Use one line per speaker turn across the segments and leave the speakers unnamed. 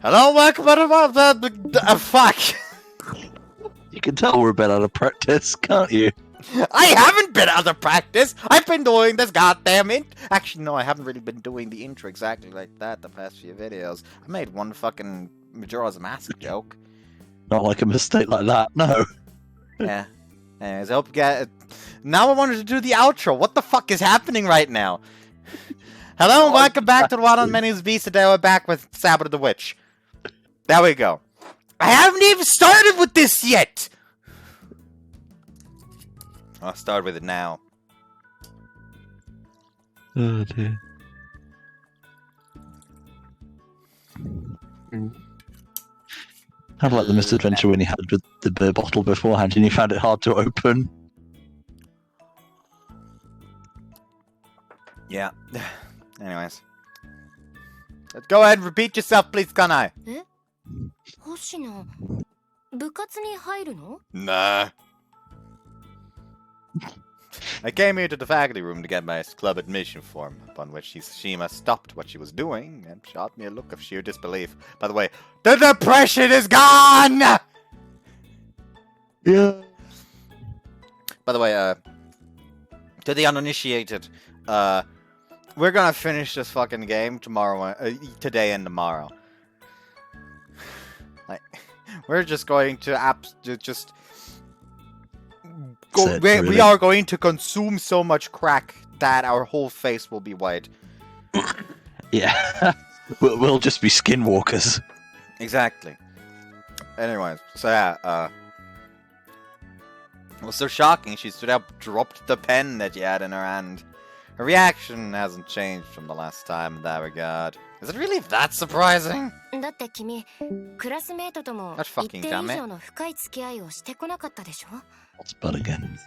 Hello, welcome to the fuck.
You can tell we're a bit out of practice, can't you?
I haven't been out of practice. I've been doing this goddamn Actually, no, I haven't really been doing the intro exactly like that the past few videos. I made one fucking Majora's Mask joke.
Not like a mistake like that, no.
Yeah. Anyways, I hope you get. Now I wanted to do the outro. What the fuck is happening right now? Hello and welcome back to the One on Menus V. Today we're back with Sabbat the Witch. There we go. I haven't even started with this yet! I'll start with it now.
Oh dear. Kind of like the misadventure when you had with the beer bottle beforehand and you found it hard to open.
Yeah. Anyways. Let's go ahead and repeat yourself, please, Kanai.
Hoshina, 部活に入るの?
Nah. I came here to the faculty room to get my club admission form, upon which Shima stopped what she was doing and shot me a look of sheer disbelief. By the way, the depression is gone!
Yeah.
By the way, to the uninitiated, we're gonna finish this fucking game tomorrow, today and tomorrow. Like, we're just going to just go. We are going to consume so much crack that our whole face will be white.
Yeah. we'll just be skinwalkers.
Exactly. Anyways, so yeah, it was so shocking. She straight up dropped the pen that she had in her hand. Her reaction hasn't changed from the last time in that regard. Is it really that surprising?
だって君、クラスメートとも
That's
一
fucking
定以
dumb, eh?
上の深い付き合いをしてこなかったでしょ?
What's but again?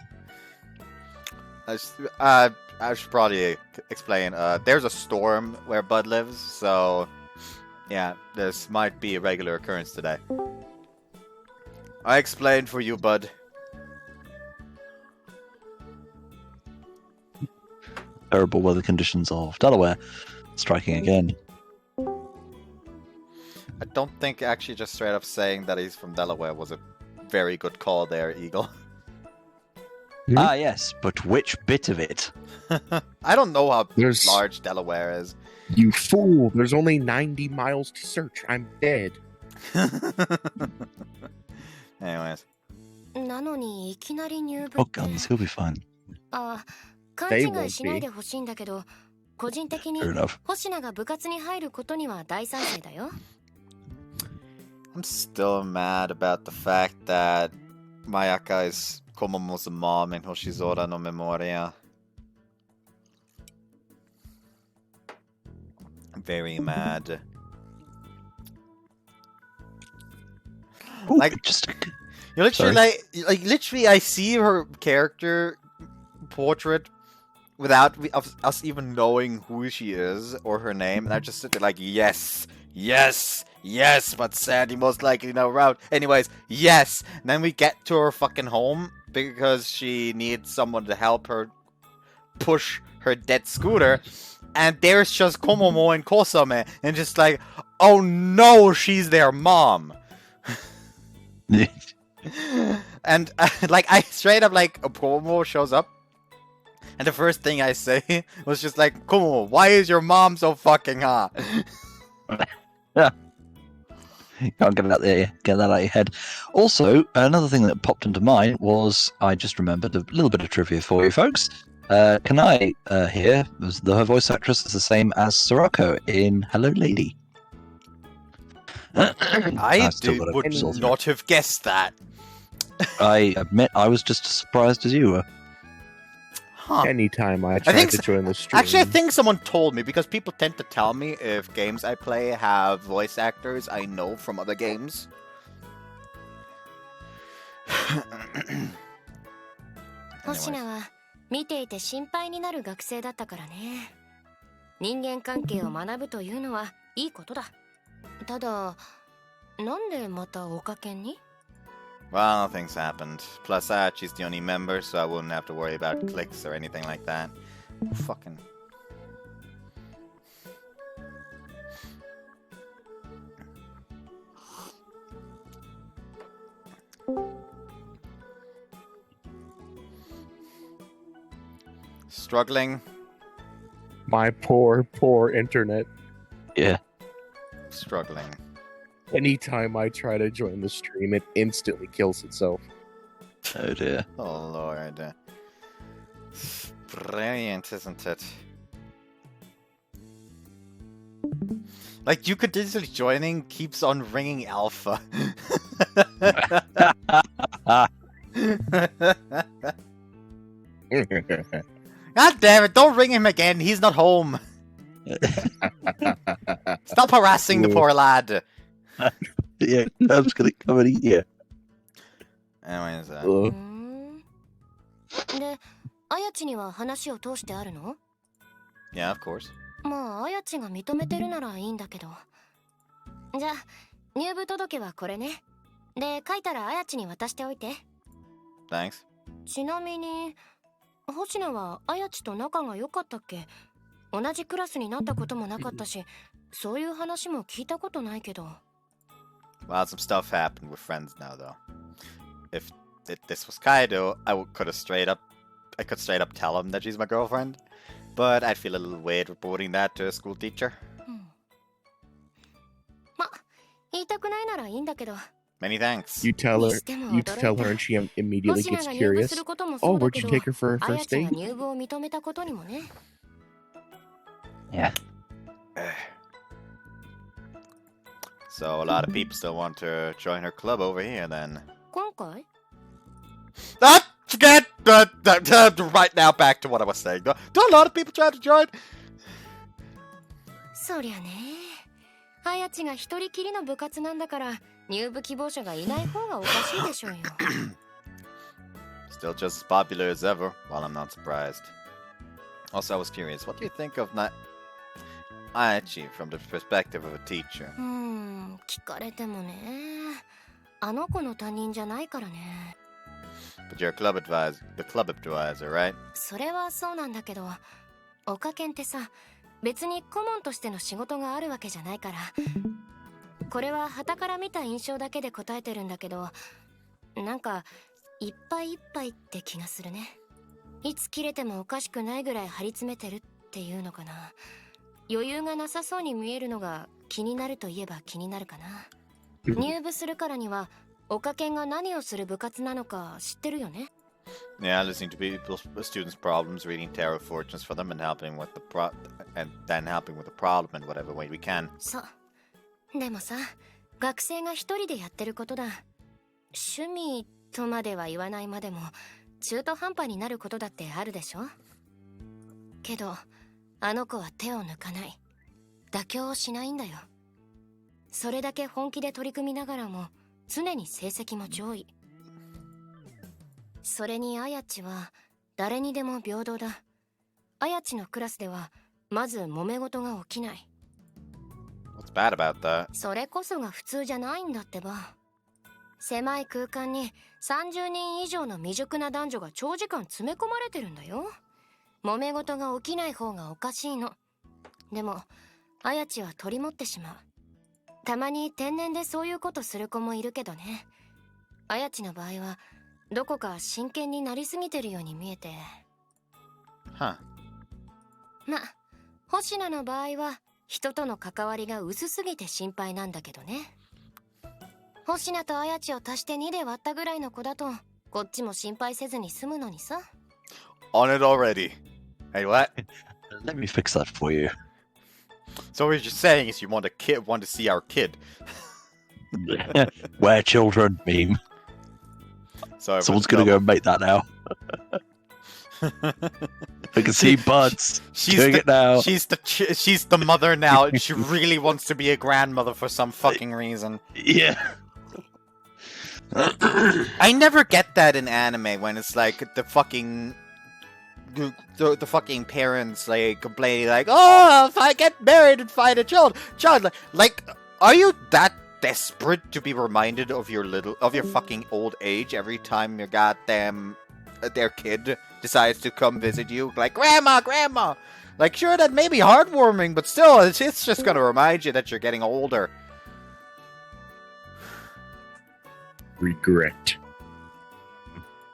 I should probably explain. There's a storm where Bud lives, so yeah, this might be a regular occurrence today. I explained for you, Bud.
Terrible weather conditions of Delaware striking again.
I don't think actually just straight up saying that he's from Delaware was a very good call there, Eagle.
Ah, yes, but which bit of it?
I don't know how
There's-
large Delaware is.
You fool! There's only 90 miles to search. I'm dead.
Anyways.
なのにいきなり入部
Oh,
って。
guns, he'll be fine.
あ、勘
They
違
won't
いしないでほしいんだけど、個人的に
Fair enough.
星名が部活に入ることには大賛成だよ。
I'm still mad about the fact that Mayaka is Komomo's mom in Hoshizora no Memoria. I'm very mad.
Ooh,
Like-
just
You literally
Sorry.
like literally I see her character portrait without us even knowing who she is or her name, and I just sit there like, yes, yes, yes, but Sandy most likely no route. Anyways, yes. And then we get to her fucking home because she needs someone to help her push her dead scooter, and there's just Komomo and Kosame, and just like, oh no, she's their mom. And like I straight up like Komomo shows up, and the first thing I say was just like, Komomo, why is your mom so fucking hot?
Can't get that out of your head. Also, another thing that popped into mind was I just remembered a little bit of trivia for you folks. Kanai here, her voice actress is the same as Soroko in Hello Lady.
I
still got a
would
result.
not have guessed that.
I admit I was just as surprised as you were.
Huh.
Anytime I
think
try to join the stream.
Actually, I think someone told me, because people tend to tell me if games I play have voice actors I know from other games.
星名は見ていて心配になる学生だったからね。人間関係を学ぶというのはいいことだ。ただ、なんでまたおかけに?
Well, things happened. Plus, she's the only member, so I wouldn't have to worry about clicks or anything like that. Fucking... Struggling.
My poor internet.
Yeah.
Struggling.
Anytime I try to join the stream, it instantly kills itself.
Oh dear.
Oh lord. Brilliant, isn't it? Like, you continuously joining keeps on ringing alpha. God damn it, don't ring him again, he's not home. Stop harassing the poor lad.
Yeah, I'm just gonna come and eat you.
Anyways,
ふーんで、あやちには話を通してあるの？
yeah, of course.
まあ、あやちが認めてるならいいんだけど。じゃあ、入部届はこれね。で、書いたらあやちに渡しておいて。
Thanks.
ちなみに、星名はあやちと仲が良かったっけ？同じクラスになったこともなかったし、そういう話も聞いたことないけど。
Well, some stuff happened with friends now, though. If this was Kaido, I could straight up tell him that she's my girlfriend. But I'd feel a little weird reporting that to a school teacher.
ま、言いたくないならいいんだけど。
Many thanks.
You tell her, and she immediately
星名
gets
が入部
curious.
することもそ
Oh,
うだ
where'd
け
you
ど、
take her for a
あや
first
ちが
date?
入部を認めたことにもね。
Yeah.
So a lot of people still want to join her club over here, then.
今回？
Ah! Forget! Right now, back to what I was saying. Do a lot of people try to join?
そりゃね。あやちが一人きりの部活なんだから、入部希望者がいない方がおかしいでしょうよ。
Still just as popular as ever. Well, I'm not surprised. Also, I was curious, what do you think of Aichi from the perspective of a teacher?
聞かれてもね。あの子の他人じゃないからね。
But you're the club advisor, right?
それはそうなんだけど、おかけんってさ、別に顧問としての仕事があるわけじゃないから。これは傍から見た印象だけで答えてるんだけど、なんかいっぱいいっぱいって気がするね。いつ切れてもおかしくないぐらい張り詰めてるっていうのかな。余裕がなさそうに見えるのが気になるといえば気になるかな。入部するからにはおかけんが何をする部活なのか知ってるよね。
Yeah, listening to students' problems, reading tarot fortunes for them, and helping with the problem in whatever way we can.
そう。でもさ、学生が一人でやってることだ。趣味とまでは言わないまでも、中途半端になることだってあるでしょ？けど、あの子は手を抜かない。妥協をしないんだよ。それだけ本気で取り組みながらも、常に成績も上位。それにあやちは誰にでも平等だ。あやちのクラスではまず揉め事が起きない。
What's bad about that?
それこそが普通じゃないんだってば。狭い空間に30人以上の未熟な男女が長時間詰め込まれてるんだよ。揉め事が起きない方がおかしいの。でもあやちは取り持ってしまう。たまに天然でそういうことする子もいるけどね。あやちの場合はどこか真剣になりすぎてるように見えて。
Huh.
ま、星名の場合は人との関わりが薄すぎて心配なんだけどね。星名とあやちを足して2で割ったぐらいの子だとこっちも心配せずに済むのにさ。
On it already. Hey, what?
Let me fix that for you.
So what you're saying is you want to see our kid.
Where children meme.
Sorry,
Someone's gonna go and make that now. I can see Buds doing it now.
She's the mother now. She really wants to be a grandmother for some fucking reason.
Yeah.
I never get that in anime when it's like the fucking parents like complaining like, oh, if I get married and find a child, like, are you that desperate to be reminded of your fucking old age every time your goddamn their kid decides to come visit you? Like, grandma. Like, sure, that may be heartwarming, but still, it's just gonna remind you that you're getting older.
Regret.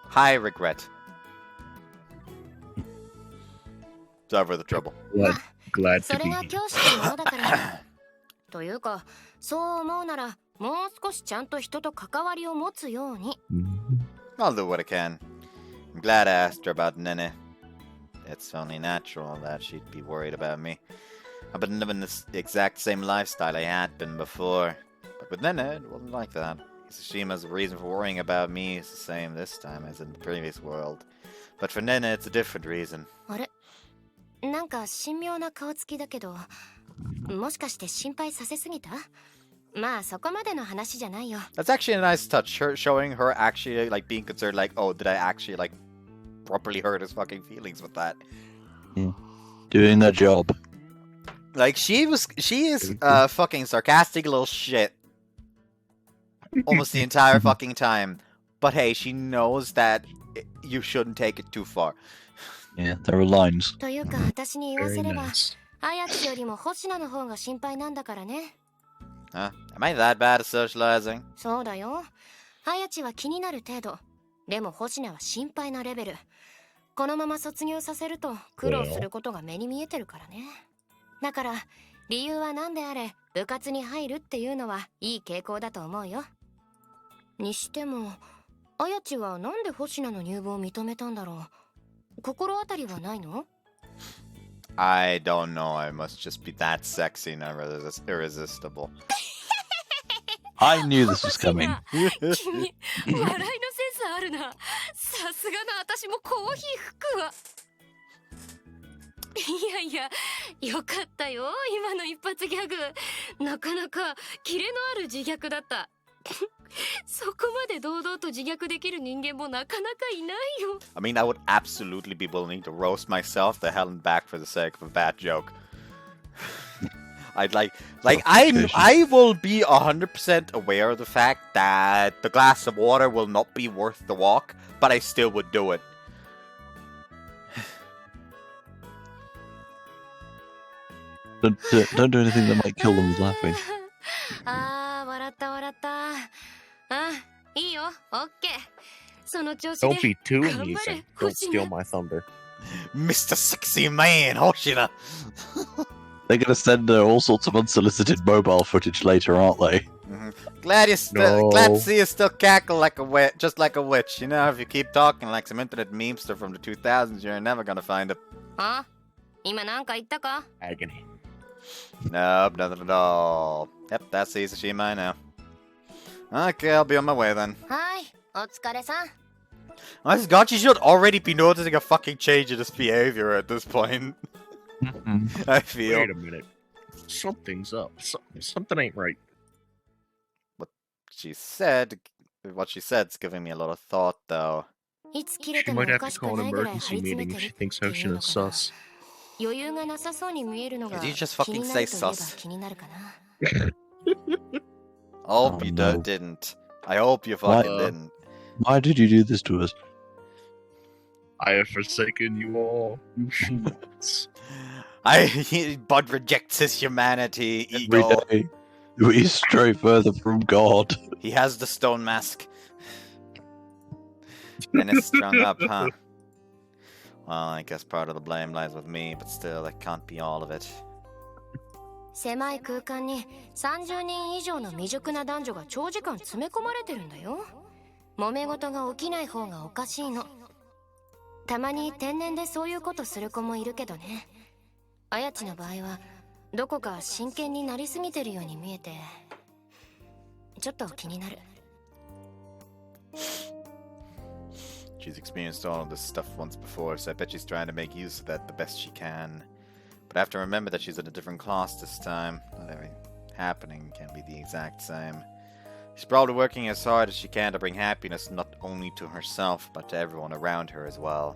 High regret. Sorry for the trouble.
Glad
そ
to
れ
be
が
here.
教師のものだからというかそう思うならもう少しちゃんと人と関わりを持つように
I'll do what I can. I'm glad I asked her about Nene. It's only natural that she'd be worried about me. I've been living this exact same lifestyle I had been before. But with Nene, it wasn't like that. Tsushima's reason for worrying about me is the same this time as in the previous world. But for Nene, it's a different reason.
あれなんか神妙な顔つきだけどもしかして心配させすぎたまあそこまでの話じゃないよ
That's actually a nice touch, her showing her actually like being concerned, like, oh, did I actually like properly hurt his fucking feelings with that?
Doing their job.
Like she is fucking sarcastic little shit almost the entire fucking time. But hey, she knows that you shouldn't take it too far.
Yeah, there are lines.
というか私に言わ
Very
せれば
nice.
あやちよりも星名の方が心配なんだからね
Huh? Am I that bad at socializing?
そうだよあやちは気になる程度でも星名は心配なレベルこのまま卒業させると苦労することが目に見えてるからねだから理由は何であれ部活に入るっていうのはいい傾向だと思うよにしてもあやちはなんで星名の入部を認めたんだろう心当たりはないの
I don't know. I must just be that sexy and irresistible.
I knew this was coming.
君笑いのセンスあるなさすがの私もコーヒー吹くわいやよかったよ今の一発ギャグなかなかキレのある自虐だったそこまで堂々と自虐できる人間もなかなかいないよ
I mean, I would absolutely be willing to roast myself the hell and back for the sake of a bad joke. I'd I will be 100% aware of the fact that the glass of water will not be worth the walk, but I still would do it.
Don't do anything that might kill them with laughing.
あー笑ったいいよオッケーその調子で
Don't be too
頑張
amusing.
れ
Don't
星
steal
名
my thunder.
Mr. Sexy Man, Hoshina.
They're going to send all sorts of unsolicited mobile footage later, aren't they?
Glad
No.
to see you still cackle like a witch, just like a witch. You know, if you keep talking like some internet memester from the 2000s, you're never gonna find it.
あ今なんか言ったか
Agony.
Nope, nothing at all. Yep, that's Tsushima I know. Okay, I'll be on my way then.
はいお疲れさん
My God, you should already be noticing a fucking change in his behavior at this point. I feel.
Wait a minute. Something's up. Something ain't right.
What she said's giving me a lot of thought, though.
いつ切れ
She
ても
might
お
have
か
to
しく
call
な
an
いぐらい
emergency
張り詰め
meeting
て
if
る
she
ってい
thinks
う
Ocean
の
is
かな
sus.
余裕がなさそうに見えるのが
Did you just
気
fucking
にな
say
るといえば
sus?
気になるかな
Hope
Oh,
you
no.
didn't. I hope you fucking
What?
didn't.
Why did you do this to us?
I have forsaken you all, you schmucks.
Bud rejects his humanity
Every
ego.
day, we stray further from God.
He has the stone mask. And it's strung up, huh? Well, I guess part of the blame lies with me, but still, that can't be all of it.
狭い空間に30人以上の未熟な男女が長時間詰め込まれてるんだよ揉め事が起きない方がおかしいのたまに天然でそういうことする子もいるけどねあやちの場合はどこか真剣になりすぎてるように見えてちょっと気になる
She's experienced all of this stuff once before, so I bet she's trying to make use of that the best she can. But I have to remember that she's in a different class this time. Not every happening can be the exact same. She's probably working as hard as she can to bring happiness not only to herself, but to everyone around her as well.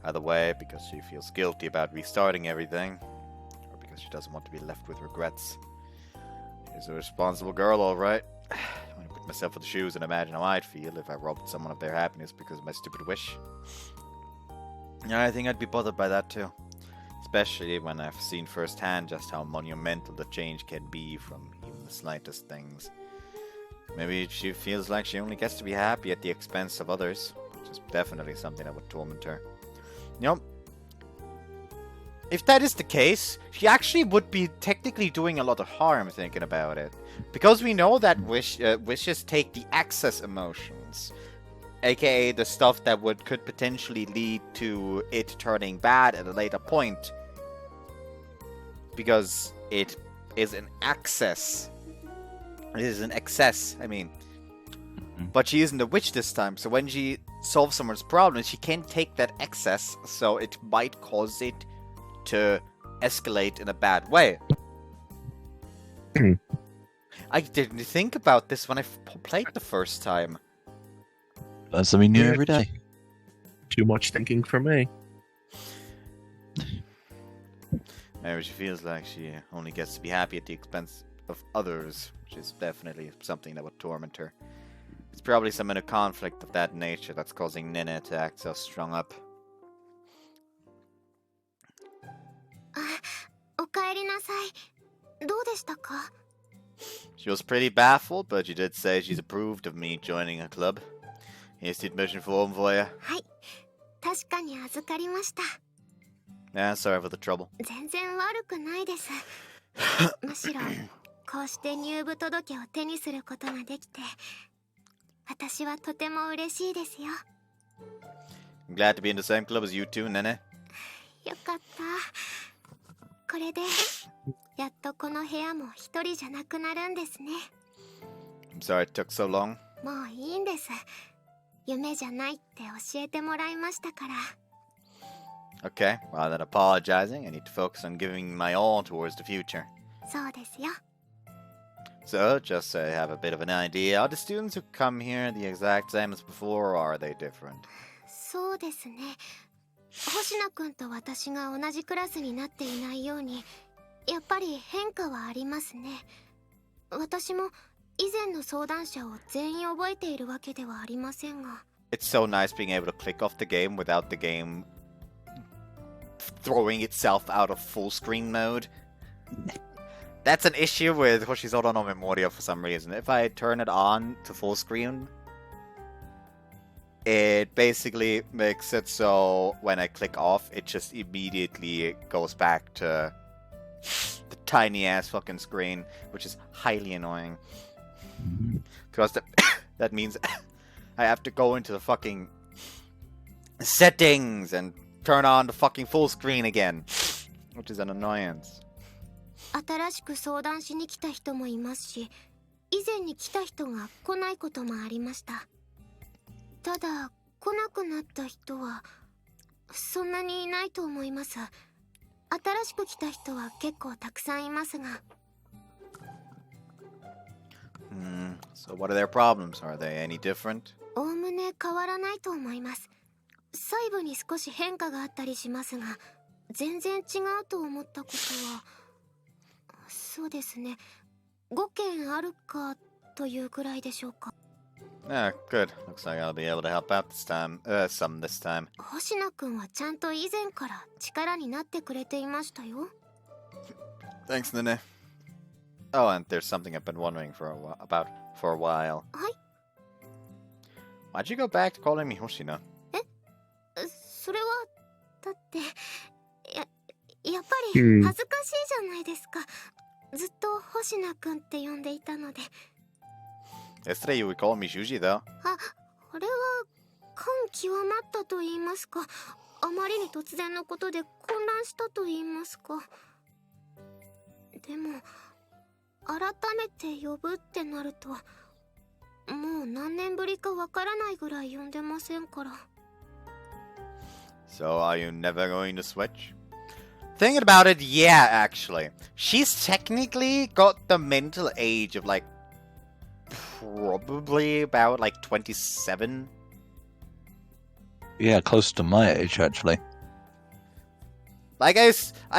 Either way, because she feels guilty about restarting everything, or because she doesn't want to be left with regrets. She's a responsible girl, alright. I want to put myself in the shoes and imagine how I'd feel if I robbed someone of their happiness because of my stupid wish. Yeah, I think I'd be bothered by that too. Especially when I've seen firsthand just how monumental the change can be from even the slightest things. Maybe she feels like she only gets to be happy at the expense of others, which is definitely something that would torment her. You know, if that is the case, she actually would be technically doing a lot of harm thinking about it. Because we know that wishes take the excess emotions, aka the stuff that could potentially lead to it turning bad at a later point. Because it is an excess. It is an excess, I mean. But she isn't a witch this time, so when she solves someone's problems, she can't take that excess, so it might cause it to escalate in a bad way. I didn't think about this when I played the first time.
Learn something new
Yeah.
every day.
Too much thinking for me.
Maybe she feels like she only gets to be happy at the expense of others, which is definitely something that would torment her. It's probably some inner conflict of that nature that's causing Nene to act so strung up.
おかえりなさい。どうでしたか？
She was pretty baffled, but she did say she's approved of me joining a club. Here's the admission form for you.
はい。確かに預かりました。
Yeah, sorry for the trouble.
全然悪くないです。むしろ、こうして入部届を手にすることができて、私はとても嬉しいですよ。
I'm glad to be in the same club as you two, Nene.
よかった。これで、やっとこの部屋も一人じゃなくなるんですね。
I'm sorry it took so long.
もういいんです。夢じゃないって教えてもらいましたから。
Okay, rather than apologizing, I need to focus on giving my all towards the future.
そうですよ。
So, just so I have a bit of an idea, are the students who come here the exact same as before, or are they different?
そうですね。星名くんと私が同じクラスになっていないように、やっぱり変化はありますね。私も以前の相談者を全員覚えているわけではありませんが。
It's so nice being able to click off the game without the game throwing itself out of full screen mode. That's an issue with Hoshizono no Memoria for some reason. If I turn it on to full screen, it basically makes it so when I click off, it just immediately goes back to the tiny ass fucking screen, which is highly annoying. Because that means I have to go into the fucking settings and turn on the fucking full screen again, which is an annoyance.
新しく相談しに来た人もいますし、以前に来た人が来ないこともありました。ただ、来なくなった人はそんなにいないと思います。新しく来た人は結構たくさんいますが。
So what are their problems? Are they any different?
おおむね変わらないと思います。細部に少し変化があったりしますが、全然違うと思ったことは、そうですね、5件あるかというぐらいでしょうか。
Ah, good. Looks like I'll be able to help out this time. Some this time.
星名くんはちゃんと以前から力になってくれていましたよ。
Thanks, Nene. Oh, and there's something I've been wondering for a while.
はい。
Why'd you go back to calling me Hoshina?
それはだってやっぱり恥ずかしいじゃないですか。ずっと星名くんって呼んでいたので。
Yesterday you would call me Shuji, though.
あれは感極まったと言いますか、あまりに突然のことで混乱したと言いますか。でも改めて呼ぶってなると、もう何年ぶりかわからないぐらい呼んでませんから。
So are you never going to switch? Thinking about it, yeah, actually. She's technically got the mental age of like probably about like 27.
Yeah, close to my age, actually.
Like, I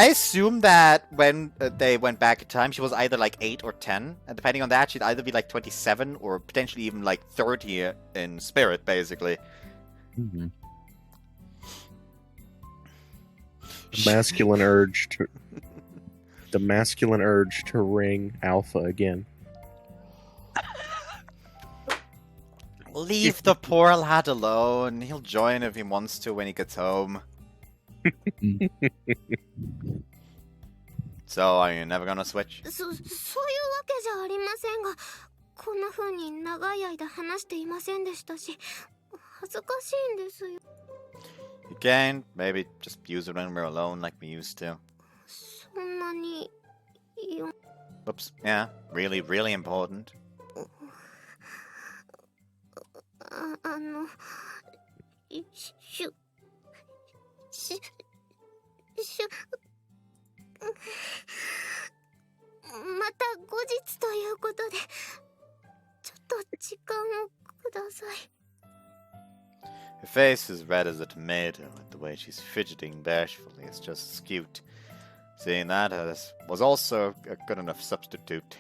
assume that when they went back in time, she was either like 8 or 10. And depending on that, she'd either be like 27 or potentially even like 30 in spirit, basically.
Mm-hmm.
The masculine urge to ring alpha again.
Leave the poor lad alone. He'll join if he wants to when he gets home. So, are you never gonna switch?
そういうわけじゃありませんが、こんな風に長い間話していませんでしたし、恥ずかしいんですよ。
You can. Maybe just use it when we're alone like we used to.
そんなに...
Oops. Yeah. Really, really important.
また後日ということで、ちょっと時間をください。
Her face is red as a tomato, and the way she's fidgeting bashfully is just as cute. Seeing that was also a good enough substitute.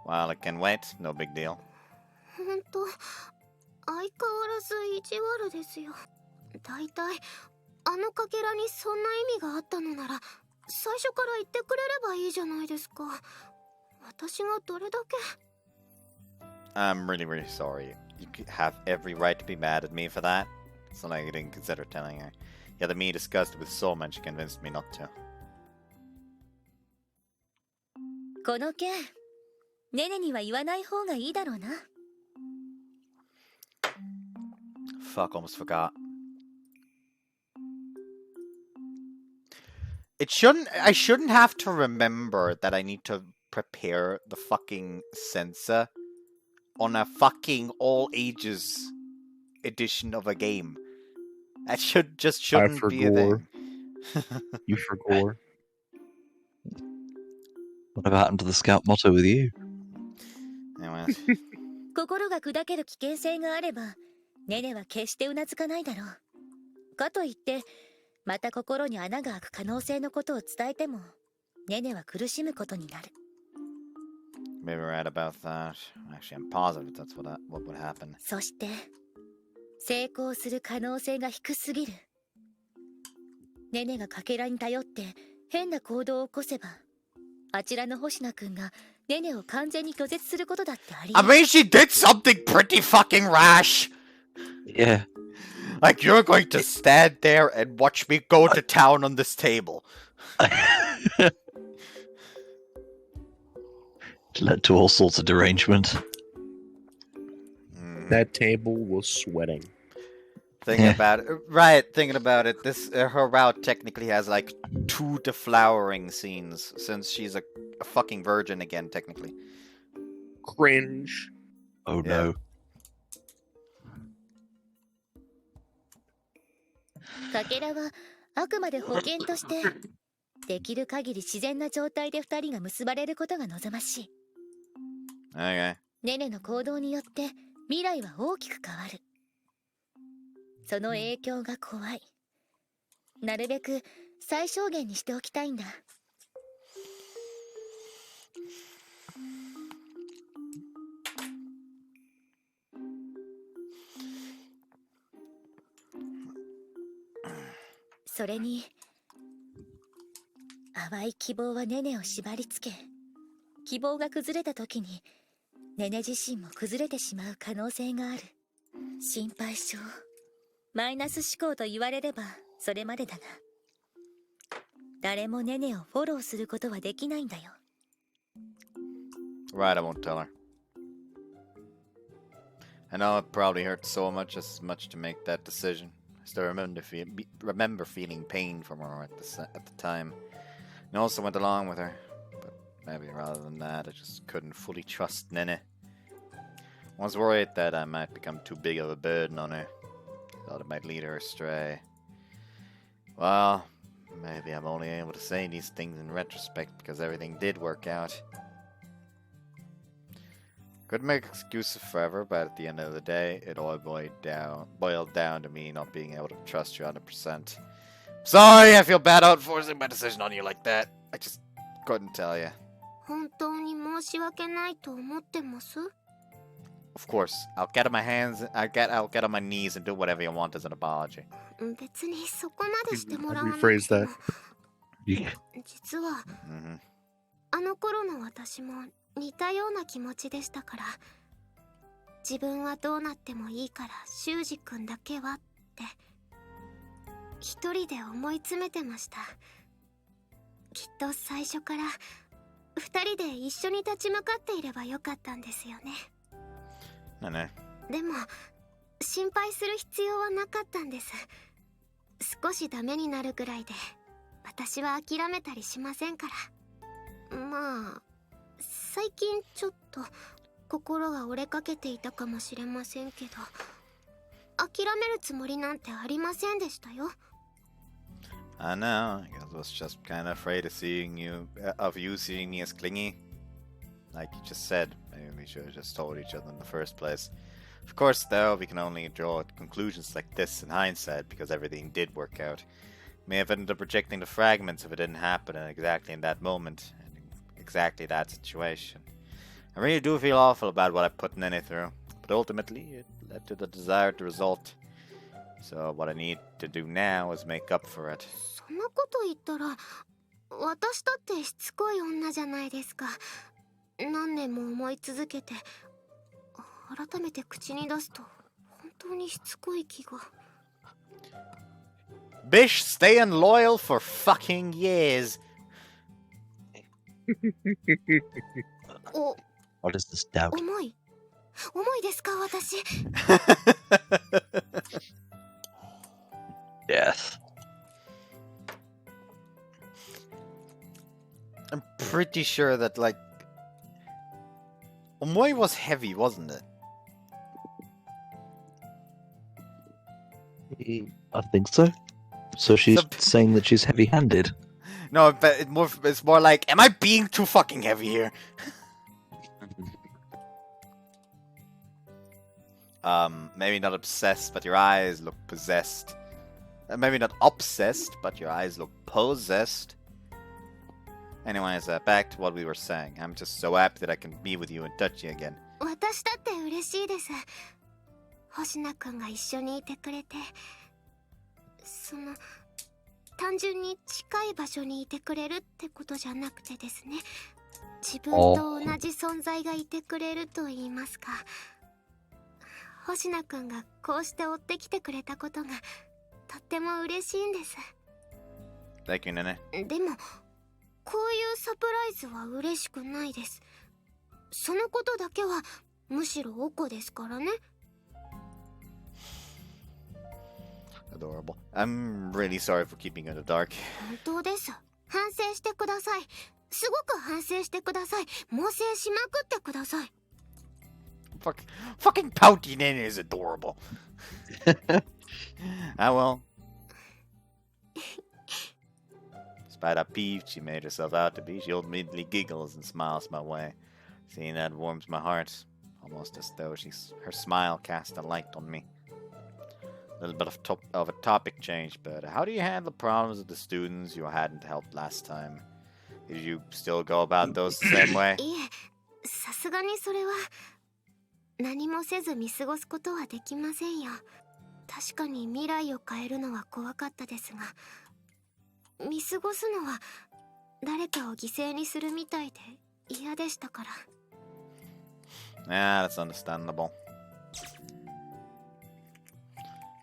While it can wait, no big deal.
本当、相変わらず意地悪ですよ。だいたいあのかけらにそんな意味があったのなら、最初から言ってくれればいいじゃないですか。私がどれだけ...
I'm really, really sorry. You have every right to be mad at me for that. It's not like you didn't consider telling her. Yet me discussed it with so much, she convinced me not to.
この件、ネネには言わない方がいいだろうな。
Fuck, almost forgot. I shouldn't have to remember that I need to prepare the fucking sensor on a fucking all ages edition of a game. That shouldn't be a thing.
You forgot.
Whatever happened to the scout motto with you?
Anyway.
心が砕ける危険性があれば、ネネは決してうなずかないだろう。かといって、また心に穴が開く可能性のことを伝えても、ネネは苦しむことになる。
Maybe right about that. Actually, I'm positive that's what would happen.
そして、成功する可能性が低すぎる。ネネがかけらに頼って変な行動を起こせば、あちらの星名くんがネネを完全に拒絶することだってありえる。
I mean, she did something pretty fucking rash!
Yeah.
Like, you're going to stand there and watch me go to town on this table.
Led to all sorts of derangement.
That table was sweating.
Thinking about it, this her route technically has like 2 deflowering scenes, since she's a fucking virgin again, technically.
Cringe.
Oh no.
かけらはあくまで保険として、できる限り自然な状態で2人が結ばれることが望ましい。
Okay.
ネネの行動によって未来は大きく変わる。その影響が怖い。なるべく最小限にしておきたいんだ。それに、淡い希望はネネを縛り付け、希望が崩れた時にネネ自身も崩れてしまう可能性がある。心配性、マイナス思考と言われればそれまでだが、誰もネネをフォローすることはできないんだよ。
Right, I won't tell her. I know it probably hurt so much to make that decision. I still remember feeling pain from her at the time. And also went along with her. But maybe rather than that, I just couldn't fully trust Nene. I was worried that I might become too big of a burden on her. Thought it might lead her astray. Well, maybe I'm only able to say these things in retrospect because everything did work out. Could make excuses forever, but at the end of the day, it all boiled down to me not being able to trust you 100%. Sorry, I feel bad out forcing my decision on you like that. I just couldn't tell you.
本当に申し訳ないと思ってます？
Of course, I'll get on my hands. I'll get on my knees and do whatever you want as an apology.
別にそこまでしてもらわなく
Rephrase
ても。
that.
実は、
Mm-hmm.
あの頃の私も似たような気持ちでしたから、
自分はどうなってもいいから修二君だけはって一人で思い詰めてました。きっと最初から二人で一緒に立ち向かっていればよかったんですよね。
ね。
でも心配する必要はなかったんです。少しダメになるぐらいで私は諦めたりしませんから。まあ最近ちょっと心が折れかけていたかもしれませんけど、諦めるつもりなんてありませんでしたよ。
I know. I was just kind of afraid of you seeing me as clingy. Like you just said, maybe we should have just told each other in the first place. Of course, though, we can only draw conclusions like this in hindsight because everything did work out. May have ended up rejecting the fragments if it didn't happen exactly in that moment, and in exactly that situation. I really do feel awful about what I put Nene through, but ultimately it led to the desired result. So what I need to do now is make up for it.
そんなこと言ったら私だってしつこい女じゃないですか。何年も思い続けて改めて口に出すと本当にしつこい気が。
Bish, staying loyal for fucking years.
What is this doubt?
重いですか私。
Yes.
I'm pretty sure that, like, Omoi was heavy, wasn't it?
I think so. So she's saying that she's heavy-handed.
No, but it's more like, am I being too fucking heavy here? Maybe not obsessed, but your eyes look possessed. Maybe not obsessed, but your eyes look possessed. Anyways, back to what we were saying. I'm just so happy that I can be with you and touch you again.
私だって嬉しいです。星名くんが一緒にいてくれて、単純に近い場所にいてくれるってことじゃなくてですね、自分と同じ存在がいてくれると言いますか、星名くんがこうして追ってきてくれたことがとっても嬉しいんです。
Thank you, Nene.
でもこういうサプライズは嬉しくないです。そのことだけはむしろおこですからね。
Adorable. I'm really sorry for keeping you in the dark.
本当です。反省してください。すごく反省してください。猛省しまくってください。
Fucking pouty Nene is adorable. Ah well. Despite how peeved she made herself out to be, she ultimately giggles and smiles my way. Seeing that warms my heart, almost as though her smile cast a light on me. A little bit of a topic change, but how do you handle the problems of the students you hadn't helped last time? Did you still go about those the same way?
いえ、さすがにそれは何もせず見過ごすことはできませんよ。確かに未来を変えるのは怖かったですが、見過ごすのは誰かを犠牲にするみたいで嫌でしたから。
Yeah, that's understandable.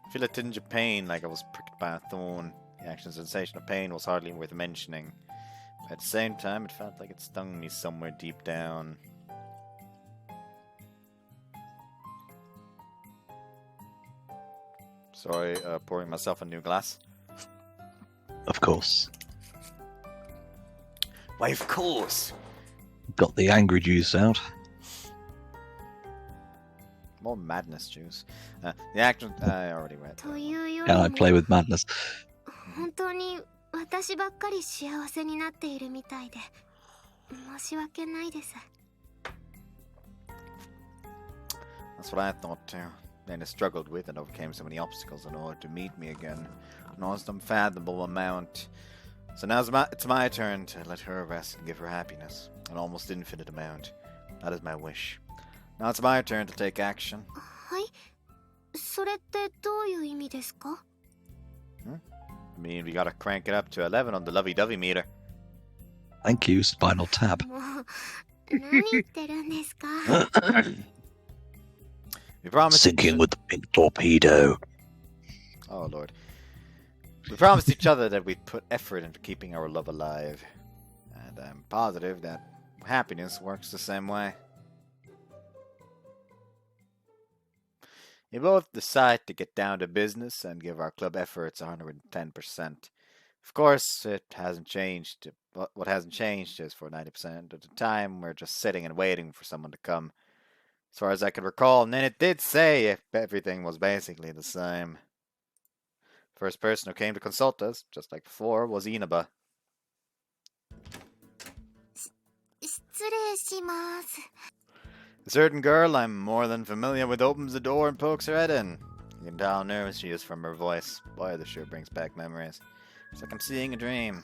I feel a tinge of pain, like I was pricked by a thorn. The actual sensation of pain was hardly worth mentioning. But at the same time, it felt like it stung me somewhere deep down. Sorry, pouring myself a new glass.
Of course.
Why, of course!
Got the angry juice out.
More madness juice. The actual... I already read that.
というより
Can I
も
play with madness?
本当に私ばっかり幸せになっているみたいで申し訳ないです。
That's what I thought too. Then I struggled with and overcame so many obstacles in order to meet me again. An almost unfathomable amount. So now it's my turn to let her rest and give her happiness. An almost infinite amount. That is my wish. Now it's my turn to take action.
はい、それってどういう意味ですか？
I mean, we gotta crank it up to 11 on the lovey-dovey meter.
Thank you, Spinal Tap.
もう何言ってるんですか？
We promised
Sinking with the pink torpedo.
Oh lord. We promised each other that we'd put effort into keeping our love alive. And I'm positive that happiness works the same way. We both decide to get down to business and give our club efforts 110%. Of course, it hasn't changed. What hasn't changed is for 90% of the time, we're just sitting and waiting for someone to come. As far as I can recall, Nene did say everything was basically the same. First person who came to consult us, just like before, was Inaba.
失礼します。
A certain girl I'm more than familiar with opens the door and pokes her head in. You can tell how nervous she is from her voice. Boy, this sure brings back memories. It's like I'm seeing a dream.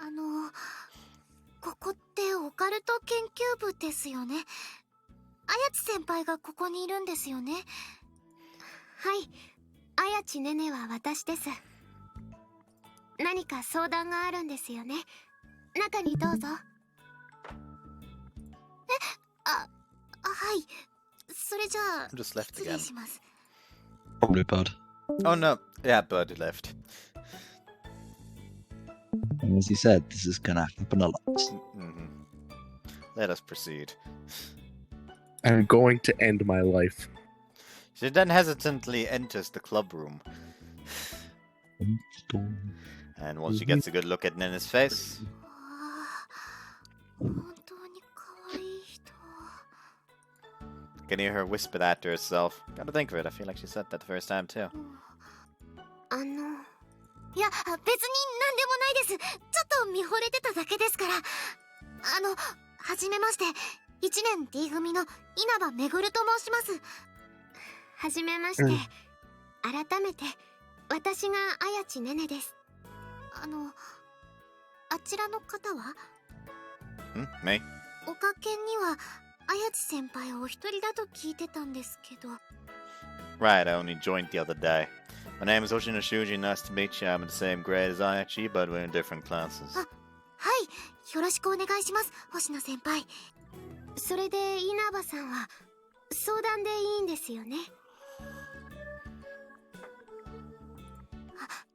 ここってオカルト研究部ですよね。綾地先輩がここにいるんですよね。はい、綾地ねねは私です。何か相談があるんですよね。中にどうぞ。はい。それじゃあ、
I'm just left
失礼
again.
します。
Probably Bud.
Oh no, yeah, Bud left.
And as he said, this is gonna happen a lot.
Mm-hmm. Let us proceed.
I'm going to end my life.
She then hesitantly enters the club room. And once she gets a good look at Nene's face,
本当に可愛い人。
you can hear her whisper that to herself. Gotta think of it, I feel like she said that the first time too.
いや、別に何でもないです。ちょっと見惚れてただけですから。はじめまして。1年 D 組の稲葉めぐると申します。はじめまして。改めて、私が綾地ねねです。あちらの方は？
Me?
おかけには、綾地先輩お一人だと聞いてたんですけど。
Right, I only joined the other day. My name is Hoshino Shuji, nice to meet you. I'm in the same grade as Ayachi, but we're in different classes.
はい、よろしくお願いします、星野先輩。それで稲葉さんは相談でいいんですよね。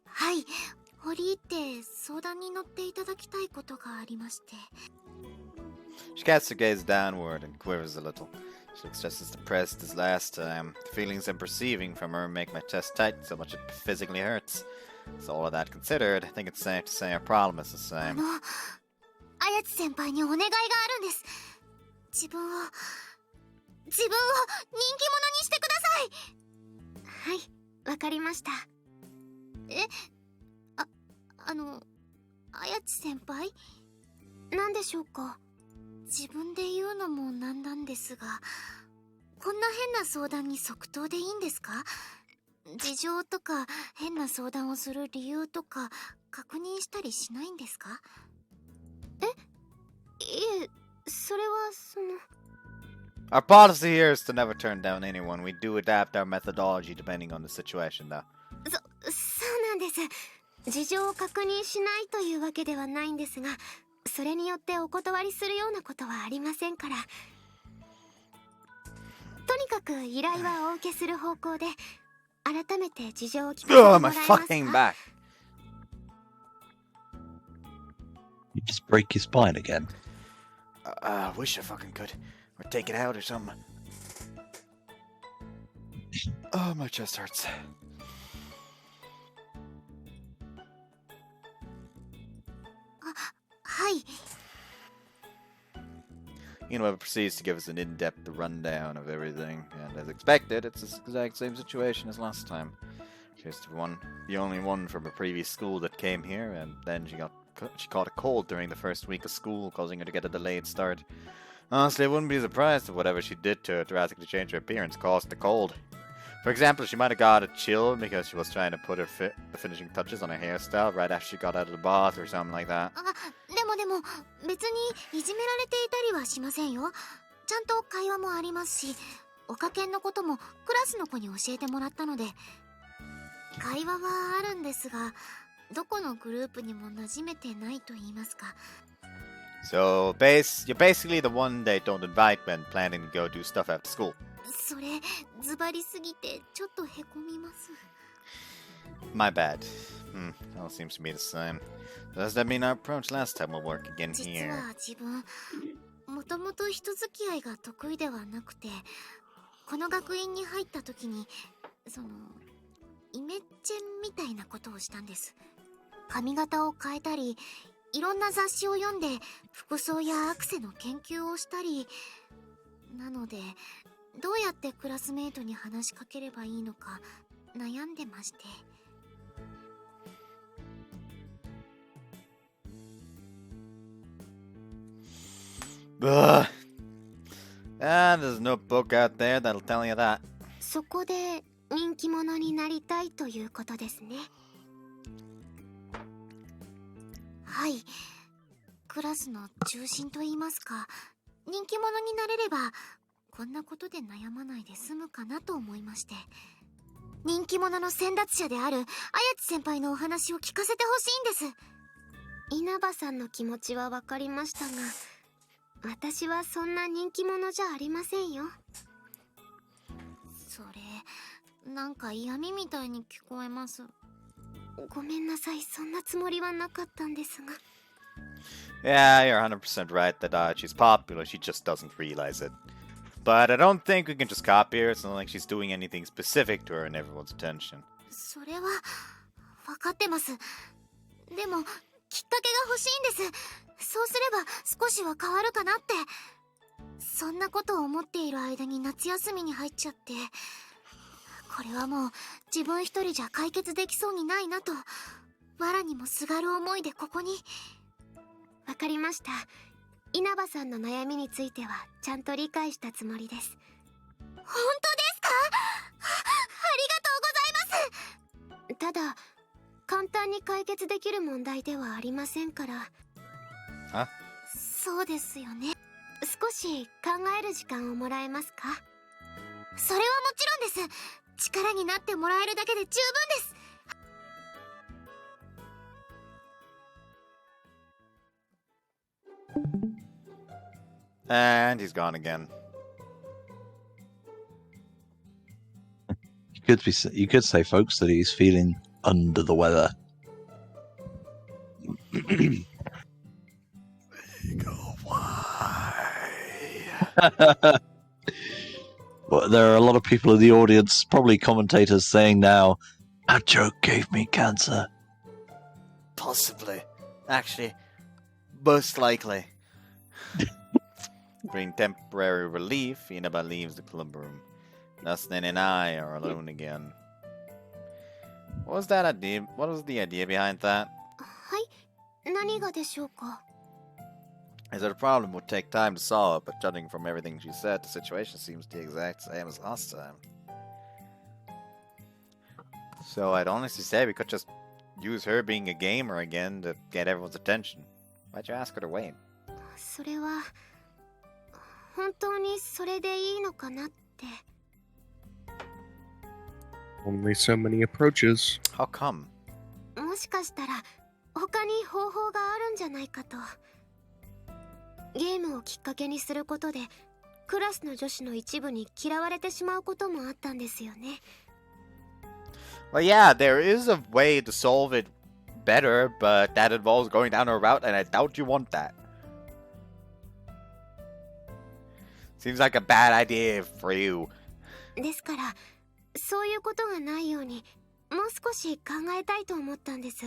はい、折り入って相談に乗っていただきたいことがありまして。
She casts her gaze downward and quivers a little. She looks just as depressed as last time. The feelings I'm perceiving from her make my chest tight so much it physically hurts. So all of that considered, I think it's safe to say our problem is the same.
綾地先輩にお願いがあるんです。自分を人気者にしてください。はい、わかりました。綾地先輩？なんでしょうか。自分で言うのもなんなんですが、こんな変な相談に即答でいいんですか？事情とか変な相談をする理由とか確認したりしないんですか？いえ、それはその。
Our policy here is to never turn down anyone. We do adapt our methodology depending on the situation, though.
そうなんです。事情を確認しないというわけではないんですが、それによってお断りするようなことはありませんから。とにかく依頼はお受けする方向で、改めて事情を聞かせてもらえますか？
my fucking back.
You just break your spine again.
Wish I fucking could. Or take it out or something. Oh, my chest hurts.
はい。
Inaba proceeds to give us an in-depth rundown of everything, and as expected, it's the exact same situation as last time. She's the only one from a previous school that came here, and then she caught a cold during the first week of school, causing her to get a delayed start. Honestly, I wouldn't be surprised if whatever she did to drastically change her appearance caused the cold. For example, she might have got a chill because she was trying to put the finishing touches on her hairstyle right after she got out of the bath or something like that.
でも別にいじめられていたりはしませんよ。ちゃんと会話もありますし、おかけんのこともクラスの子に教えてもらったので、会話はあるんですが、どこのグループにも馴染めてないと言いますか。
So, you're basically the one they don't invite when planning to go do stuff after school.
それズバリすぎてちょっとへこみます。
My bad. All seems to be the same. Does that mean our approach last time will work again
実
here?
は自分もともと人付き合いが得意ではなくて、この学院に入った時にイメチェンみたいなことをしたんです。髪型を変えたり、いろんな雑誌を読んで服装やアクセの研究をしたり、なのでどうやってクラスメートに話しかければいいのか悩んでまして。
Ugh. There's no book out there that'll tell you that.
そこで人気者になりたいということですね。はい、クラスの中心といいますか、人気者になれればこんなことで悩まないで済むかなと思いまして、人気者の先達者である綾津先輩のお話を聞かせてほしいんです。稲葉さんの気持ちは分かりましたが、私はそんな人気者じゃありませんよ。それなんか嫌味みたいに聞こえます。ごめんなさい、そんなつもりはなかったんですが。
Yeah, you're 100% right that she's popular, she just doesn't realize it. But I don't think we can just copy her. It's not like she's doing anything specific to earn everyone's attention.
それは分かってます。でもきっかけが欲しいんです。そうすれば少しは変わるかなって。そんなことを思っている間に夏休みに入っちゃって、これはもう自分一人じゃ解決できそうにないなと、藁にもすがる思いでここに。わかりました。稲葉さんの悩みについてはちゃんと理解したつもりです。本当ですか？ありがとうございます。ただ簡単に解決できる問題ではありませんから。
あ？
そうですよね。少し考える時間をもらえますか？それはもちろんです。力になってもらえるだけで十分です。
And he's gone again.
You could say, folks, that he's feeling under the weather. Well, there are a lot of people in the audience, probably commentators, saying now, "That joke gave me cancer."
Possibly. Actually, most likely. Bring temporary relief, Inaba leaves the club room. Thus Nene and I are alone again. What was that idea? What was the idea behind that?
はい、何がでしょうか。
Is that a problem would take time to solve, but judging from everything she said, the situation seems the exact same as last time. So I'd honestly say we could just use her being a gamer again to get everyone's attention. Why'd you ask her to wait?
それは本当にそれでいいのかなって。
Only so many approaches.
How come?
もしかしたら他に方法があるんじゃないかと。ゲームをきっかけにすることでクラスの女子の一部に嫌われてしまうこともあったんですよね。
Well, yeah, there is a way to solve it better, but that involves going down a route, and I doubt you want that. Seems like a bad idea for you.
ですからそういうことがないようにもう少し考えたいと思ったんです。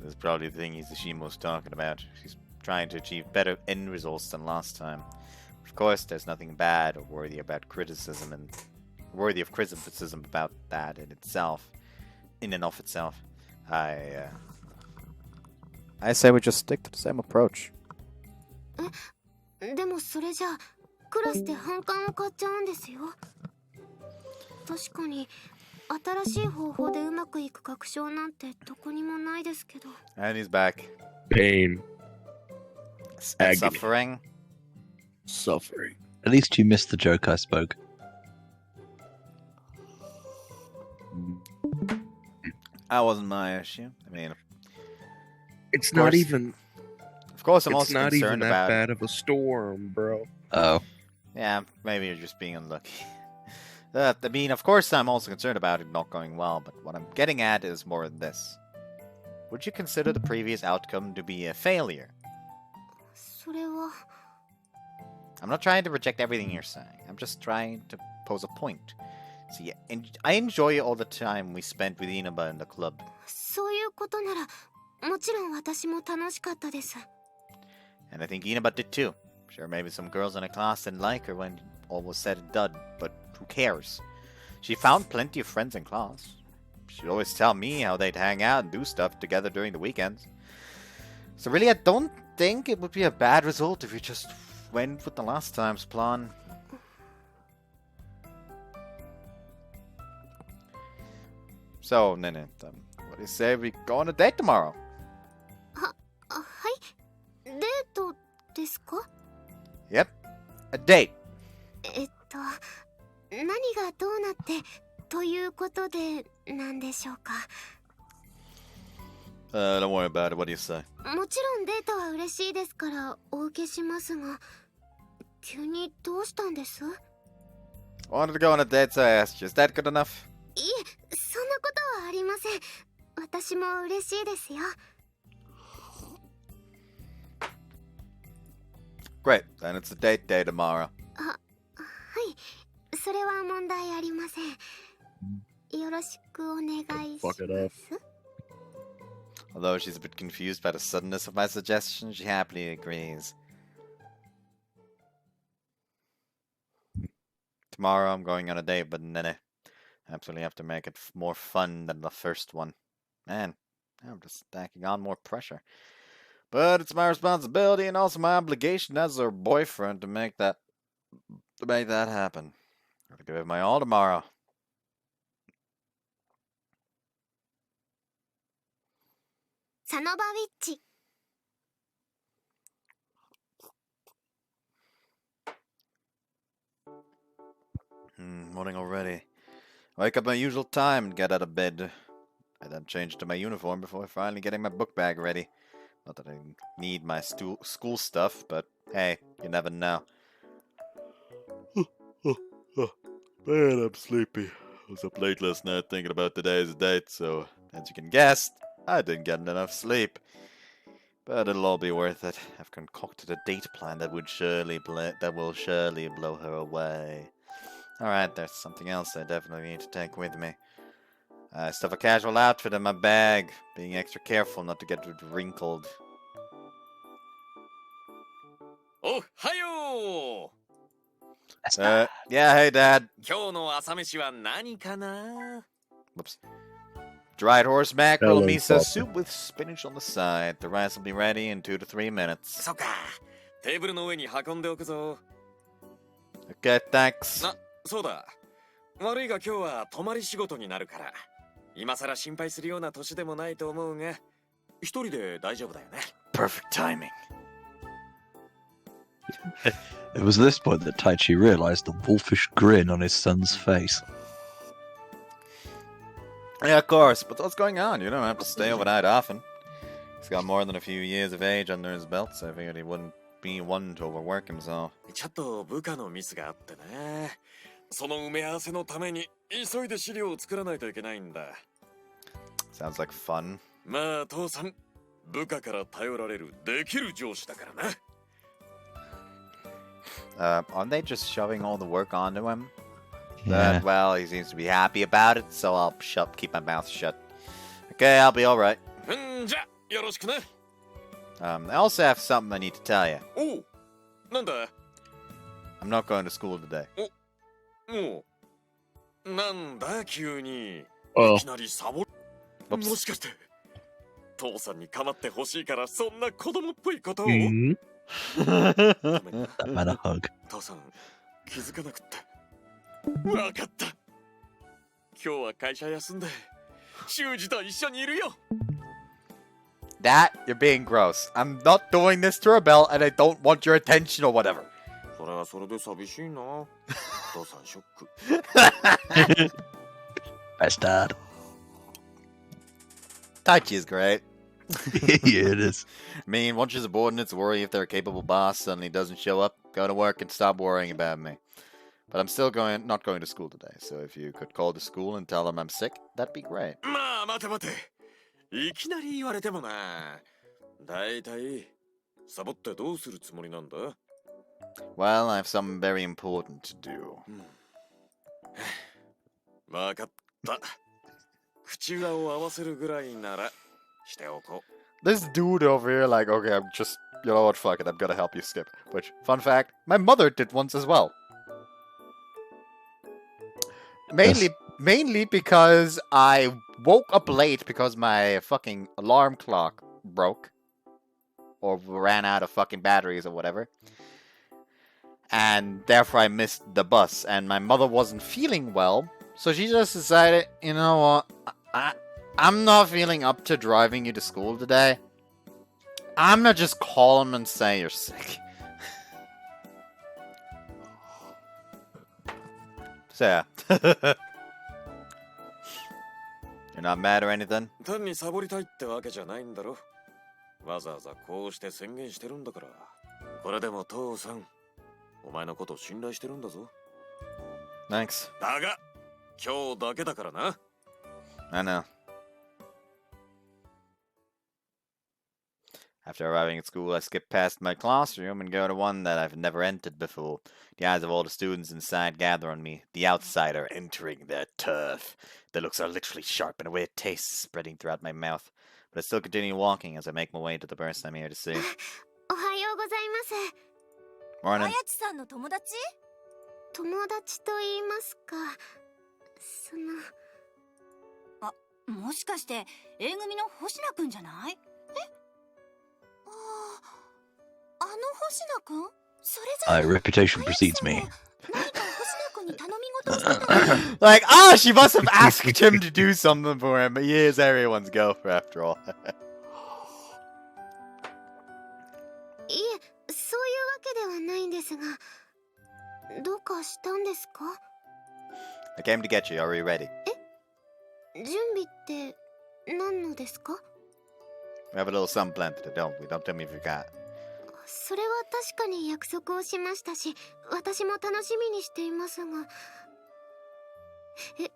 This is probably the thing Izashimo's talking about. She's trying to achieve better end results than last time. Of course, there's nothing bad or worthy of criticism about that in and of itself. I say we just stick to the same approach.
でもそれじゃあクラスで反感を買っちゃうんですよ。確かに新しい方法でうまくいく確証なんてどこにもないですけど。
And he's back.
Pain. Agony.
Suffering.
Suffering.
At least you missed the joke I spoke.
That wasn't my issue. I mean,
It's
course.
not even
course, I'm
It's
also
not even
concerned
that
about.
bad of a storm, bro.
Oh.
Yeah, maybe you're just being unlucky. I mean, of course, I'm also concerned about it not going well, but what I'm getting at is more this. Would you consider the previous outcome to be a failure?
それは
I'm not trying to reject everything you're saying. I'm just trying to pose a point. See, I enjoy all the time we spent with Inaba in the club.
そういうことならもちろん私も楽しかったです。
And I think Inaba did too. Sure, maybe some girls in her class didn't like her when all was said and done, but who cares? She found plenty of friends in class. She'd always tell me how they'd hang out and do stuff together during the weekends. So really, I don't think it would be a bad result if you just went with the last time's plan. So, Nene, what do you say we go on a date tomorrow?
はい。デートですか？
Yep, a date.
何がどうなってということでなんでしょうか。
Don't worry about it. What do you say?
もちろんデートは嬉しいですからお受けしますが、急にどうしたんです？
Wanted to go on a date, so I asked you. Is that good enough?
いえ、そんなことはありません。私も嬉しいですよ。
Great, then it's a date day tomorrow.
はい、それは問題ありません。よろしくお願いします。
Although she's a bit confused by the suddenness of my suggestion, she happily agrees. Tomorrow I'm going on a date with Nene. Absolutely have to make it more fun than the first one. Man, I'm just stacking on more pressure. But it's my responsibility and also my obligation as her boyfriend to make that happen. I'll give it my all tomorrow.
Sanoba-witch.
Morning already. Wake up my usual time and get out of bed. I then change to my uniform before finally getting my book bag ready. Not that I need my school stuff, but hey, you never know. Man, I'm sleepy. I was up late last night thinking about today's date, so as you can guess, I didn't get enough sleep. But it'll all be worth it. I've concocted a date plan that will surely blow her away. Alright, there's something else I definitely need to take with me. I stuff a casual outfit in my bag, being extra careful not to get it wrinkled.
Ohayo!
Yeah, hey Dad.
今日の朝飯は何かな?
Whoops. Dried horse mackerel
Hello,
miso
Papa.
soup with spinach on the side. The rice will be ready in 2 to 3 minutes.
そっか。テーブルの上に運んでおくぞ。
Okay, thanks.
そうだ。悪いが今日は泊まり仕事になるから。今さら心配するような年でもないと思うが、一人で大丈夫だよね。
Perfect timing.
It was at this point that Taichi realised the wolfish grin on his son's face.
Yeah, of course, but what's going on? You don't have to stay overnight often. He's got more than a few years of age under his belt, so I figured he wouldn't be one to overwork himself.
ちょっと部下のミスがあってね。その埋め合わせのために急いで資料を作らないといけないんだ。
Sounds like fun.
まあ父さん、部下から頼られるできる上司だからな。
Aren't they just shoving all the work onto him?
Yeah.
But, well, he seems to be happy about it, so I'll keep my mouth shut. Okay, I'll be alright.
じゃ、よろしくね。
I also have something I need to tell you.
おう、なんだ
I'm not going to school today.
もう、なんだ急に。い
Oh.
きなりサボる。もしかして、父さんに構ってほしいからそんな子供っぽいことを。
Mhm.
That man a hug.
父さん、気づかなくって。わかった。今日は会社休んで、修二と一緒にいるよ。
That, you're being gross. I'm not doing this to rebel, and I don't want your attention or whatever.
それはそれで寂しいな。父さんショック。
Best dad.
Taichi is great.
Yeah, it is.
I mean, once your subordinates worry if their capable boss suddenly doesn't show up, go to work and stop worrying about me. But I'm still not going to school today, so if you could call the school and tell them I'm sick, that'd be great.
まあ、待て待て。いきなり言われてもな。だいたい、サボってどうするつもりなんだ？
Well, I have something very important to do.
わかった。口裏を合わせるぐらいなら、しておこう。
This dude over here, like, okay, I'm just, you know what, fuck it, I'm gonna help you skip. Which, fun fact, my mother did once as well. Mainly because I woke up late because my fucking alarm clock broke. Or ran out of fucking batteries or whatever. And therefore I missed the bus. And my mother wasn't feeling well. So she just decided, you know what, I'm not feeling up to driving you to school today. I'm gonna just call him and say you're sick. So yeah. You're not mad or anything?
単にサボりたいってわけじゃないんだろ。わざわざこうして宣言してるんだから。これでも父さん、お前のこと信頼してるんだぞ。
Thanks.
だが、今日だけだからな。
I know. After arriving at school, I skip past my classroom and go to one that I've never entered before. The eyes of all the students inside gather on me, the outsider entering their turf. Their looks are literally sharp and a weird taste spreading throughout my mouth. But I still continue walking as I make my way to the person I'm here to see.
おはようございます。
Morning.
やちさんの友達？
友達と言いますか。
もしかして A 組の星名くんじゃない？え？あの星名くん？それじゃ
My reputation precedes me.
何か星名くんに頼み事したのかな？
Like, she must have asked him to do something for him, but he is everyone's gopher after all.
いえ、そういうわけではないんですが、どうかしたんですか？
I came to get you. Are you ready?
準備って何のですか？
We have a little something planned today, don't we? Don't tell me you forgot.
それは確かに約束をしましたし、私も楽しみにしていますが。で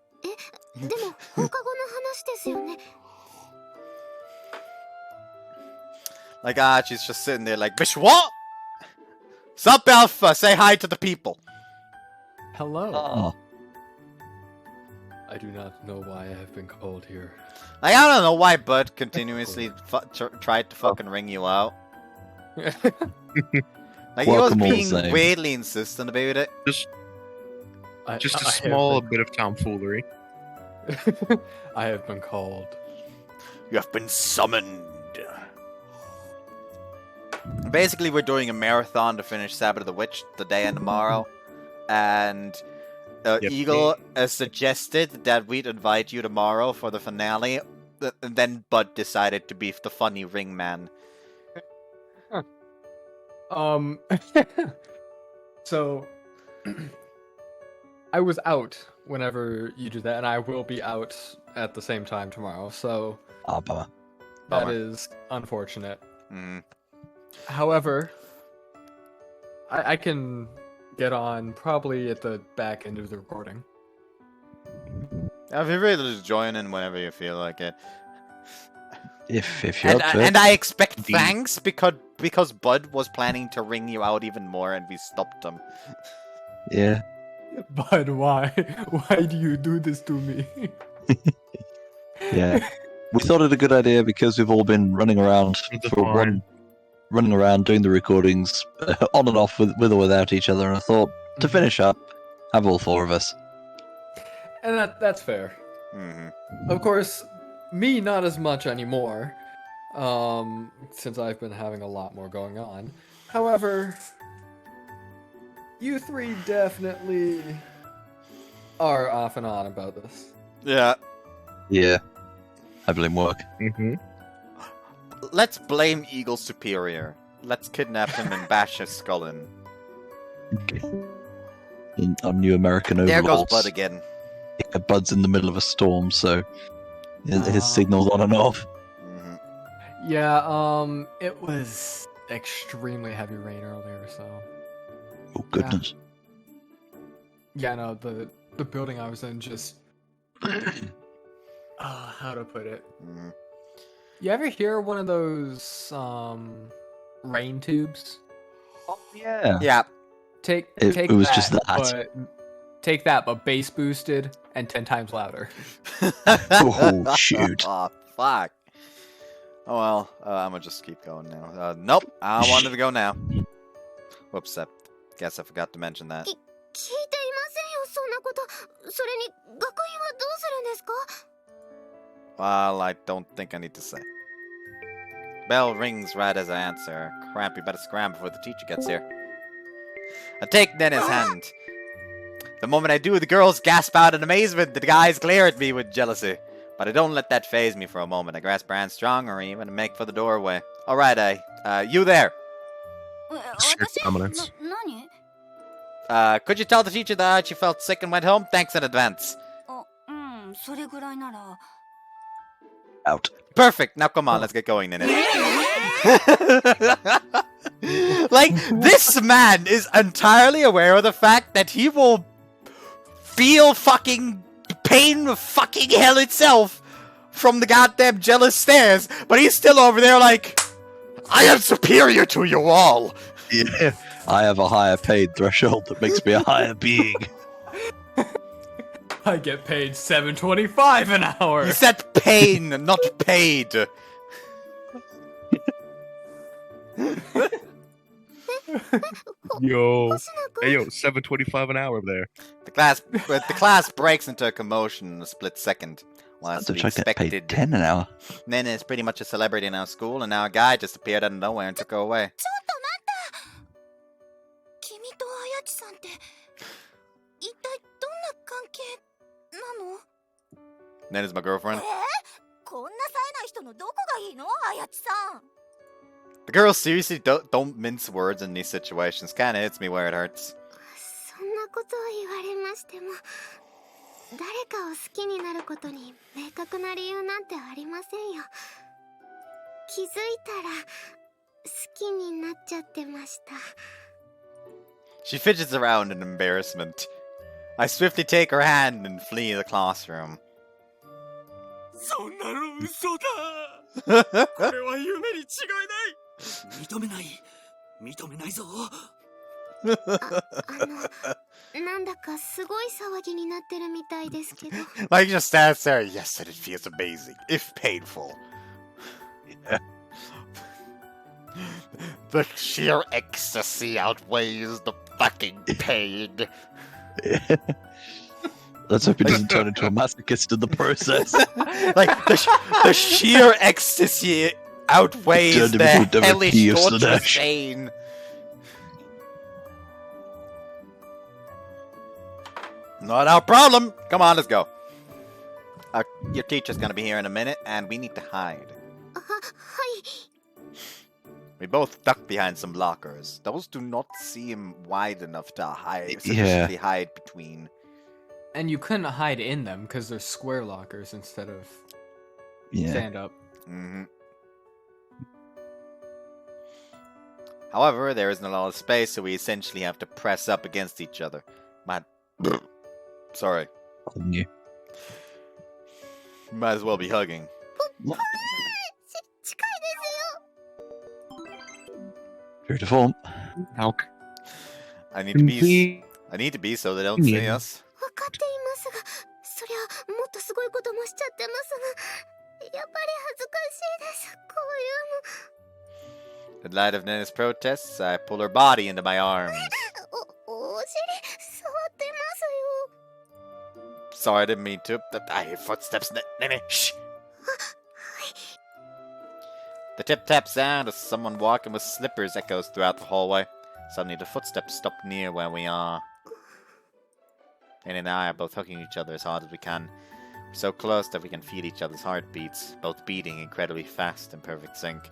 も放課後の話ですよね。
Like, she's just sitting there like, Bish, what? Sup, Alpha? Say hi to the people.
Hello.
Oh,
I do not know why I have been called here.
Like, I don't know why Bud continuously tried to fucking ring you out. Like, he was
Welcome all the
being
same.
weirdly insistent about it.
Just a
I
small bit of tomfoolery.
I have been called.
You have been summoned. Basically, we're doing a marathon to finish Sabbat of the Witch today and tomorrow. And
Yep.
Eagle suggested that we'd invite you tomorrow for the finale. And then Bud decided to be the funny ring man.
So I was out whenever you do that, and I will be out at the same time tomorrow. So
bummer.
that
Bummer.
is unfortunate.
Mm.
However, I can get on probably at the back end of the recording.
If you're ready to just join in whenever you feel like it.
If you're up to it.
And I expect thanks because Bud was planning to ring you out even more and we stopped him.
Yeah.
But why? Why do you do this to me?
Yeah. We thought it a good idea because we've all been running around
It's
for
fine.
running around doing the recordings on and off with or without each other, and I thought to finish up, have all four of us.
And that's fair.
Mm-hmm.
Of course, me not as much anymore, since I've been having a lot more going on. However, you three definitely are off and on about this.
Yeah.
Yeah. I blame work.
Mm-hmm.
Let's blame Eagle Superior. Let's kidnap him and bash his skull in.
On New American
There goes
overlords.
Bud again.
Bud's in the middle of a storm, so his signal's on and off.
Mm-hmm.
Yeah, it was extremely heavy rain earlier, so
Oh goodness.
yeah, no, the building I was in just how to put it.
Mm.
You ever hear one of those rain tubes?
Yeah.
Yeah.
Take
It was
that,
just that.
but take that, but bass boosted and 10 times louder.
Oh, shoot.
Oh, fuck. Oh well, I'm gonna just keep going now. Nope, I wanted to go now. Whoops, I guess I forgot to mention that.
聞いていませんよ、そんなこと。それに、学院はどうするんですか？
Well, I don't think I need to say. Bell rings right as I answer. Crap, you better scram before the teacher gets here. I take Nene's hand. The moment I do, the girls gasp out in amazement. The guys glare at me with jealousy. But I don't let that faze me for a moment. I grasp her hand stronger even and make for the doorway. Alright, you there.
私?
Dominance.
何?
Could you tell the teacher that she felt sick and went home? Thanks in advance.
あ、うん、それぐらいなら。
Out.
Perfect. Now come on, let's get going, Nene. Like, this man is entirely aware of the fact that he will feel fucking pain of fucking hell itself from the goddamn jealous stares, but he's still over there like, I am superior to you all.
Yeah. I have a higher paid threshold that makes me a higher being.
I get paid $7.25 an hour.
He said pain, not paid.
Yo. Hey, yo, $7.25 an hour there.
The class breaks into a commotion in a split second. Well, that's to be
I get paid
expected.
10 an hour.
Nene is pretty much a celebrity in our school, and now a guy just appeared out of nowhere and took her away.
ちょっと待った。君とあやちさんって一体どんな関係なの？
Nene's my girlfriend.
こんな冴えない人のどこがいいの？あやちさん。
The girls seriously don't mince words in these situations. Kinda hits me where it hurts.
そんなことを言われましても、誰かを好きになることに明確な理由なんてありませんよ。気づいたら好きになっちゃってました。
She fidgets around in embarrassment. I swiftly take her hand and flee the classroom.
そんなの嘘だ。これは夢に違いない。認めない。認めないぞ。
なんだかすごい騒ぎになってるみたいですけど。
Like, he just stands there. Yes, and it feels amazing, if painful.
Yeah.
The sheer ecstasy outweighs the fucking pain.
Let's hope he doesn't turn into a masochist in the process.
Like, the sheer ecstasy outweighs
Turned him
the
into a
hellish
devotee of
torturous
Slanesh.
pain. Not our problem. Come on, let's go. Your teacher's gonna be here in a minute, and we need to hide.
はい。
We both duck behind some lockers. Those do not seem wide enough to hide,
Yeah.
sufficiently hide between.
And you couldn't hide in them because they're square lockers instead of
Yeah.
stand up.
Mm-hmm. However, there isn't a lot of space, so we essentially have to press up against each other. Sorry.
On you.
Might as well be hugging.
近いですよ。
True to form.
Alk.
I need to be so they don't see us.
分かっていますが、そりゃもっとすごいこともしちゃってますが、やっぱり恥ずかしいです。こういうの。
In light of Nene's protests, I pull her body into my arms.
お尻触ってますよ。
Sorry, I didn't mean to. I hear footsteps. Nene, shh! The tip-tap sound of someone walking with slippers echoes throughout the hallway. Suddenly, the footsteps stop near where we are. Nene and I are both hugging each other as hard as we can. We're so close that we can feel each other's heartbeats, both beating incredibly fast in perfect sync.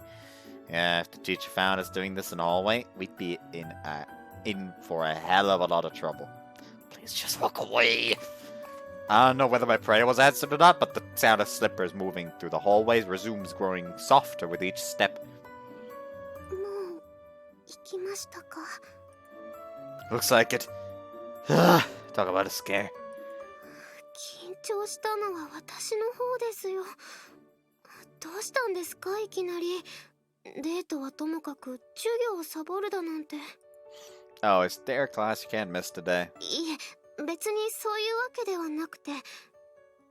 Yeah, if the teacher found us doing this in the hallway, we'd be in for a hell of a lot of trouble. Please just walk away. I don't know whether my prayer was answered or not, but the sound of slippers moving through the hallways resumes growing softer with each step.
もう行きましたか？
Looks like it. Talk about a scare.
緊張したのは私の方ですよ。どうしたんですかいきなり。デートはともかく授業をサボるだなんて。
Oh, it's their class you can't miss today.
いえ、別にそういうわけではなくて、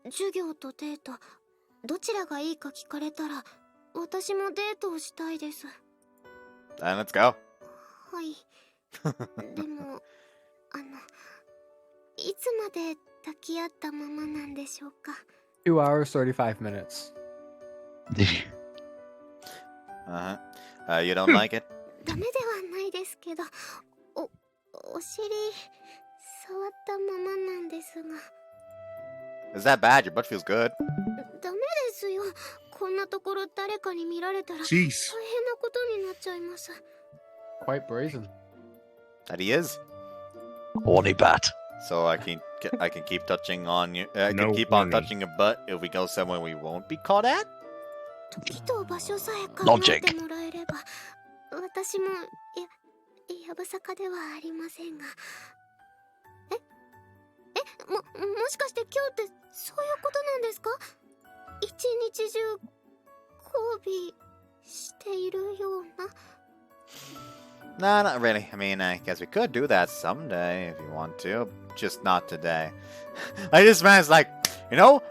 授業とデートどちらがいいか聞かれたら私もデートをしたいです。
Then let's go.
はい。でもいつまで抱き合ったままなんでしょうか。
2 hours, 35 minutes.
You don't like it?
ダメではないですけど、お尻触ったままなんですが。
Is that bad? Your butt feels good.
ダメですよ。こんなところ誰かに見られたら大
Jeez.
変なことになっちゃいます。
Quite brazen.
That he is.
Horny bat.
So I can keep touching on you. I can
No
keep on
warning.
touching your butt if we go somewhere we won't be caught at.
時と場所さえ考えてもらえれば、私もやぶさかではありませんが。もしかして今日ってそういうことなんですか？一日中交尾しているような。
Nah, not really. I mean, I guess we could do that someday if you want to. Just not today. Like, this man's like, you know,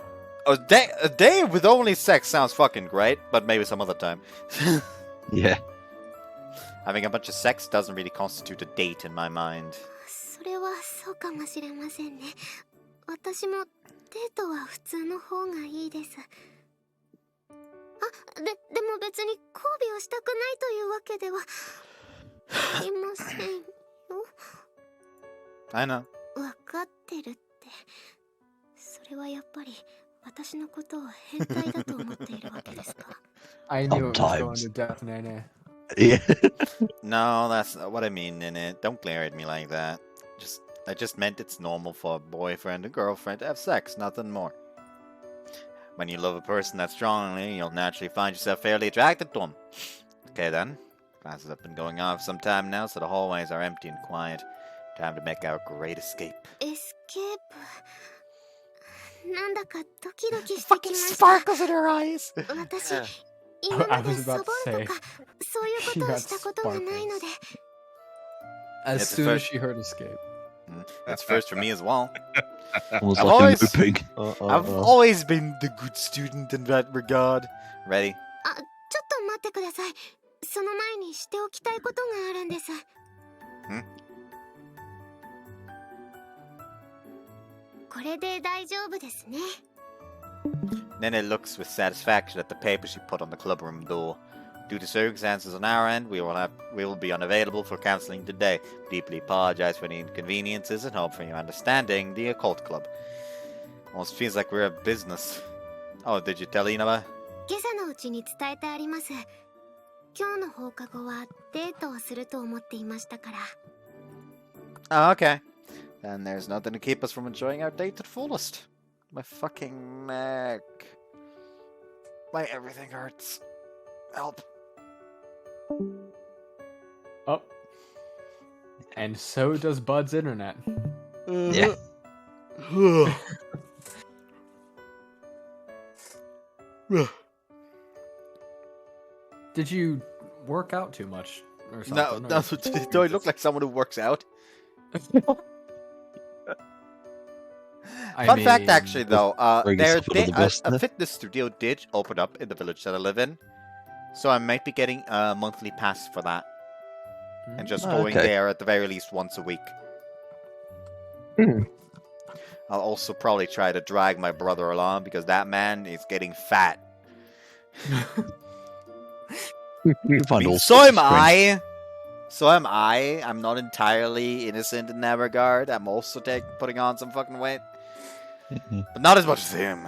a day with only sex sounds fucking great, but maybe some other time.
Yeah.
Having a bunch of sex doesn't really constitute a date in my mind.
それはそうかもしれませんね。私もデートは普通の方がいいです。でも別に交尾をしたくないというわけではありませんよ。
I know.
わかってるって。それはやっぱり私のことを変態だと思っているわけですか？
I knew it was going
Sometimes.
to death, Nene.
Yeah.
No, that's not what I mean, Nene. Don't glare at me like that. I just meant it's normal for a boyfriend and girlfriend to have sex, nothing more. When you love a person that strongly, you'll naturally find yourself fairly attracted to them. Okay then. Classes have been going on for some time now, so the hallways are empty and quiet. Time to make our great escape.
エスケープ。なんだかドキドキしてき
Fucking
ました。
sparkles in her eyes!
私、今ま
I
で
was
サ
about
ボ
to
ると
say.
かそういうことをしたことがないので。
As
It's
soon as
first-
she heard escape.
That's first for me as well.
Almost
I've
like
always-
a looping.
I've always been the good student in that regard. Ready?
ちょっと待ってください。その前にしておきたいことがあるんです。これで大丈夫ですね。
Nene looks with satisfaction at the paper she put on the clubroom door. Due to circumstances on our end, we will be unavailable for counseling today. Deeply apologize for any inconveniences and hope for your understanding. The Occult Club. Almost feels like we're a business. Oh, did you tell Inaba?
今朝のうちに伝えてあります。今日の放課後はデートをすると思っていましたから。
Oh, okay. Then there's nothing to keep us from enjoying our date to the fullest. My fucking neck. My everything hurts. Help.
Oh. And so does Bud's internet.
Yeah.
Did you work out too much or
No,
something?
no, do I look like someone who works out?
I
Fun fact,
mean,
actually, though,
Bring yourself under the bus
a
there.
fitness studio did open up in the village that I live in, so I might be getting a monthly pass for that, and just
Oh,
going
okay.
there at the very least once a week.
Hmm.
I'll also probably try to drag my brother along because that man is getting fat.
You
I
find
mean,
all
so
sorts
am
of strange-
I. So am I. I'm not entirely innocent in that regard. I'm also putting on some fucking weight, but not as much as him.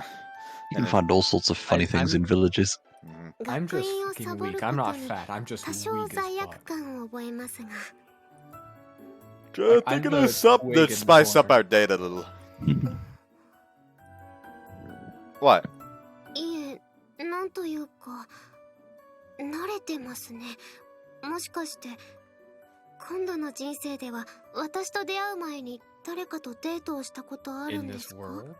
You can find all sorts of funny things
I'm-
in villages.
Mhm.
I'm
学
just
院を
fucking
サボる
weak.
こ
I'm
と
not
に
fat. I'm just
多少
weak as
罪
fuck.
悪感を覚えますが。
Try
I'm
thinking
the
of something
twig
to
in the
spice up
corner.
our date a little. What?
いえ、なんというか、慣れてますね。もしかして、今度の人生では私と出会う前に誰かとデートをしたことある
In
んで
this
すか？
world?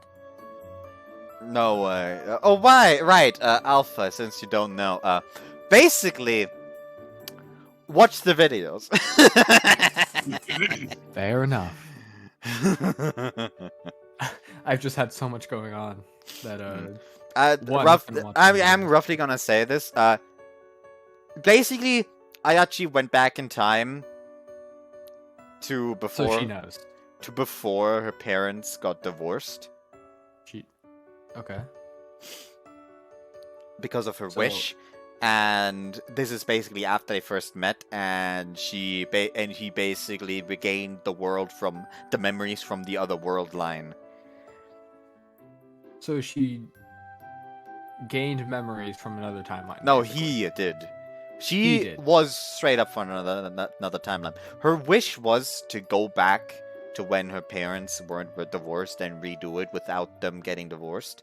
No way. Oh, why? Right, Alpha, since you don't know. Basically, watch the videos.
Fair enough. I've just had so much going on that
I'm roughly gonna say this. Basically, I actually went back in time to before.
so she knows.
To before her parents got divorced.
Okay.
Because of her
So-
wish, and this is basically after they first met, and he basically regained the world from the memories from the other world line.
So she gained memories from another timeline.
No,
basically.
he did.
He
She
did.
was straight up from another timeline. Her wish was to go back to when her parents were divorced and redo it without them getting divorced.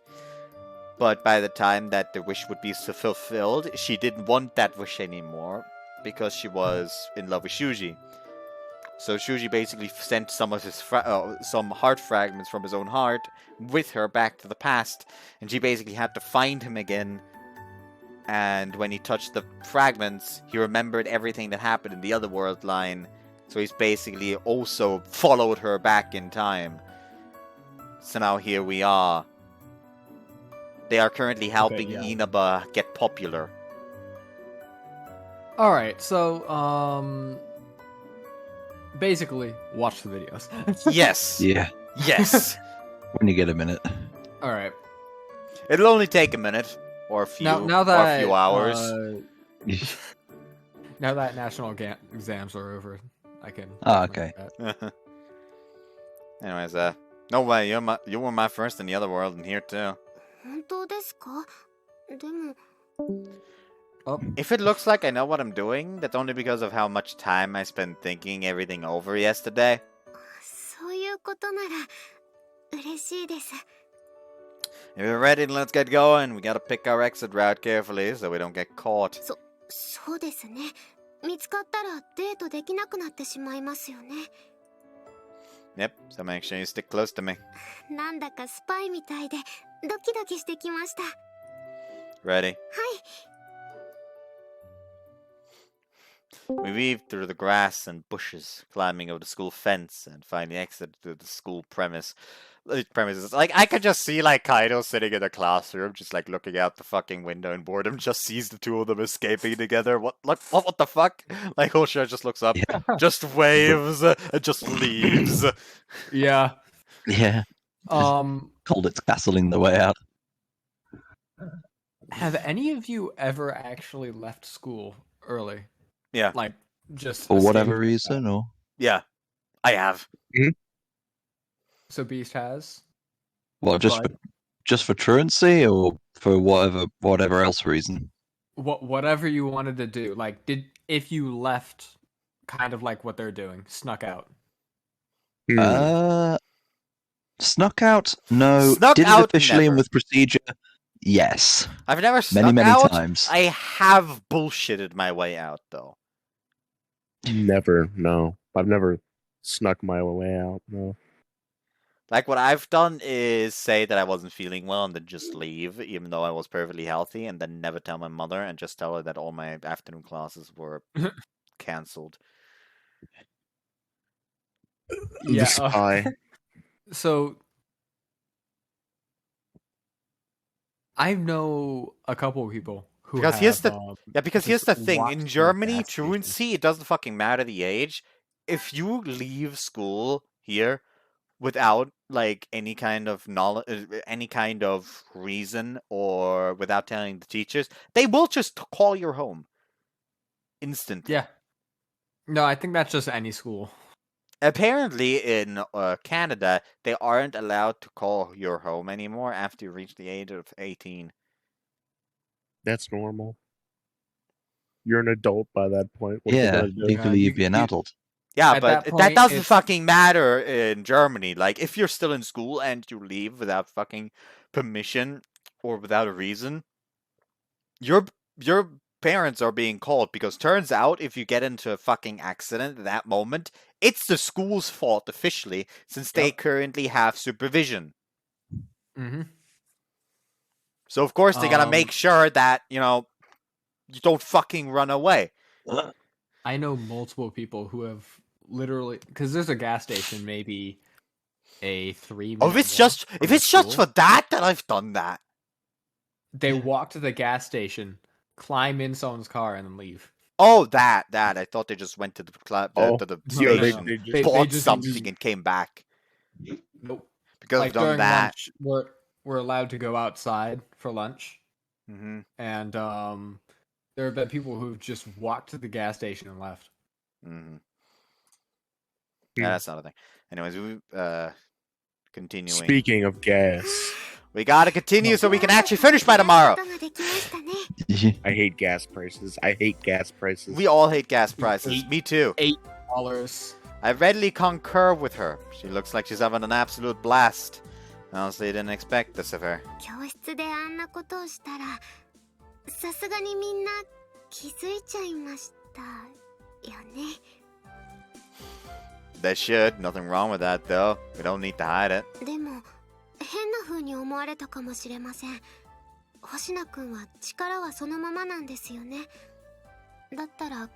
But by the time that the wish would be fulfilled, she didn't want that wish anymore because she was in love with Shuji. So Shuji basically sent some of his some heart fragments from his own heart with her back to the past, and she basically had to find him again. And when he touched the fragments, he remembered everything that happened in the other world line. So he's basically also followed her back in time. So now here we are. They are currently helping
yeah.
Inaba get popular.
All right. So basically, watch the videos.
Yes.
Yeah,
Yes.
when you get a minute.
All right.
It'll only take a minute or a few
Now
or
that
a few hours.
Now that national exams are over, I can.
Ah, okay.
Anyways, no way, you were my first in the other world and here too.
本当ですか？でも、
If it looks like I know what I'm doing, that's only because of how much time I spent thinking everything over yesterday.
そういうことなら嬉しいです。
If you're ready, then let's get going. We gotta pick our exit route carefully so we don't get caught.
そうですね。見つかったらデートできなくなってしまいますよね。
Yep, so make sure you stick close to me.
なんだかスパイみたいでドキドキしてきました。
Ready? We weaved through the grass and bushes, climbing over the school fence, and finally exited to the school premises. Like, I could just see, like, Kaido sitting in the classroom, just, like, looking out the fucking window in boredom, just sees the two of them escaping together. What the fuck? Like, Hoshia just looks up,
Yeah.
just waves, and just leaves.
Yeah.
Yeah, called its castling the way out.
Have any of you ever actually left school early?
Yeah.
Like just
For whatever
escaped?
reason, or
Yeah, I have.
So Beast has.
well, just for truancy, or for whatever else reason.
Whatever you wanted to do. Like, if you left, kind of like what they're doing, snuck out.
Snuck out? No.
Snuck
Did
out,
it officially and
never.
with procedure? Yes.
I've never snuck
Many
out.
times.
I have bullshitted my way out, though.
Never, no. I've never snuck my way out, no.
Like, what I've done is say that I wasn't feeling well and then just leave, even though I was perfectly healthy, and then never tell my mother and just tell her that all my afternoon classes were cancelled.
Yeah.
The spy.
So I know a couple of people who
Because
have,
here's because here's
just
the thing.
walked
In
to a
Germany,
gas station.
truancy, it doesn't fucking matter the age. If you leave school here without, like, any kind of knowledge, any kind of reason, or without telling the teachers, they will just call your home. Instantly.
Yeah. No, I think that's just any school.
Apparently, in Canada, they aren't allowed to call your home anymore after you reach the age of 18.
That's normal. You're an adult by that point. What are they
Yeah,
gonna do?
legally you'd be an adult.
Yeah,
At
but
that
that
point,
doesn't
it's-
fucking matter in Germany. Like, if you're still in school and you leave without fucking permission, or without a reason, your parents are being called, because turns out if you get into a fucking accident at that moment, it's the school's fault officially, since they currently have supervision.
Mm-hmm.
So of course they're gonna make sure that, you don't fucking run away.
I know multiple people who have literally, because there's a gas station maybe a 3 minute
Oh, if it's just for that, then I've done that.
They walk to the gas station, climb in someone's car, and then leave.
Oh, that. I thought they just went to the
No,
station,
they
bought
just
something, and came back.
Nope.
Because
Like
I've done
during
that.
lunch, we're allowed to go outside for lunch,
Mm-hmm.
and there have been people who've just walked to the gas station and left.
Mm-hmm. Yeah, that's not a thing. Anyways, we continuing.
Speaking of gas,
we gotta continue so we can actually finish by tomorrow.
I hate gas prices.
We all hate gas prices. Me too.
$8.
I readily concur with her. She looks like she's having an absolute blast. Honestly, didn't expect this of her.
教室であんなことをしたら、さすがにみんな気づいちゃいましたよね。
They should. Nothing wrong with that, though. We don't need to hide it.
でも変な風に思われたかもしれません。星名くんは力はそのままなんですよね。だったら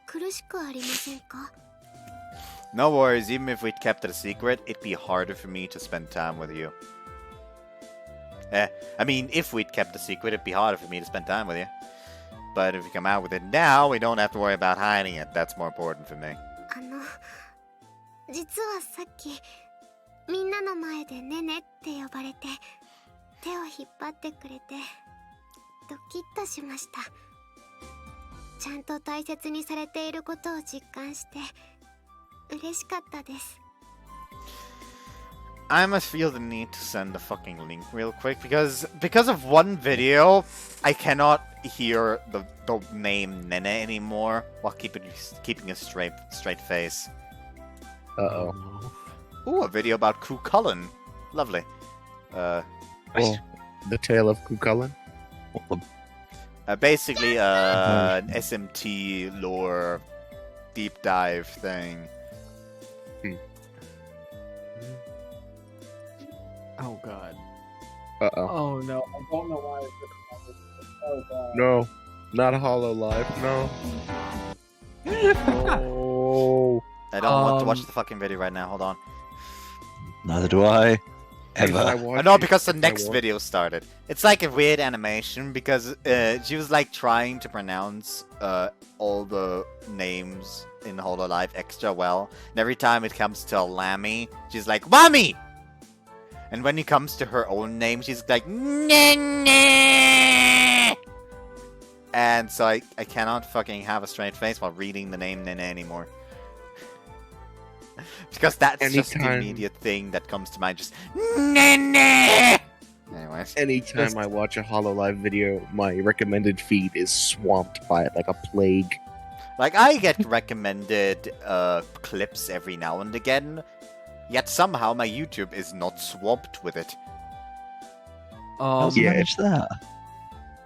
苦しくありませんか？
No worries, even if we'd kept it a secret, it'd be harder for me to spend time with you. I mean, if we'd kept a secret, it'd be harder for me to spend time with you. But if we come out with it now, we don't have to worry about hiding it. That's more important for me.
実はさっきみんなの前でねねって呼ばれて手を引っ張ってくれてドキッとしました。ちゃんと大切にされていることを実感して嬉しかったです。
I must feel the need to send the fucking link real quick because of one video, I cannot hear the name Nene anymore while keeping a straight face.
Uh-oh.
Ooh, a video about Cuchulainn. Lovely.
Well, the tale of Cuchulainn?
Basically, an SMT lore deep dive thing.
Oh god.
Uh-oh.
Oh no, I don't know why it's recorded. Oh god.
No, not HoloLive, no. Oh.
I don't want to watch the fucking video right now, hold on.
Neither do I. Ever.
I know, because the next video started. It's like a weird animation because she was like trying to pronounce all the names in HoloLive extra well. And every time it comes to a Lammy, she's like, Mommy! And when it comes to her own name, she's like, Nene! And so I cannot fucking have a straight face while reading the name Nene anymore. Because that's just the immediate thing that comes to mind, just Nene! Anyways.
Anytime I watch a HoloLive video, my recommended feed is swamped by it like a plague.
Like, I get recommended clips every now and again, yet somehow my YouTube is not swamped with it.
How's
yeah,
manage that?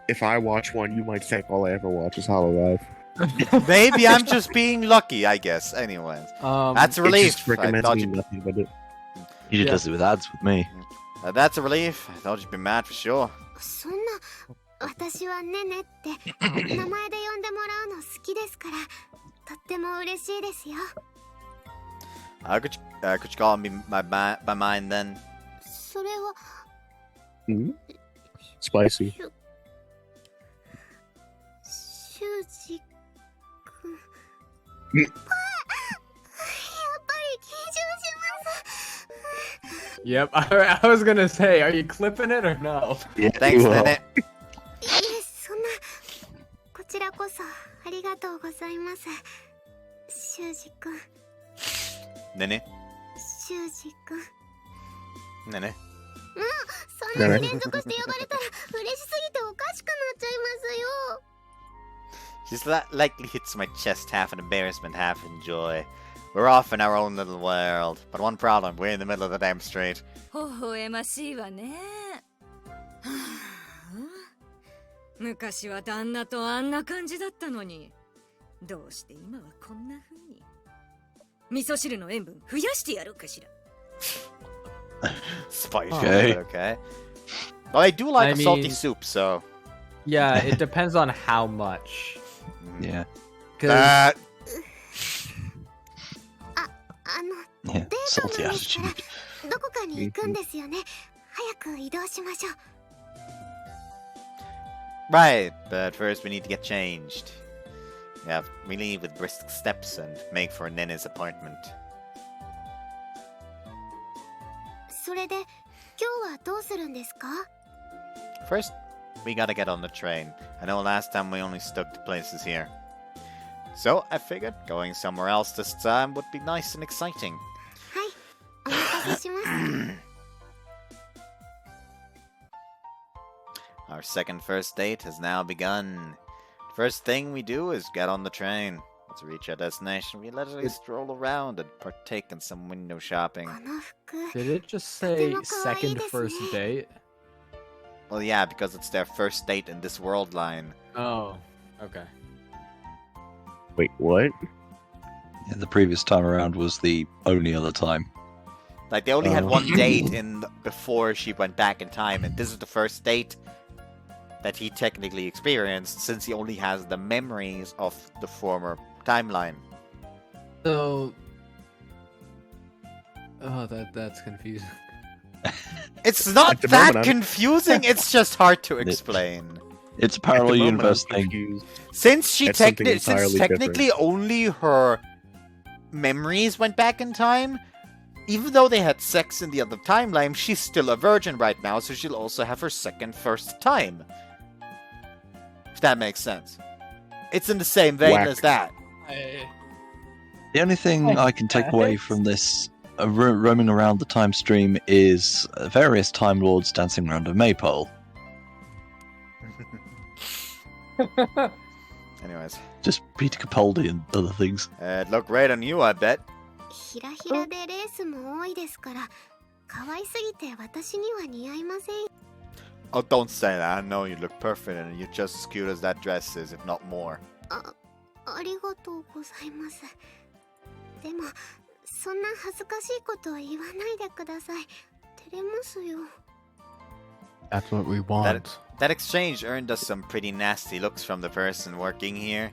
If I watch one, you might think all I ever watch is HoloLive.
Maybe I'm just being lucky, I guess. Anyways. That's a relief.
It just recommends me nothing but it.
He just does it with ads with me.
That's a relief. I thought you'd be mad for sure.
そんな私はねねって名前で呼んでもらうの好きですからとっても嬉しいですよ。
Could you call me by mine then?
それは
Spicy.
修二君。やっぱり緊張します。
Yep, I was gonna say, are you clipping it or no?
Yeah,
Thanks,
you will.
Nene.
いえ、そんなこちらこそありがとうございます。修二君。
Nene?
修二君。
Nene?
そんなに連続して呼ばれたら嬉しすぎておかしくなっちゃいますよ。
She's likely hits my chest, half in embarrassment, half in joy. We're off in our own little world, but one problem, we're in the middle of the damn street.
微笑ましいわね。はあ
昔は旦那とあんな感じだったのに、どうして今はこんな風に。味噌汁の塩分増やしてやろうかしら。
Spicy,
Okay.
okay. Well, I do like
I
a salty
mean-
soup, so.
Yeah, it depends on how much.
Yeah.
'Cause-
あの
Yeah.
デート
Salty
なんですから
attitude.
どこかに行くんですよね。早く移動しましょう。
Right, but first we need to get changed. Yeah, we leave with brisk steps and make for Nene's appointment.
それで今日はどうするんですか？
First, we gotta get on the train. I know last time we only stuck to places here. So, I figured going somewhere else this time would be nice and exciting.
はい、お任せします。
Our second first date has now begun. First thing we do is get on the train. Once we reach our destination, we leisurely stroll around and partake in some window shopping.
この服
Did it just say
とても可愛い
second
ですね。
first date?
Well, yeah, because it's their first date in this world line.
Oh, okay.
Wait, what?
Yeah, the previous time around was the only other time.
Like, they only had
Oh.
one date before she went back in time, and this is the first date that he technically experienced, since he only has the memories of the former timeline.
So, oh, that's confusing.
It's not
At the
that
moment, I'm-
confusing, it's just hard to explain.
It's a
At the
parallel
moment, I'm
universe thing.
confused.
Since she
That's something
since
entirely
technically only her memories went back in time, even though they had sex in the other timeline, she's still a virgin right now, so she'll also have her second first time. If that makes sense. It's in the same vein
Whack.
as that.
The only thing I can take away from this roaming around the time stream is various Time Lords dancing around a maypole.
Anyways,
Just Peter Capaldi and other things.
it'd look great on you, I bet.
ひらひらでレースも多いですから、可愛すぎて私には似合いません。
Oh, don't say that. I know you look perfect and you're just as cute as that dress is, if not more.
ありがとうございます。でも、そんな恥ずかしいことは言わないでください。照れますよ。
That's what we want.
That exchange earned us some pretty nasty looks from the person working here.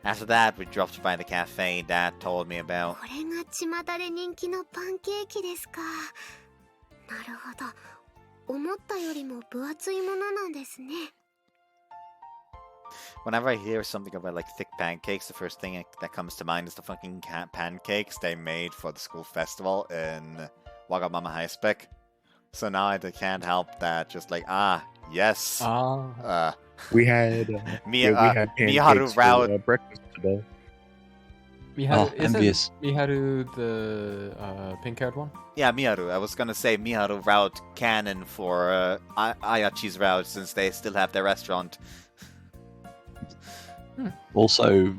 After that, we dropped by the cafe Dad told me about.
これが巷で人気のパンケーキですか。なるほど。思ったよりも分厚いものなんですね。
Whenever I hear something about like thick pancakes, the first thing that comes to mind is the fucking pancakes they made for the school festival in Wagamama High Spec. So now I can't help that. Just like, yes.
We had we had pancakes
Nene-Route.
for breakfast today.
Miharu, isn't
envious.
Miharu the pink-haired one?
Yeah, Miharu. I was gonna say Nene-Route canon for Ayachi's route, since they still have their restaurant.
Also,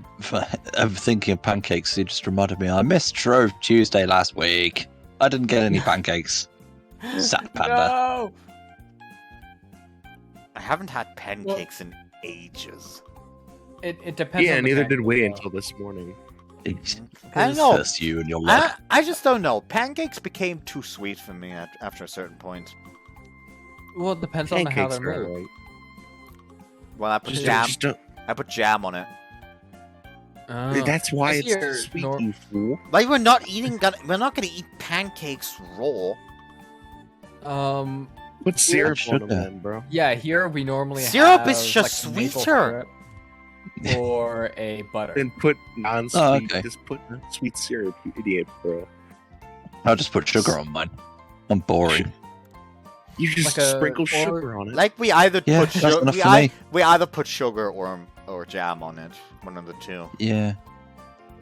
of thinking of pancakes, it just reminded me I missed Shrove Tuesday last week. I didn't get any pancakes. Sad panda.
No!
I haven't had pancakes in ages.
It depends.
Yeah,
on the
neither did we
pancake,
until this morning.
It's
I know.
First you and your luck.
I just don't know. Pancakes became too sweet for me after a certain point.
though. Well, it depends on how
Pancakes
they're
are
made.
alright.
Well, I put
Just-
jam.
Just don't-
I put jam on it.
Oh.
That's why
I
it's
see
so
your
sweet,
nor-
you fool.
Like we're not gonna eat pancakes raw.
Put syrup on them,
sugar.
then, bro.
Yeah, here we normally
Syrup
have
is just
like, maple
sweeter.
syrup or a butter.
Then put non-sweet.
Oh, okay.
Just put sweet syrup, you idiot, bro.
I'll just put sugar on mine. I'm boring.
You just
Like a-
sprinkle
or-
sugar on it.
Like we either
Yeah,
put
that's
sugar.
enough for me.
We either put sugar or jam on it. One of the two.
Yeah.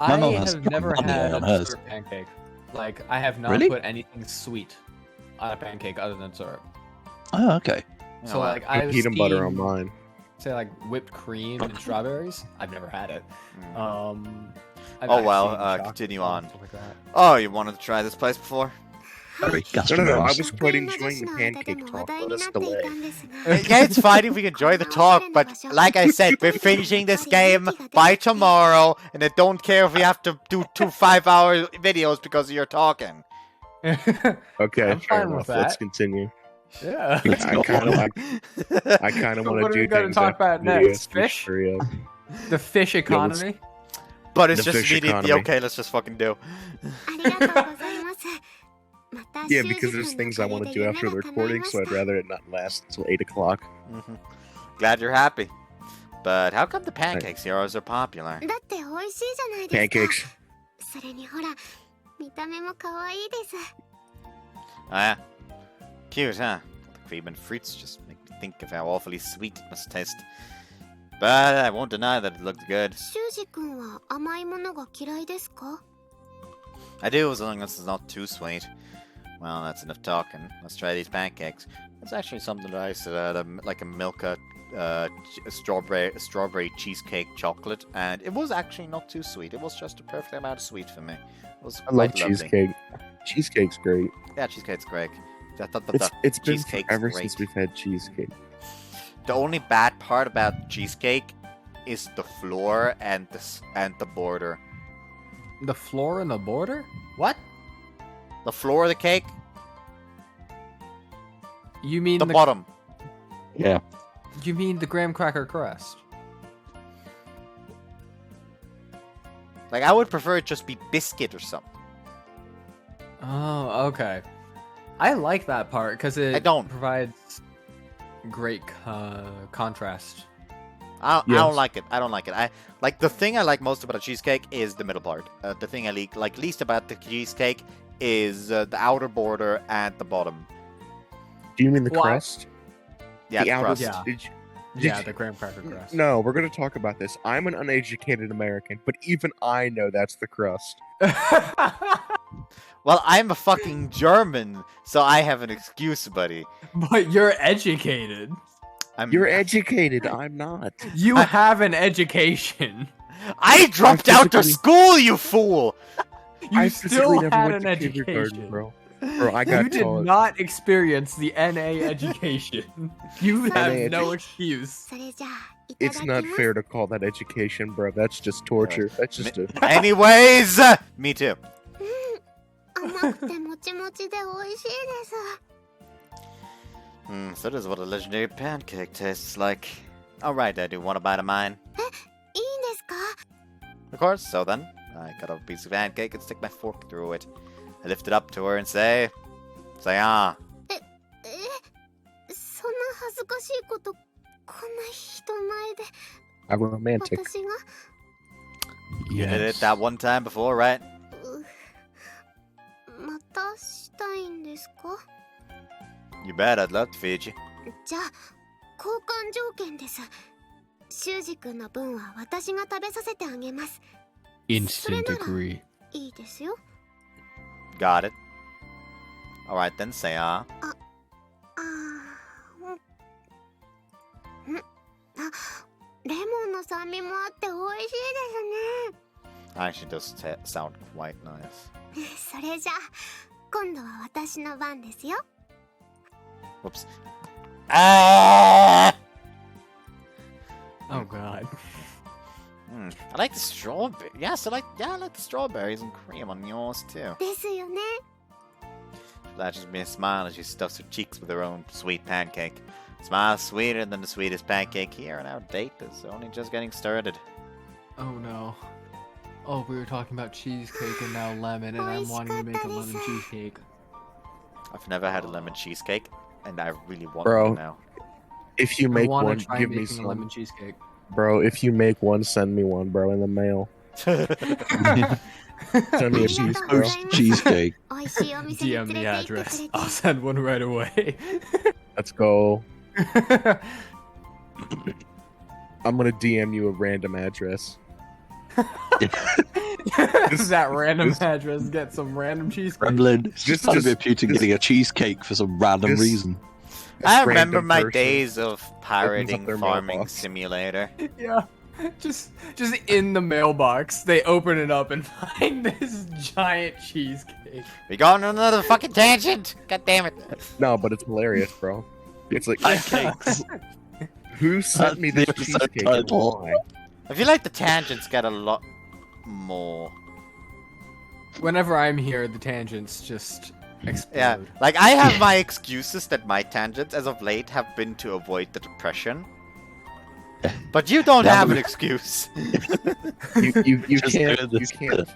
I
mum has
have never
honey
had
on
a
hers.
syrup pancake. Like I have not
Really?
put anything sweet on a pancake other than syrup.
Oh, okay.
So
well,
like
I
I've
put peanut butter on
seen,
mine.
say like whipped cream and strawberries. I've never had it. I've
Oh,
I've
well,
seen chocolate
continue
and
on.
stuff like that.
Oh, you wanted to try this place before?
Very
No, I
gastronomist.
was quite enjoying the pancake talk. Let us delay.
Yeah, it's fine if we enjoy the talk, but like I said, we're finishing this game by tomorrow, and I don't care if we have to do 2 5-hour videos because you're talking.
Okay,
I'm
fair
fine with
enough. Let's
that.
continue.
Yeah.
I kind of
So
want
what
to
are we
do
gonna
things
talk
after
about
the
next?
speech
Fish?
for,
The fish economy.
But it's
The
just
fish
immediately,
economy.
okay, let's just fucking do.
Yeah, because there's things I want to do after the recording, so I'd rather it not last until 8 o'clock.
Mhm. Glad you're happy. But how come the pancakes heroes are popular?
だって美味しいじゃないですか。
Pancakes.
それにほら、見た目も可愛いです。
Oh, yeah. Cute, huh? The cream and fruits just make me think of how awfully sweet it must taste. But I won't deny that it looked good.
修二君は甘いものが嫌いですか？
I do, as long as it's not too sweet. Well, that's enough talking. Let's try these pancakes. It's actually something that I said, like a Milka strawberry cheesecake chocolate, and it was actually not too sweet. It was just a perfect amount of sweet for me. It was
I love
quite lovely.
cheesecake. Cheesecake's great.
Yeah, cheesecake's great. I thought
It's been
cheesecake's
forever
great.
since we've had cheesecake.
The only bad part about cheesecake is the floor and the border.
The floor and the border? What?
The floor of the cake,
You mean
the bottom.
Yeah.
You mean the graham cracker crust?
Like, I would prefer it just be biscuit or something.
Oh, okay. I like that part because it
I don't.
provides great contrast.
I
Yes.
don't like it. I don't like it. I like the thing I like most about a cheesecake is the middle part. The thing I like least about the cheesecake is the outer border and the bottom.
Do you mean the
Well,
crust?
Yeah, the
outer-
crust.
Yeah.
Did you-
Yeah,
Did
the graham cracker crust.
No, we're going to talk about this. I'm an uneducated American, but even I know that's the crust.
Well, I'm a fucking German, so I have an excuse, buddy.
But you're educated.
You're educated. I'm not.
You have an education.
I dropped out of
physically-
school, you fool!
You
I
still
physically never
had
went
an
to kindergarten,
education.
bro. Bro, I got
You did
taught.
not experience the NA education. You have
NA
no excuse.
それじゃあ、いただ
It's
き
not
ます。
fair to call that education, bro. That's just torture. That's just a...
Anyways, me too.
甘くてもちもちで美味しいです。
So this is what a legendary pancake tastes like. Alright, I do want a bite of mine.
いいんですか？
Of course, so then, I cut off a piece of pancake and stick my fork through it. I lift it up to her and say, ah.
そんな恥ずかしいこと、こんな人前で
I'm romantic.
私が
You did it that one time before, right?
またしたいんですか？
You bet, I'd love to feed you.
じゃあ交換条件です。修二君の分は私が食べさせてあげます。
Instant
agree. いいですよ。
Got it. Alright then, say ah.
レモンの酸味もあって美味しいですね。
Actually does sound quite nice.
それじゃあ今度は私の番ですよ。
Whoops. Ah!
Oh god.
I like the strawberry. Yes, I like the strawberries and cream on yours too.
ですよね。
That just made me smile as she stuffs her cheeks with her own sweet pancake. Smile sweeter than the sweetest pancake here, and our date is only just getting started.
Oh no. Oh, we were talking about cheesecake and now lemon, and I'm wanting to make a lemon cheesecake.
I've never had a lemon cheesecake, and I really want
Bro.
one now.
If you
I
make
want
one,
to try
give me
making a lemon
some.
cheesecake.
Bro, if you make one, send me one, bro, in the mail. Send me a piece, bro.
Post cheesecake.
美味しいお店に連
DM
れ
the
て行ってくれ
address.
て
I'll send one right away.
Let's go. I'm gonna DM you a random address.
That random address, get some random cheesecake.
Gremlin. It's just
Just-
reputing
just-
getting a cheesecake for some random
This-
reason.
I
This
remember
random
my
person
days of
opens up
pirating
their
farming
mailbox.
simulator.
Yeah. Just in the mailbox, they open it up and find this giant cheesecake.
We got on another fucking tangent. God damn it.
No, but it's hilarious, bro. It's like,
Pancakes.
who sent me this
That's the episode
cheesecake and
title.
why?
I feel like the tangents get a lot more.
Whenever I'm here, the tangents just explode.
Yeah, like I have my excuses that my tangents as of late have been to avoid the depression. But you don't
Yeah,
have
but-
an excuse.
You
Just
can't.
do
You
this.
can't.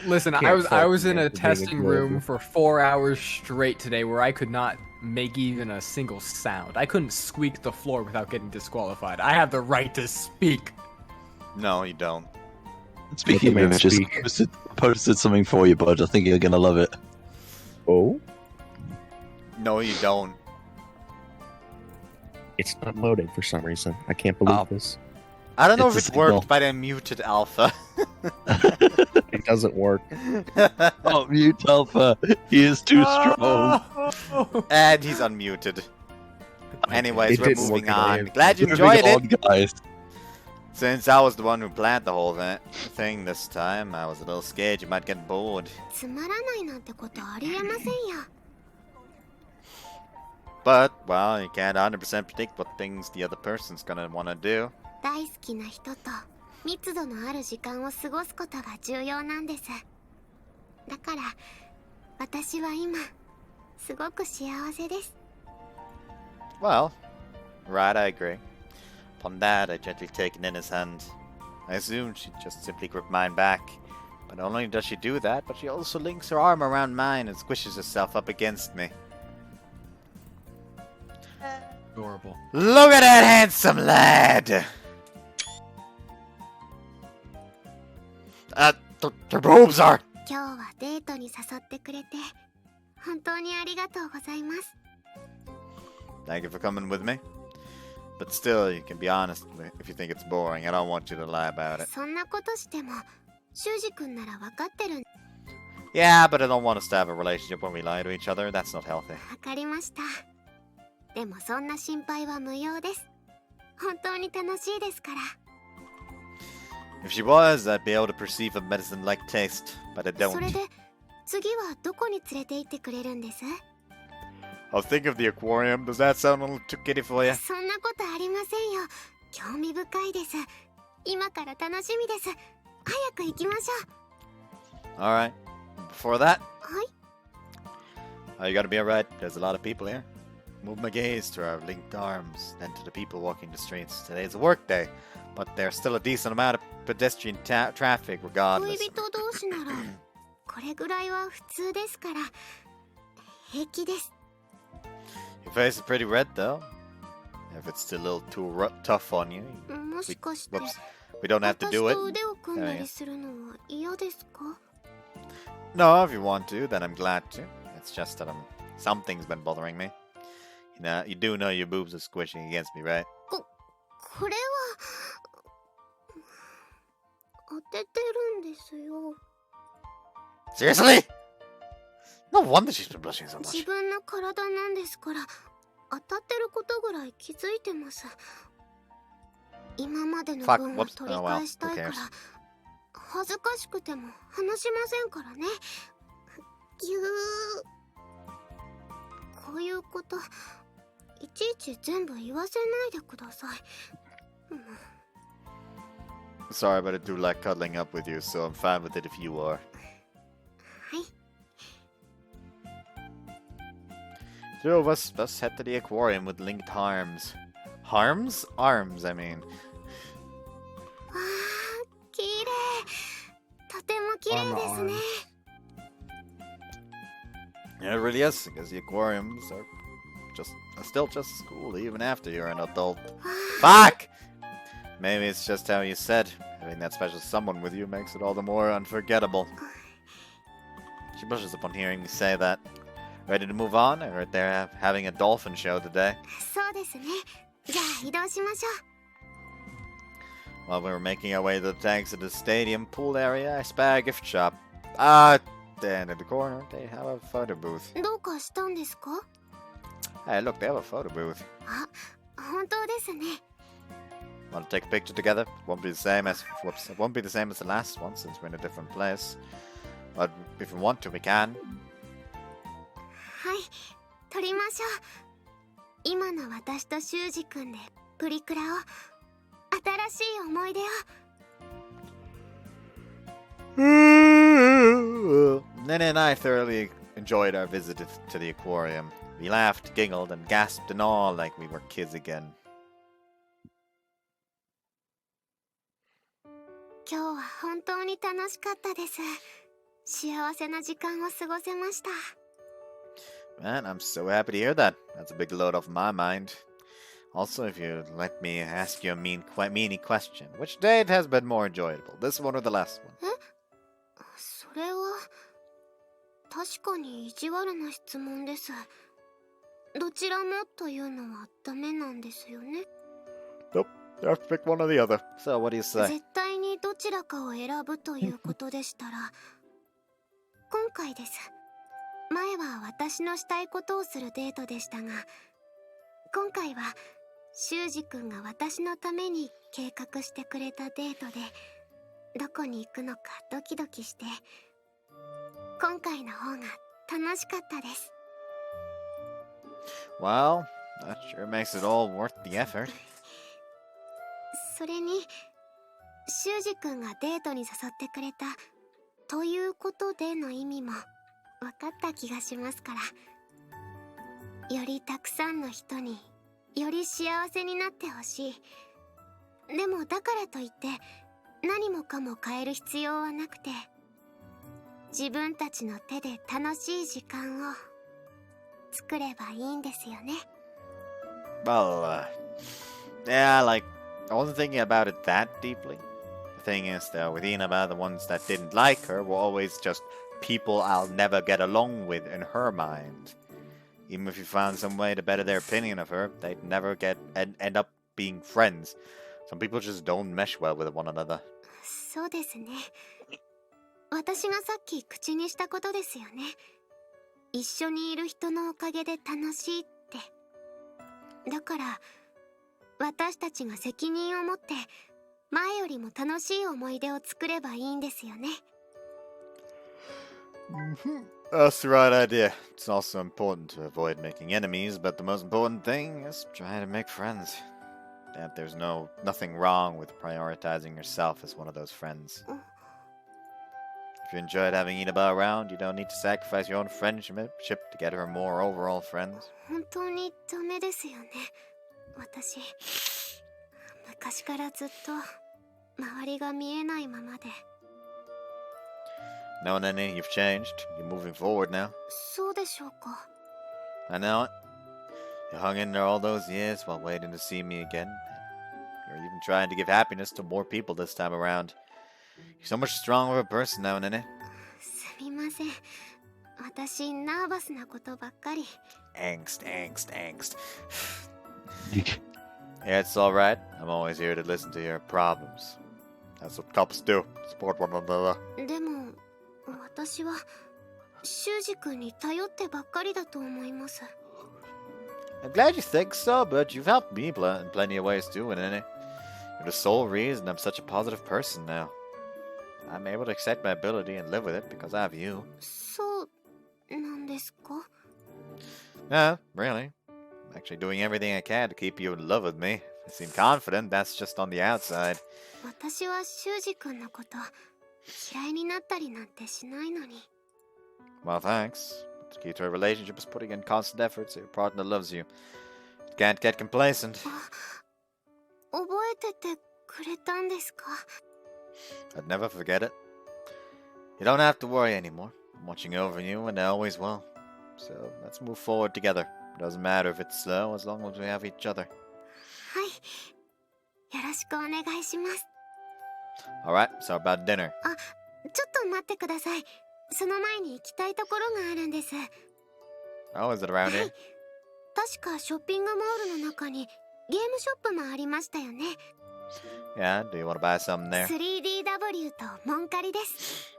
Listen, I
Can't
was
fault
in
me
a
for being
testing room
enjoyable.
for 4 hours straight today where I could not make even a single sound. I couldn't squeak the floor without getting disqualified. I have the right to speak.
No, you don't.
Speaking
Let
of
the
which,
man
just
speak.
posted something for you, bud. I think you're gonna love it.
Oh,
No, you don't.
it's not loading for some reason. I can't believe
Oh.
this.
I don't know
It's
if
a
it
signal.
worked, but I muted Alpha.
It doesn't work.
Oh, mute Alpha. He is too strong.
Oh.
And he's unmuted. Anyways,
It
we're
didn't work
moving
at all.
on. Glad you
Moving
enjoyed it.
on, guys.
Since I was the one who planned the whole thing this time, I was a little scared you might get bored.
つまらないなんてことありえませんよ。
But, well, you can't 100% predict what things the other person's gonna wanna do.
大好きな人と密度のある時間を過ごすことが重要なんです。だから私は今すごく幸せです。
Well, right, I agree. Upon that, I gently take Nina's hand. I assumed she'd just simply grip mine back. But not only does she do that, but she also links her arm around mine and squishes herself up against me.
Adorable.
Look at that handsome lad! The boobs are...
今日はデートに誘ってくれて本当にありがとうございます。
Thank you for coming with me. But still, you can be honest if you think it's boring. I don't want you to lie about it.
そんなことしても修二君なら分かってる。
Yeah, but I don't want us to have a relationship when we lie to each other. That's not healthy.
わかりました。でもそんな心配は無用です。本当に楽しいですから。
If she was, I'd be able to perceive a medicine-like taste, but I
それ
don't.
で次はどこに連れて行ってくれるんです
I'll think of the aquarium. Does that sound a little too kiddie for you?
そんなことありませんよ。興味深いです。今から楽しみです。早く行きましょ
Alright. Before that,
う。はい。
you gotta be alright. There's a lot of people here. Move my gaze to our linked arms, then to the people walking the streets. Today's a work day, but there's still a decent amount of pedestrian traffic
恋
regardless.
人同士ならこれぐらいは普通ですから平気です。
Your face is pretty red though. If it's still a little too tough on you,
もしかして
whoops, we don't have to
私
do
と
it.
腕を組んだりするのは嫌ですか
No, if you want to, then I'm glad to. It's just that something's been bothering me. You do know your boobs are squishing against me, right?
これは当ててるんですよ。
Seriously? No wonder she's been blushing so
自
much.
分の体なんですから当たってることぐらい気づいてます。今までの
Fuck,
分を
whoops.
取り
Oh, well,
返したい
who
から
cares?
恥ずかしくても話しませんからね。ぎゅーこういうこといちいち全部言わせないでください。もう
Sorry, but I do like cuddling up with you, so I'm fine with it if you are.
はい。
Two of us must head to the aquarium with linked arms. Harms? Arms, I mean.
わあ、綺麗。とても綺麗ですね。
Yeah, it really is, because the aquariums are still just school even after you're an adult. Fuck! Maybe it's just how you said. Having that special someone with you makes it all the more unforgettable. She blushes upon hearing me say that. Ready to move on? I heard they're having a dolphin show today.
そうですね。じゃあ移動しましょう。
While we were making our way to the tanks of the stadium pool area, I spy a gift shop. Ah, then in the corner, they have a photo booth.
どうかしたんですか
Hey, look, they have a photo booth.
あ、本当ですね。
Want to take a picture together? Won't be the same as whoops. It won't be the same as the last one since we're in a different place. But if we want to, we can.
はい、撮りましょう。今の私と修二君でプリクラを、新しい思い出を。
Nene and I thoroughly enjoyed our visit to the aquarium. We laughed, giggled, and gasped and all like we were kids again.
今日は本当に楽しかったです。幸せな時間を過ごせました。
Man, I'm so happy to hear that. That's a big load off my mind. Also, if you let me ask you a meanie question, which date has been more enjoyable, this one or the last one?
それは確かに意地悪な質問です。どちらもというのはダメなんですよね。
Nope, you have to pick one or the other. So what do you say?
絶対にどちらかを選ぶということでしたら今回です。前は私のしたいことをするデートでしたが、今回は修二君が私のために計画してくれたデートで、どこに行くのかドキドキして、今回の方が楽しかったです。
Well, that sure makes it all worth the effort.
それに修二君がデートに誘ってくれたということでの意味も分かった気がしますから、よりたくさんの人により幸せになってほしい。でもだからといって何もかも変える必要はなくて、自分たちの手で楽しい時間を作ればいいんですよね。
Well, yeah, like, I wasn't thinking about it that deeply. The thing is, though, with Inaba, the ones that didn't like her were always just people I'll never get along with in her mind. Even if you found some way to better their opinion of her, they'd never end up being friends. Some people just don't mesh well with one another.
そうですね。私がさっき口にしたことですよね。一緒にいる人のおかげで楽しいって。だから私たちが責任を持って前よりも楽しい思い出を作ればいいんですよね。
That's the right idea. It's also important to avoid making enemies, but the most important thing is trying to make friends. That there's nothing wrong with prioritizing yourself as one of those friends. If you enjoyed having Inaba around, you don't need to sacrifice your own friendship to get her more overall friends.
本当にダメですよね。私、昔からずっと周りが見えないままで。
No, Nene, you've changed. You're moving forward now.
そうでしょうか。
I know it. You hung in there all those years while waiting to see me again. You're even trying to give happiness to more people this time around. You're so much stronger of a person now, Nene.
すみません。私、ナーバスなことばっかり。
Angst. Yeah, it's alright. I'm always here to listen to your problems. That's what couples do. Support one another.
でも、私は修二君に頼ってばっかりだと思います。
I'm glad you think so, but you've helped me in plenty of ways too, Nene. You're the sole reason I'm such a positive person now. I'm able to accept my ability and live with it because I have you.
そうなんですか?
No, really. I'm actually doing everything I can to keep you in love with me. I seem confident, that's just on the outside.
私は修二君のこと嫌いになったりなんてしないのに。
Well, thanks. The key to a relationship is putting in constant effort so your partner loves you. You can't get complacent.
覚えててくれたんですか?
I'd never forget it. You don't have to worry anymore. I'm watching over you and I always will. So let's move forward together. It doesn't matter if it's slow as long as we have each other.
はい。よろしくお願いします。
Alright, so about dinner.
ちょっと待ってください。その前に行きたいところがあるんです。
Oh, is it around here?
確かショッピングモールの中にゲームショップもありましたよね。
Yeah, do you want to buy something there?
3DW とモンカリです。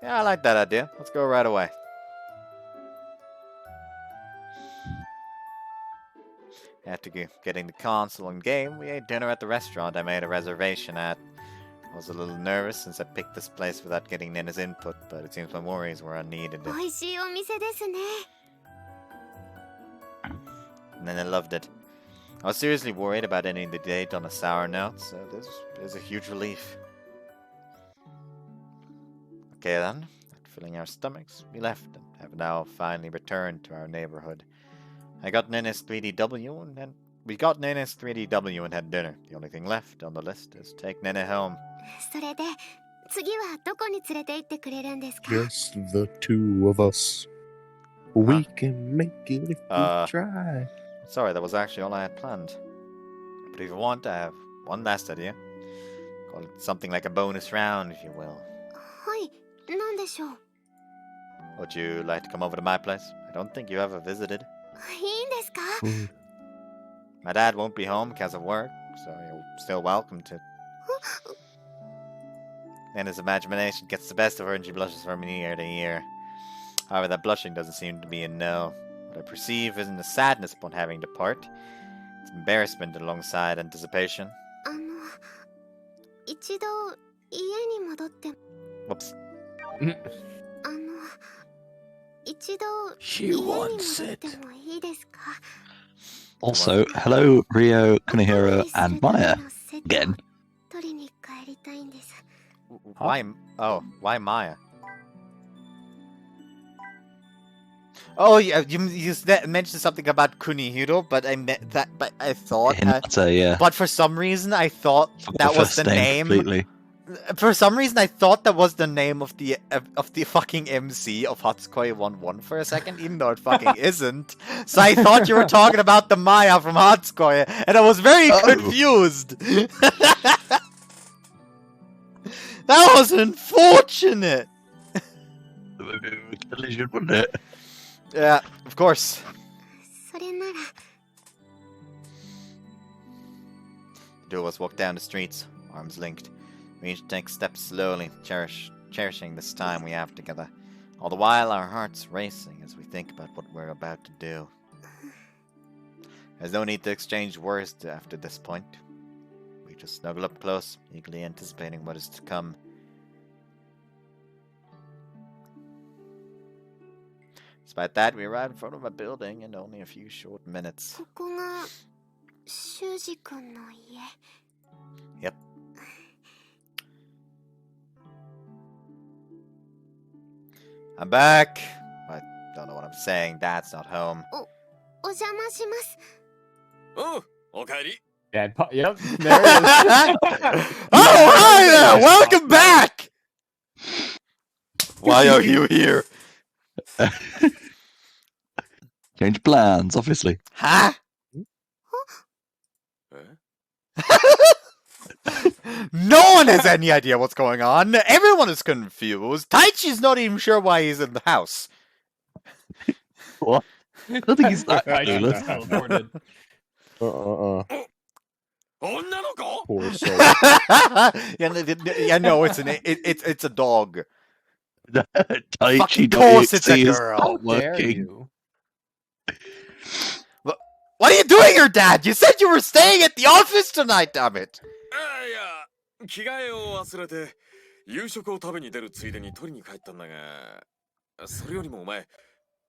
Yeah, I like that idea. Let's go right away. After getting the console and game, we ate dinner at the restaurant I made a reservation at. I was a little nervous since I picked this place without getting Nena's input, but it seems my worries were unneeded.
美味しいお店ですね。
Nena loved it. I was seriously worried about ending the date on a sour note, so this is a huge relief. Okay then, after filling our stomachs, we left and have now finally returned to our neighborhood. I got Nene's 3DW and we got Nene's 3DW and had dinner. The only thing left on the list is take Nene home.
それで、次はどこに連れて行ってくれるんですか？
Just the two of us. We can make it if we try.
Sorry, that was actually all I had planned. But if you want, I have one last idea. Call it something like a bonus round, if you will.
はい、なんでしょう？
Would you like to come over to my place? I don't think you ever visited.
いいんですか？
My dad won't be home because of work, so you're still welcome to. Nena's imagination gets the best of her and she blushes from year to year. However, that blushing doesn't seem to be a no. What I perceive isn't a sadness upon having to part. It's embarrassment alongside anticipation.
一度家に戻って。
Whoops.
一度
She
家に
wants
戻っ
it.
てもいいですか？
Also, hello, Rio, Kunihiro, and Maya. Again.
取りに帰りたいんです。
Why? Oh, why Maya? Oh, yeah, you mentioned something about Kunihiro, but I meant that. But I thought.
Hinata, yeah.
But for some reason, I thought that was the name.
Completely.
For some reason, I thought that was the name of the fucking MC of Hatsukoi 1-1 for a second, even though it fucking isn't. So I thought you were talking about the Maya from Hatsukoi, and I was very confused. That was unfortunate.
Collision, wouldn't it?
Yeah, of course.
それなら。
The two of us walked down the streets, arms linked. We each take steps slowly, cherishing this time we have together. All the while, our hearts racing as we think about what we're about to do. There's no need to exchange words after this point. We just snuggle up close, eagerly anticipating what is to come. Despite that, we arrived in front of a building in only a few short minutes.
ここが修二君の家。
Yep. I'm back. I don't know what I'm saying. Dad's not home.
お邪魔します。
おう、おかえり。
Dad, yep, there it is.
Oh, hi there! Welcome back! Why are you here?
Change plans, obviously.
Huh? No one has any idea what's going on. Everyone is confused. Taichi's not even sure why he's in the house.
What? I don't think he's that
I got
clueless.
teleported.
Poor soul.
Yeah, no, it's a dog.
Taichi
Of course it's a
WXC is
girl.
How
not
dare
working.
you?
What are you doing here, Dad? You said you were staying at the office tonight, damn it.
いや、着替えを忘れて、夕食を食べに出るついでに取りに帰ったんだが、それよりもお前、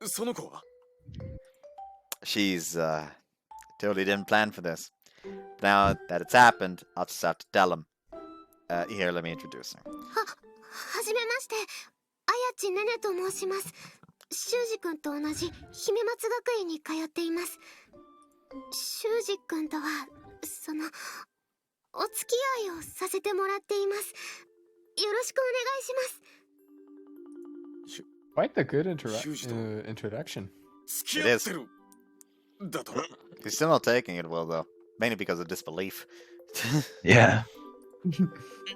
その子は
She's, totally didn't plan for this. Now that it's happened, I'll just have to tell him. Here, let me introduce her.
はじめまして。あやちねねと申します。修二君と同じ姫松学院に通っています。修二君とは、お付き合いをさせてもらっています。よろしくお願いします。
Quite the good introduction.
It is. He's still not taking it well, though. Mainly because of disbelief.
Yeah.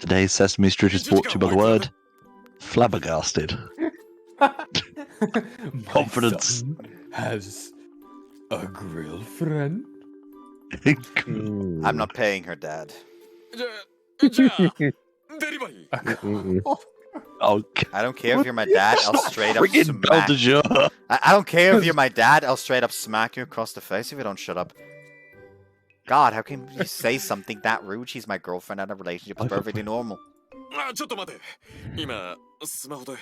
Today's Sesame Street is brought to you by the word flabbergasted. Confidence.
Has a girlfriend?
I'm not paying her, Dad.
じゃあ、デリバリー。
Okay.
I don't care if you're my dad, I'll straight up
Friggin' belle
smack
de jour.
I don't care if you're my dad, I'll straight up smack you across the face if you don't shut up. God, how can you say something that rude? She's my girlfriend and a relationship is perfectly normal.
あ、ちょっと待て。今、スマホで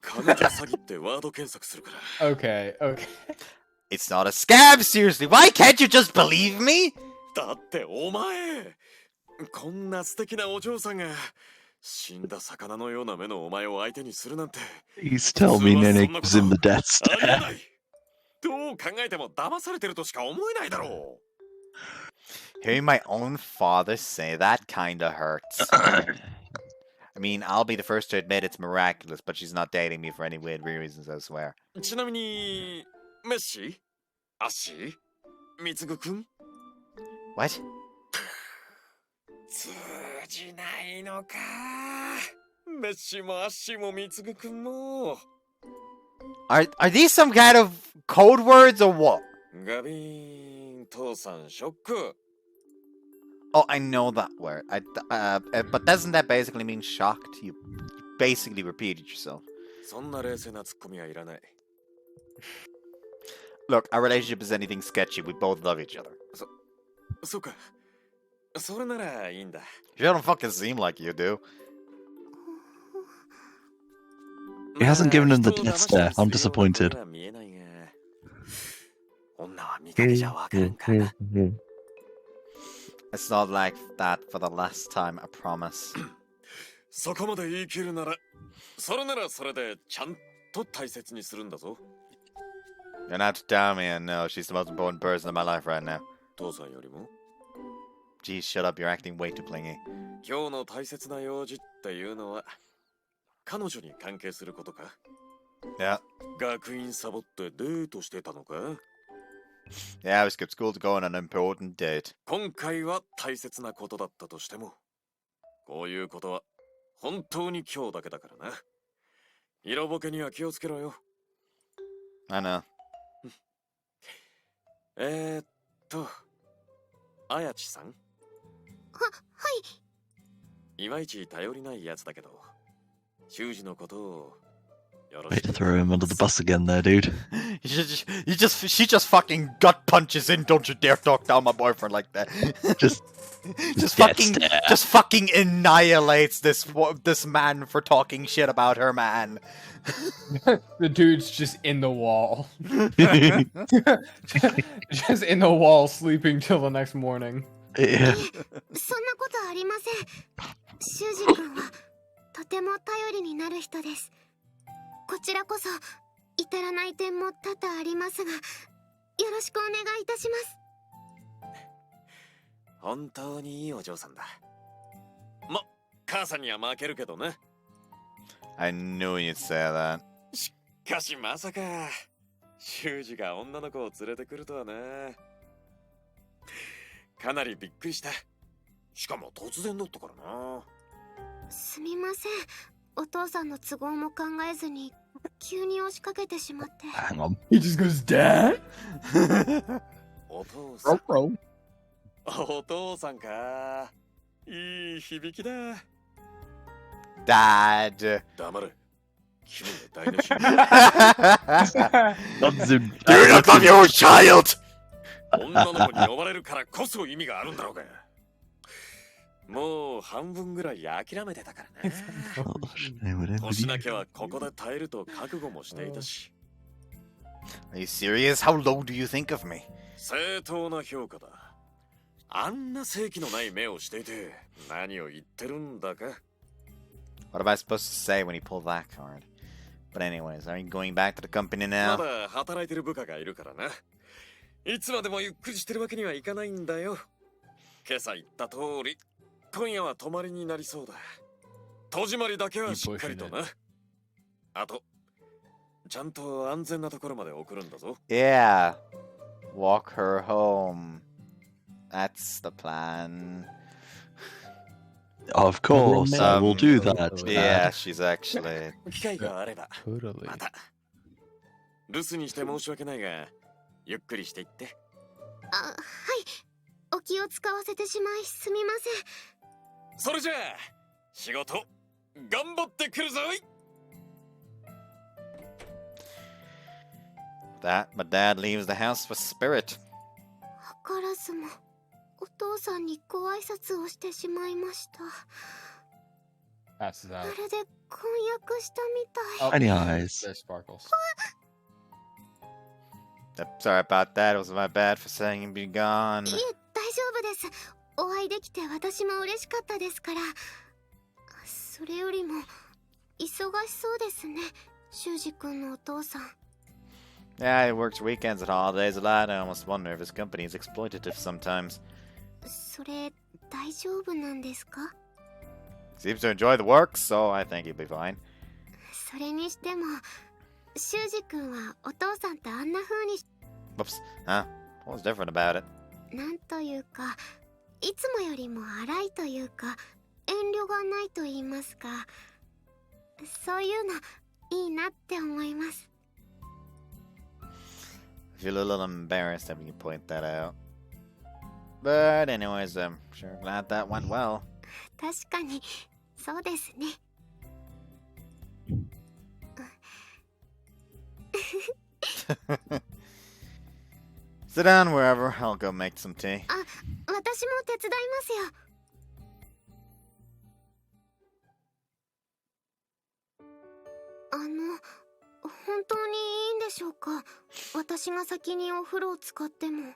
彼女詐欺ってワード検索するから。
Okay, okay.
It's not a scam, seriously. Why can't you just believe me?
だってお前、こんな素敵なお嬢さんが死んだ魚のような目のお前を相手にするなんて。
He's telling me Nene gives him the death
ありえ
stare.
ない。どう考えても騙されてるとしか思えないだろう。
Hearing my own father say that kinda hurts. I mean, I'll be the first to admit it's miraculous, but she's not dating me for any weird reasons, I swear.
ちなみに、メッシ、アッシー、ミツグくん
What?
通じないのか。メッシもアッシーもミツグくんも。
Are these some kind of code words or what?
ガビーン、父さんショック。
Oh, I know that word. But doesn't that basically mean shocked? You basically repeated yourself.
そんな冷静なツッコミはいらない。
Look, our relationship is anything sketchy. We both love each other.
そうか。それならいいんだ。
You don't fucking seem like you do.
He hasn't given him the death stare. I'm disappointed.
見えないが、女は見かけじゃわからんからな。
It's not like that for the last time, I promise.
そこまで言い切るなら、それならそれでちゃんと大切にするんだぞ。
You're not to tell me, and no, she's the most important person in my life right now.
父さんよりも
Geez, shut up, you're acting way too clingy.
今日の大切な用事っていうのは彼女に関係することか
Yeah.
学院サボってデートしてたのか
Yeah, we skipped school to go on an important date.
今回は大切なことだったとしても、こういうことは本当に今日だけだからな。色ボケには気をつけろよ。
I know.
あやちさん
はい。
いまいち頼りないやつだけど、修二のことをよろ
Way
し
to
く。
throw him under the bus again there, dude.
She just fucking gut punches in. Don't you dare talk down my boyfriend like that.
Just
just fucking annihilates this man for talking shit about her man.
The dude's just in the wall. Just in the wall, sleeping till the next morning.
Yeah.
そんなことありません。修二君はとても頼りになる人です。こちらこそ至らない点も多々ありますが、よろしくお願いいたします。
本当にいいお嬢さんだ。母さんには負けるけどね。
I knew you'd say that.
しかしまさか修二が女の子を連れてくるとはな。かなりびっくりした。しかも突然だったからな。
すみません。お父さんの都合も考えずに急に押しかけてしまって。
Hang on.
He just goes, Dad?
お父さん。
Bro.
お父さんか。いい響きだ。
Dad.
黙れ。君の台無し。
Loves him.
Do not love your child.
女の子に呼ばれるからこそ意味があるんだろうが。もう半分ぐらい諦めてたからな。年だけはここで耐えると覚悟もしていたし。
Are you serious? How low do you think of me?
正当な評価だ。あんな正気のない目をしていて何を言ってるんだか。
What am I supposed to say when he pulled that card? But anyways, are you going back to the company
ま
now?
だ働いてる部下がいるからな。いつまでもゆっくりしてるわけにはいかないんだよ。今朝言った通り、今夜は泊まりになりそうだ。戸締まりだけはしっかりとな。あと、ちゃんと安全なところまで送るんだぞ。
Yeah. Walk her home. That's the plan.
Of course, I will do that.
Yeah,
Dad.
she's actually.
機会があれば、
Totally.
また。留守にして申し訳ないが、ゆっくりしていって。
あ、はい。お気を使わせてしまいすみません。
それじゃあ、仕事、頑張ってくるぞい。
That, my dad leaves the house for spirit.
図らずもお父さんにご挨拶をしてしまいました。
Passes
ま
out.
るで婚約したみたい。
Oh,
Tiny eyes.
there's sparkles.
Sorry about that. It was my bad for saying you'd be gone.
いえ、大丈夫です。お会いできて私も嬉しかったですから。それよりも忙しそうですね、修二君のお父さん。
Yeah, he works weekends and holidays a lot. I almost wonder if his company is exploitative sometimes.
それ大丈夫なんですか？
Seems to enjoy the work, so I think he'll be fine.
それにしても修二君はお父さんとあんな風に
Whoops. Huh? What was different about it?
なんというか、いつもよりも荒いというか、遠慮がないと言いますか、そういうのいいなって思います。
I feel a little embarrassed having you point that out. But anyways, I'm sure glad that went well.
確かにそうですね。
Sit down wherever. I'll go make some tea.
あ、私も手伝いますよ。本当にいいんでしょうか？私が先にお風呂を使っても。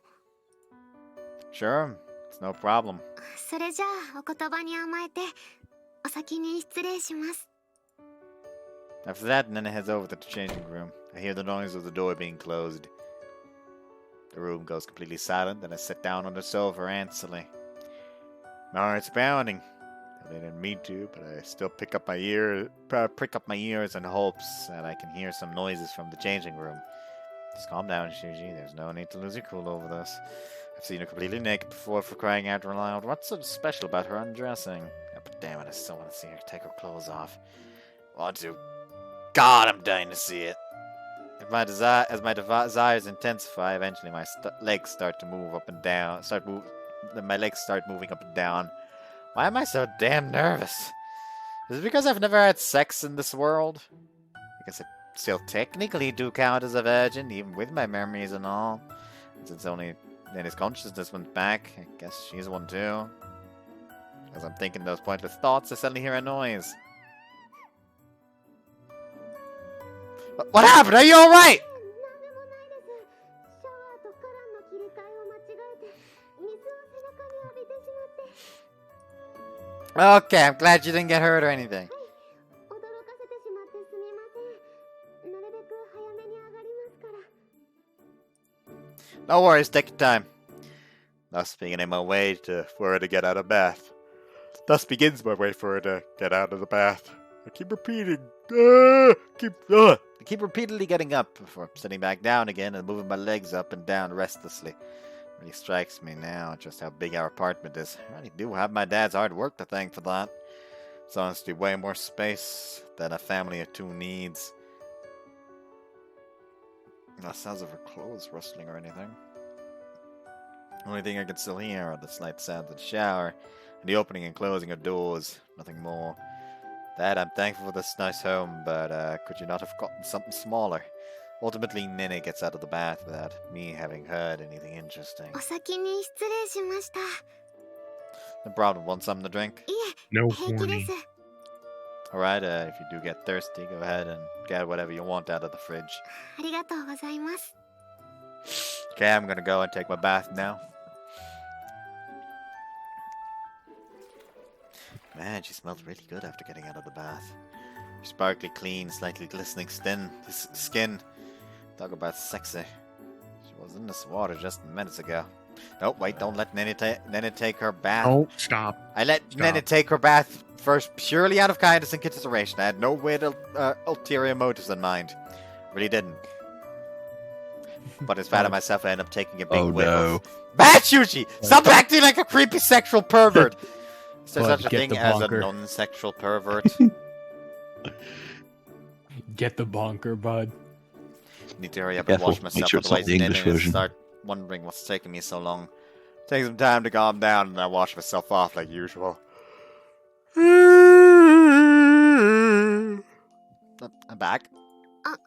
Sure, it's no problem.
それじゃあお言葉に甘えてお先に失礼します。
After that, Nene heads over to the changing room. I hear the noise of the door being closed. The room goes completely silent, and I sit down on the sofa anxiously. My heart's pounding. I didn't mean to, but I still prick up my ears in hopes that I can hear some noises from the changing room. Just calm down, Shuji. There's no need to lose your cool over this. I've seen her completely naked before, for crying out loud. What's so special about her undressing? Oh, but damn it, I still want to see her take her clothes off. Want to? God, I'm dying to see it. As my desires intensify, eventually my legs start to move up and down. My legs start moving up and down. Why am I so damn nervous? Is it because I've never had sex in this world? I guess I still technically do count as a virgin, even with my memories and all. Since only then his consciousness went back, I guess she's one too. As I'm thinking those pointless thoughts, I suddenly hear a noise. What happened? Are you alright? Okay, I'm glad you didn't get hurt or anything. No worries, take your time. Thus beginning my way for her to get out of bath. Thus begins my way for her to get out of the bath. I keep repeating. I keep repeatedly getting up before sitting back down again and moving my legs up and down restlessly. It really strikes me now just how big our apartment is. I really do have my dad's hard work to thank for that. It's honestly way more space than a family of two needs. No sounds of her clothes rustling or anything. The only thing I can still hear are the slight sounds of the shower and the opening and closing of doors. Nothing more. Dad, I'm thankful for this nice home, but could you not have gotten something smaller? Ultimately, Nene gets out of the bath without me having heard anything interesting.
お先に失礼しました。
No problem. Want something to drink?
いえ、
No
平気で
horny.
す。
Alright, if you do get thirsty, go ahead and get whatever you want out of the fridge.
ありがとうございます。
Okay, I'm gonna go and take my bath now. Man, she smells really good after getting out of the bath. Her sparkly clean, slightly glistening skin. Talk about sexy. She was in this water just minutes ago. Nope, wait, don't let Nene take her bath.
Oh, stop.
I let
Stop.
Nene take her bath first purely out of kindness and consideration. I had no weird ulterior motives in mind. Really didn't. But as bad as myself, I ended up taking a big whiff of... Bad Shuji! Stop acting like a creepy sexual pervert! Is there
Bud,
such a
get
thing
the
as a
bonker.
non-sexual pervert?
Get the bonker, bud.
Need to hurry up
Careful,
and wash
make
myself,
sure it's not
otherwise
the English
Nene will
version.
start wondering what's taking me so long. Take some time to calm down and I wash myself off like usual. I'm back.
はい、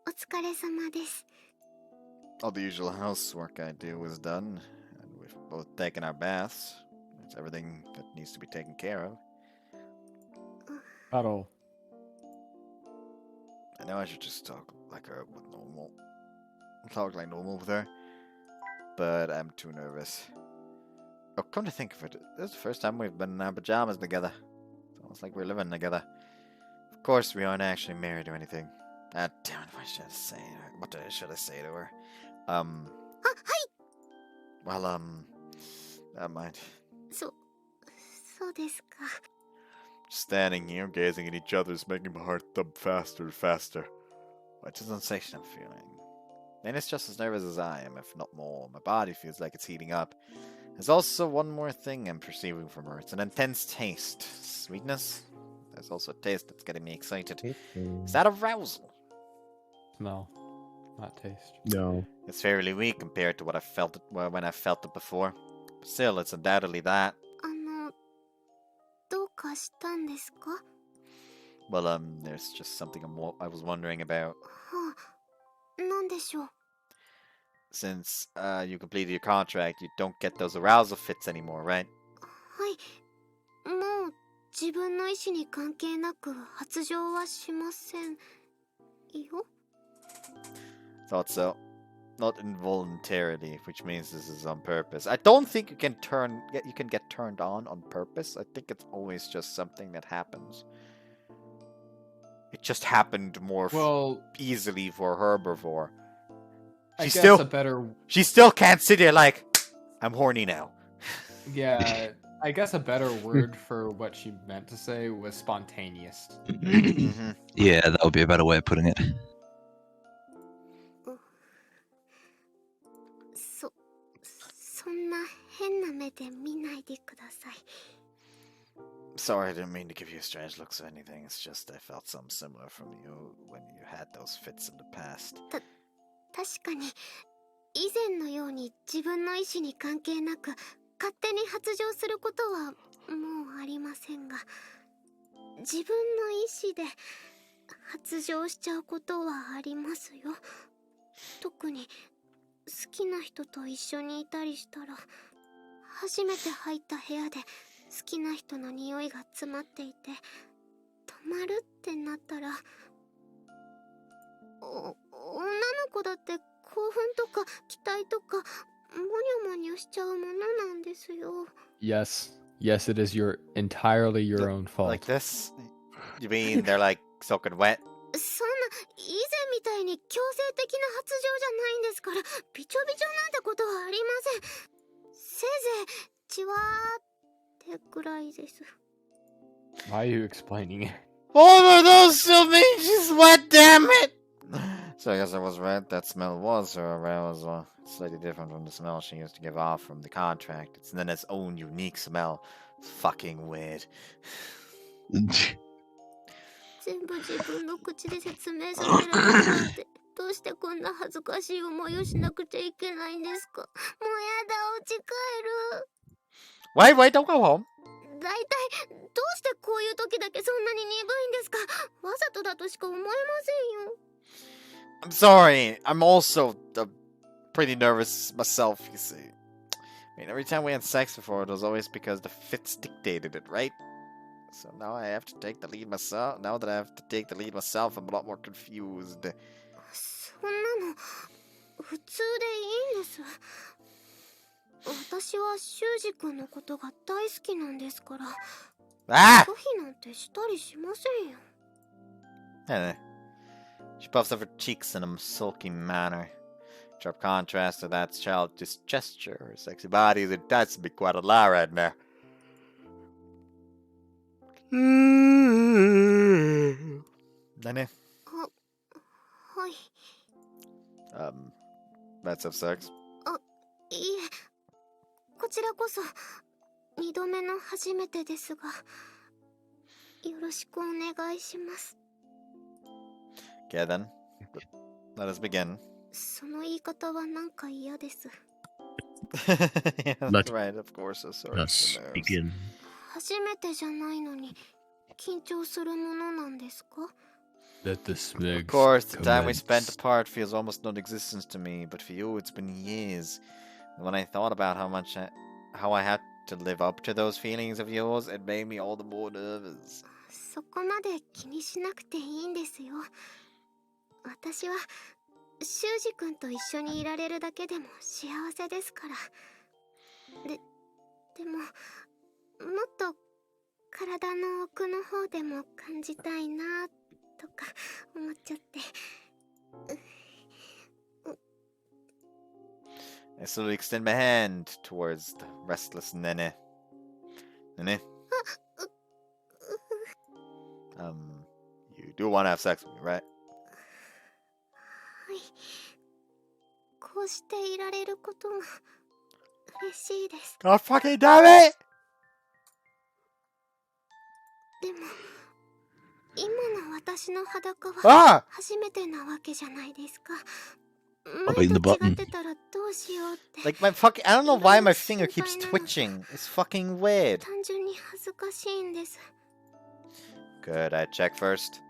お疲れ様です。
All the usual housework I do was done, and with both taking our baths. It's everything that needs to be taken care of.
Cuddle.
I know I should just talk like her with normal. Talk like normal with her. But I'm too nervous. Oh, come to think of it, this is the first time we've been in our pajamas together. It's almost like we're living together. Of course, we aren't actually married or anything. Ah, damn it, what should I say? What should I say to her? Well, never mind.
そうですか。
Standing here, gazing at each other is making my heart thump faster and faster. What a sensation I'm feeling. And it's just as nervous as I am, if not more. My body feels like it's heating up. There's also one more thing I'm perceiving from her. It's an intense taste. Sweetness? There's also a taste that's getting me excited. Is that arousal?
No, not taste.
No.
It's fairly weak compared to what I felt when I felt it before. But still, it's undoubtedly that.
どうかしたんですか？
Well, there's just something I was wondering about.
なんでしょう？
Since you completed your contract, you don't get those arousal fits anymore, right?
はい。もう自分の意思に関係なく発情はしませんよ。
Thought so. Not involuntarily, which means this is on purpose. I don't think you can get turned on purpose. I think it's always just something that happens. It just happened more easily for her before. She still can't sit there like, I'm horny now.
Yeah, I guess a better word for what she meant to say was spontaneous.
Yeah, that would be a better way of putting it.
そんな変な目で見ないでください。
Sorry, I didn't mean to give you strange looks or anything. It's just I felt something similar from you when you had those fits in the past.
確かに以前のように自分の意思に関係なく勝手に発情することはもうありませんが、自分の意思で発情しちゃうことはありますよ。特に好きな人と一緒にいたりしたら、初めて入った部屋で好きな人の匂いが詰まっていて止まるってなったら、女の子だって興奮とか期待とかモニョモニョしちゃうものなんですよ。
Yes, it is entirely your own fault.
Like this? You mean they're like soaking wet?
そんな以前みたいに強制的な発情じゃないんですから、びちょびちょなんてことはありません。せいぜいチワーってくらいです。
Why are you explaining it?
Oh, but those still mean she's wet, damn it! So I guess I was right. That smell was her arousal. It's slightly different from the smell she used to give off from the contract. It's then its own unique smell. It's fucking weird.
全部自分の口で説明させられるなんて、どうしてこんな恥ずかしい思いをしなくちゃいけないんですか。もうやだ、お家帰る。
Wait, don't go home.
だいたいどうしてこういう時だけそんなに鈍いんですか。わざとだとしか思えませんよ。
I'm sorry. I'm also pretty nervous myself, you see. I mean, every time we had sex before, it was always because the fits dictated it, right? So now I have to take the lead myself. Now that I have to take the lead myself, I'm a lot more confused.
そんなの普通でいいんです。私は修二君のことが大好きなんですから。拒否なんてしたりしませんよ。
Anyway, she puffs up her cheeks in a sulky manner. Sharp contrast to that childish gesture. Her sexy body is to be quite a lie right now. Nene?
はい。
Let's have sex.
いいえ、こちらこそ2度目の初めてですが、よろしくお願いします。
Okay then, let us begin.
その言い方はなんか嫌です。
Yeah, that's right, of course. Sorry.
Let's begin.
初めてじゃないのに緊張するものなんですか？
Let the smegs
Of course, the time we
commence.
spent apart feels almost non-existent to me, but for you, it's been years. And when I thought about how much how I had to live up to those feelings of yours, it made me all the more nervous.
そこまで気にしなくていいんですよ。私は修二君と一緒にいられるだけでも幸せですから。でももっと体の奥の方でも感じたいなとか思っちゃって。
I slowly extend my hand towards the restless Nene. Nene? You do want to have sex with me, right?
はい。こうしていられることが嬉しいです。
God fucking damn it!
でも今の私の裸は
Ah!
初めてなわけじゃないですか。
Bobbing the
前と違
button.
ってたらどうしようって。
Like my fucking, I don't know why my finger keeps twitching. It's fucking weird.
単純に恥ずかしいんです。
Good, I check first.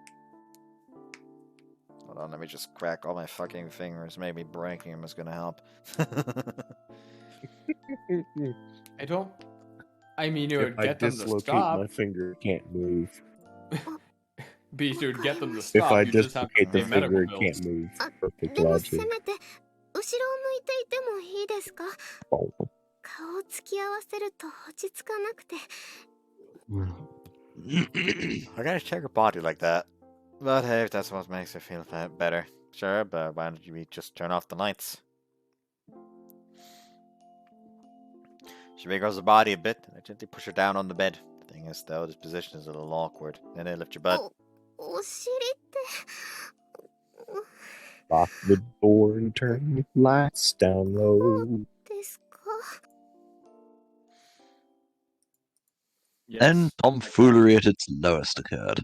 Hold on, let me just crack all my fucking fingers. Maybe breaking them is gonna help.
I mean, it
If
would
I
get them to
dislocate
stop.
my finger, it can't move.
Beast, it would get them to
If
stop.
I
You just have to
dislocate the
pay medical
finger, it
bills.
can't move.
あ、
Perfect
でも
logic.
せめて後ろを向いていてもいいですか？
Oh.
顔を突き合わせると落ち着かなくて。
I gotta check her body like that. But hey, if that's what makes her feel better. Sure, but why don't we just turn off the lights? She wiggles her body a bit, and I gently push her down on the bed. The thing is, though, this position is a little awkward. Then I lift your butt.
お尻って。
Lock the door and turn the lights down low.
ですか？
Then tomfoolery at its lowest occurred.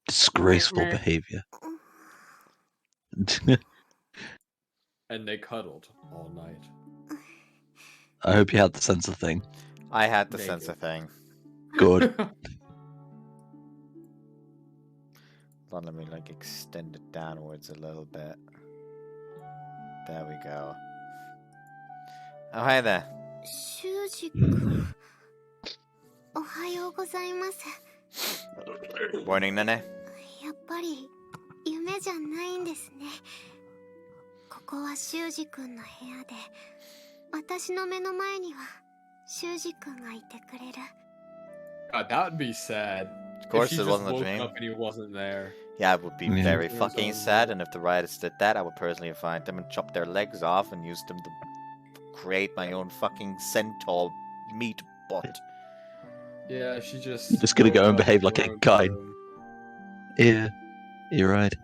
Disgraceful behavior.
And they cuddled all night.
I hope you had the sense of thing.
I had the
Naked.
sense of thing.
Good.
Hold on, let me like extend it downwards a little bit. There we go. Oh, hi there.
修二君。おはようございます。
Morning, Nene.
やっぱり夢じゃないんですね。ここは修二君の部屋で、私の目の前には修二君がいてくれる。
God, that would be sad.
Of course
if she
it
just
wasn't a
woke
dream.
up and he wasn't there.
Yeah, it would be
Yeah.
very
There's
fucking
a-
sad, and if the rioters did that, I would personally find them and chop their legs off and use them to create my own fucking centaur meat butt.
Yeah, she just.
Just gonna go
woke
and
up
behave
in
like
her
a
own
guy.
room.
Yeah, you're right.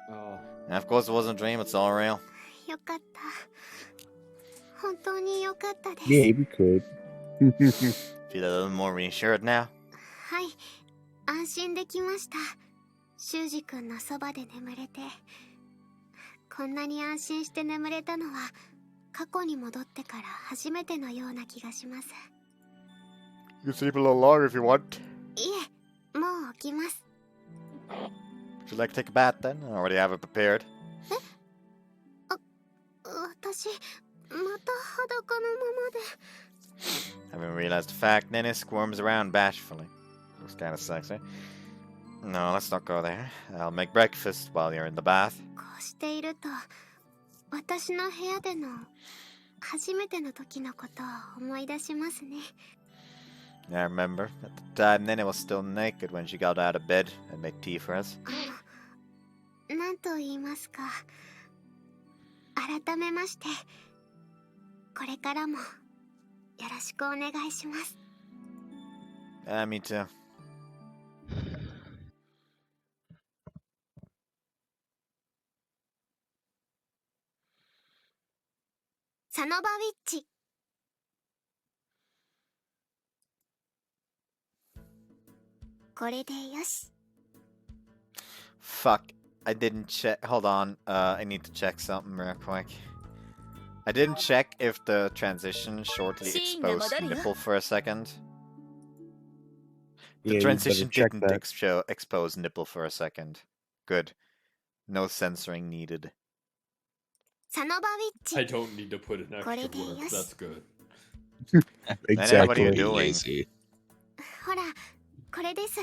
Oh.
And of course it wasn't a dream, it's all real.
よかった。本当によかったです。
Yeah, we could.
Feel a little more reassured now?
はい、安心できました。修二君のそばで眠れて。こんなに安心して眠れたのは、過去に戻ってから初めてのような気がします。
You can sleep a little longer if you want.
いえ、もう起きます。
Would you like to take a bath then? I already have it prepared.
私、また裸のままで。
Haven't realized the fact, Nene squirms around bashfully. Looks kinda sexy. No, let's not go there. I'll make breakfast while you're in the bath.
こうしていると、私の部屋での初めての時のことを思い出しますね。
I remember, at the time Nene was still naked when she got out of bed and made tea for us.
なんと言いますか。改めまして、これからもよろしくお願いします。
Me too.
サノバウィッチ。これでよし。
Fuck, I didn't check. Hold on, I need to check something real quick. I didn't check if the transition shortly exposed nipple for a second. The
Yeah, you
transition
better check
didn't
that.
expose nipple for a second. Good. No censoring needed.
サノバウィッチ。
I don't need to put in extra
Corre de
work.
Dios.
That's good.
Nene, what are you
Exactly.
doing?
Lazy.
ほら、これです。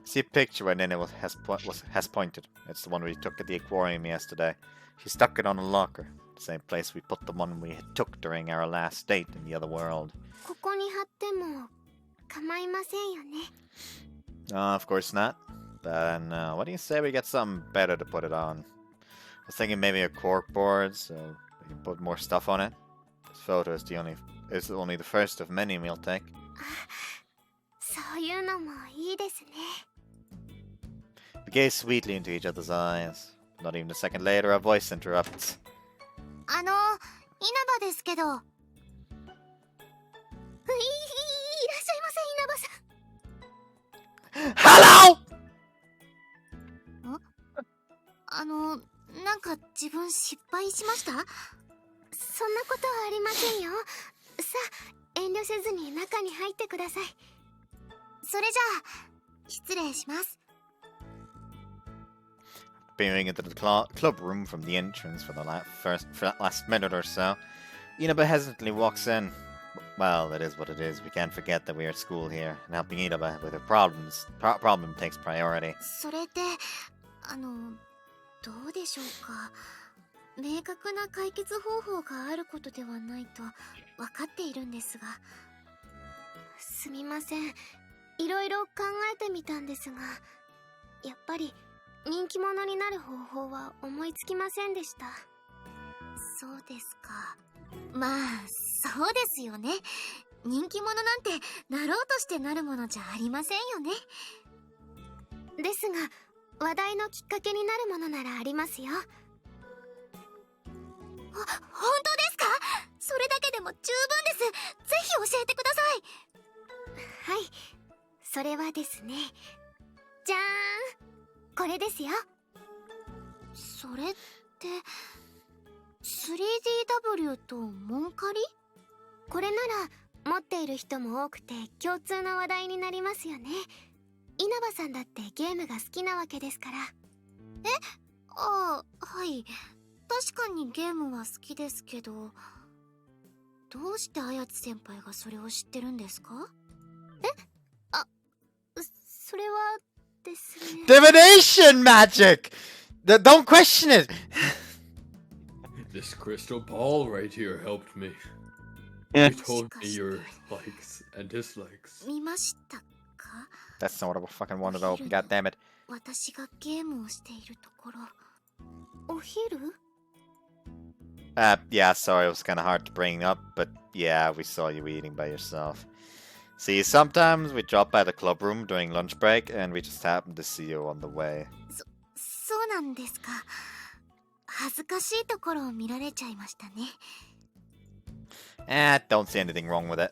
See a picture where Nene has pointed. It's the one we took at the aquarium yesterday. She stuck it on a locker. The same place we put the one we took during our last date in the other world.
ここに貼っても構いませんよね。
Of course not. Then, what do you say we get something better to put it on? I was thinking maybe a corkboard, so we can put more stuff on it. This photo is only the first of many we'll take.
そういうのもいいですね。
We gaze sweetly into each other's eyes. Not even a second later, our voice interrupts.
稲葉ですけど。いらっしゃいませ、稲葉さん。
Hello!
なんか自分失敗しました？そんなことはありませんよ。さあ、遠慮せずに中に入ってください。それじゃあ、失礼します。
Peering into the club room from the entrance for that last minute or so, Inaba hesitantly walks in. Well, it is what it is. We can't forget that we are at school here, and helping Inaba with her problem takes priority.
それで、どうでしょうか。明確な解決方法があることではないと分かっているんですが。すみません。いろいろ考えてみたんですが、やっぱり人気者になる方法は思いつきませんでした。そうですか。まあ、そうですよね。人気者なんてなろうとしてなるものじゃありませんよね。ですが、話題のきっかけになるものならありますよ。本当ですか？それだけでも十分です。ぜひ教えてください。はい、それはですね。じゃーん。これですよ。それって 3DW とモンカリ？これなら持っている人も多くて共通の話題になりますよね。稲葉さんだってゲームが好きなわけですから。え？はい。確かにゲームは好きですけど、どうして綾津先輩がそれを知ってるんですか？それはですね。
Divination magic! Don't question it!
This crystal ball right here helped me.
Yeah.
You told me your likes and dislikes.
見ましたか？
That's not what I fucking wanted to open, goddammit.
私がゲームをしているところ。お昼？
Yeah, sorry, it was kind of hard to bring up, but yeah, we saw you eating by yourself. See, sometimes we drop by the club room during lunch break, and we just happen to see you on the way.
そうなんですか。恥ずかしいところを見られちゃいましたね。
Don't see anything wrong with it.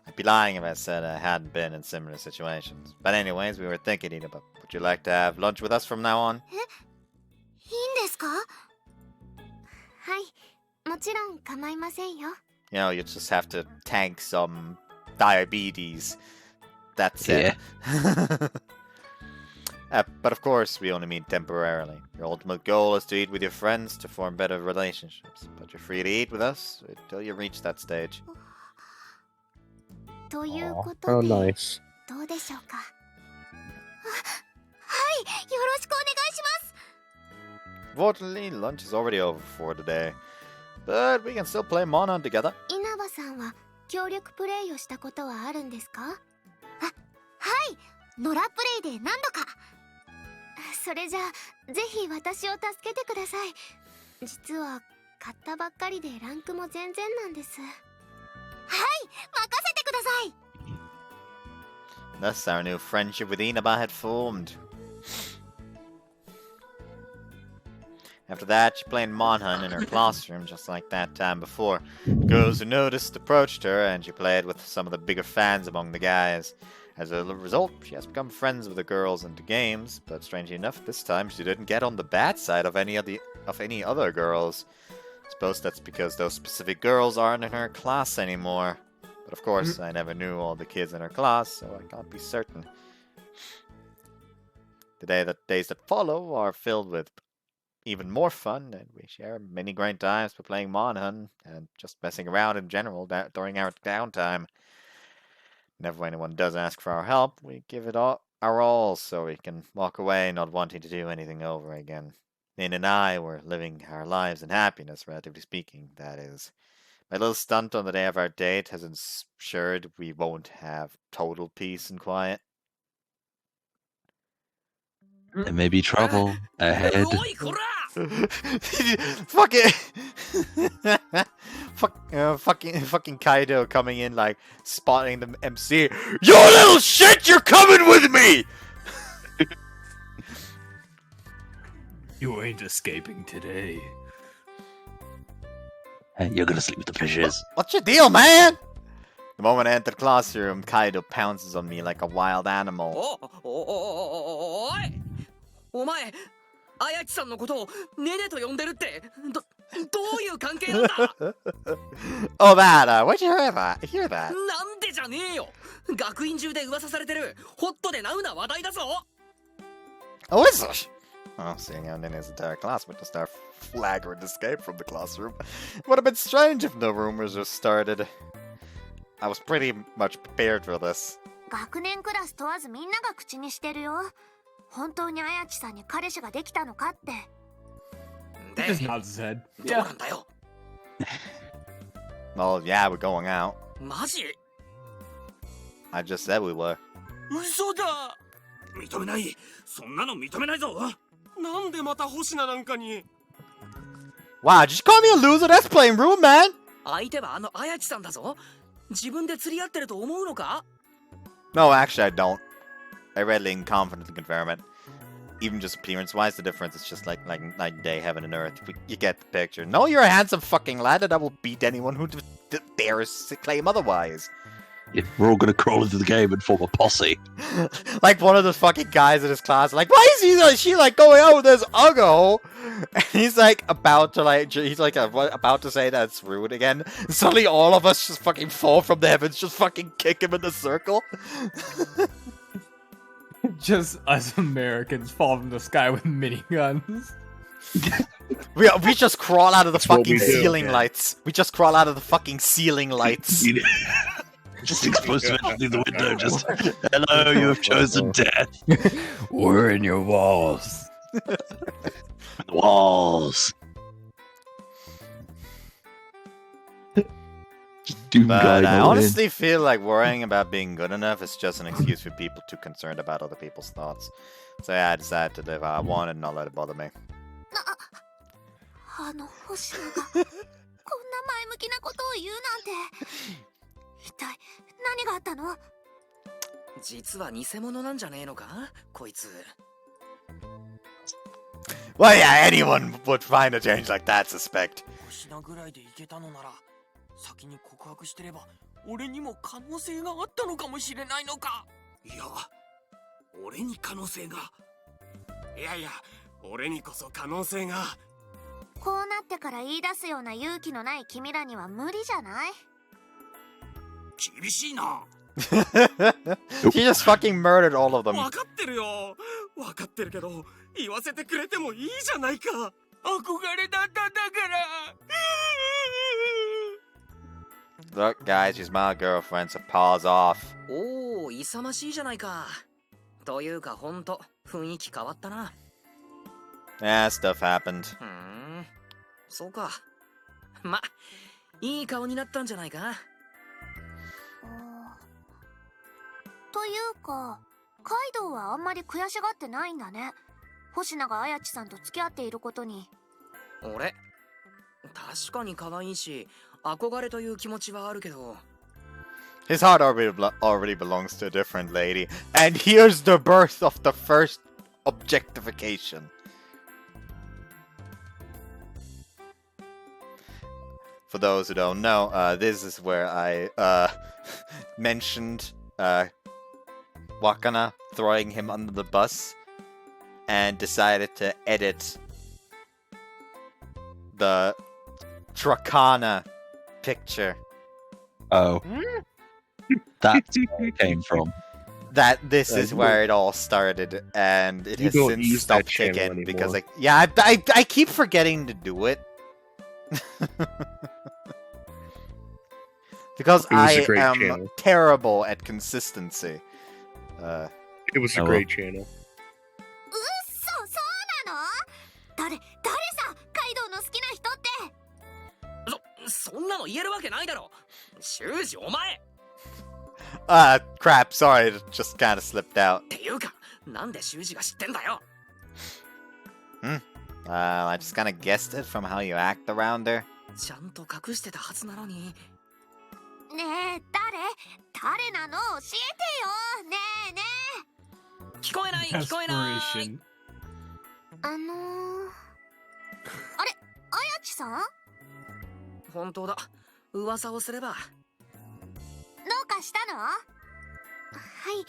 I'd be lying if I said I hadn't been in similar situations. But anyways, we were thinking, Inaba, would you like to have lunch with us from now on?
いいんですか？はい、もちろん構いませんよ。
You know, you just have to tank some diabetes. That's it. But of course, we only mean temporarily. Your ultimate goal is to eat with your friends to form better relationships. But you're free to eat with us until you reach that stage.
というこ
Oh,
とで、
nice.
どうでしょうか。はい、よろしくお願いします。
Fortunately, lunch is already over for today. But we can still play Monon together.
稲葉さんは協力プレイをしたことはあるんですか？はい、野良プレイで何度か。それじゃあ、ぜひ私を助けてください。実は買ったばっかりでランクも全然なんです。はい、任せてください。
Thus, our new friendship with Inaba had formed. After that, she played Monhun in her classroom just like that time before. Girls who noticed approached her, and she played with some of the bigger fans among the guys. As a result, she has become friends with the girls into games, but strangely enough, this time she didn't get on the bad side of any other girls. Suppose that's because those specific girls aren't in her class anymore. But of course, I never knew all the kids in her class, so I can't be certain. The days that follow are filled with even more fun, and we share many great times for playing Monhun and just messing around in general during our downtime. Whenever anyone does ask for our help, we give it all our all so we can walk away not wanting to do anything over again. Nin and I were living our lives in happiness, relatively speaking, that is. My little stunt on the day of our date has ensured we won't have total peace and quiet.
There may be trouble ahead.
Fucking, fucking Kaido coming in like spotting the MC. You little shit, you're coming with me.
You ain't escaping today.
Hey, you're gonna sleep with the fishes.
What's your deal, man? The moment I enter the classroom, Kaido pounces on me like a wild animal.
おいお前あやちさんのことをネネと呼んでるってどういう関係なんだ
Oh, that, where'd you hear that?
なんでじゃねえよ学院中で噂されてるホットでナウな話題だぞ
Oh, is it? Oh, seeing how Nene's entire class witnessed our flagrant escape from the classroom, it would have been strange if no rumors were started. I was pretty much prepared for this.
学年クラス問わずみんなが口にしてるよ。本当にあやちさんに彼氏ができたのかって。
He just nods his head.
どうなんだよ
Well, yeah, we're going out.
マジ
I just said we were.
嘘だ認めないそんなの認めないぞなんでまた星名なんかに
Wow, did you call me a loser? That's playing rude, man!
相手はあのあやちさんだぞ自分で釣り合ってると思うのか
No, actually, I don't. I readily and confidently confirm it. Even just appearance-wise, the difference is just like night day, heaven and earth. You get the picture. No, you're a handsome fucking lad, and I will beat anyone who dares to claim otherwise.
Yeah, we're all gonna crawl into the game and form a posse.
Like one of the fucking guys in his class, like, why is she like going out with this Uggo? And he's like about to about to say that's rude again. And suddenly all of us just fucking fall from the heavens, just fucking kick him in the circle.
Just us Americans fall from the sky with miniguns.
We just crawl out of the
That's what
fucking
we do,
ceiling
yeah.
lights. We just crawl out of the fucking ceiling lights.
Just exposed to it through the window. Just hello, you have chosen death.
We're in your walls.
Walls. Doom
But
guy
I
going in.
honestly feel like worrying about being good enough is just an excuse for people too concerned about other people's thoughts. So yeah, I decided to live how I wanted and not let it bother me.
星野がこんな前向きなことを言うなんて。一体何があったの？
実は偽物なんじゃねえのかこいつ
Well, yeah, anyone would find a change like that suspect.
星名ぐらいでいけたのなら先に告白してれば俺にも可能性があったのかもしれないのかいや俺に可能性がいや俺にこそ可能性が
こうなってから言い出すような勇気のない君らには無理じゃない？
厳しいな
She just fucking murdered all of them.
分かってるよ分かってるけど言わせてくれてもいいじゃないか憧れだったんだから
Look, guys, she's my girlfriend, so pause off.
おお勇ましいじゃないかというかほんと雰囲気変わったな
Yeah, stuff happened.
ふんそうかまいい顔になったんじゃないか
というか、カイドウはあんまり悔しがってないんだね。星名があやちさんと付き合っていることに。
俺確かに可愛いし憧れという気持ちはあるけど
His heart already belongs to a different lady. And here's the birth of the first objectification. For those who don't know, this is where I mentioned Wakana throwing him under the bus and decided to edit the Trakana picture.
Oh. That's where it came from.
that this is
you
where it all started, and it
you
has
don't
since
use that
stopped
channel
kicking because,
anymore.
like, yeah, I keep forgetting to do it. Because
It was a
I
great
am
channel.
terrible at consistency.
It was a
Oh,
great channel.
そうなの？誰さ、カイドウの好きな人って。
そんなの言えるわけないだろ。修二お前。
Crap, sorry, it just kind of slipped out.
っていうか、なんで修二が知ってんだよ。
I just kind of guessed it from how you act around her.
ちゃんと隠してたはずなのに。
ねえ、誰なの？教えてよ。ねえねえ。
聞こえない、聞こえない。
Desperation.
あれ、あやちさん？ど
本当だ。噂をすれば。
うかしたの？はい、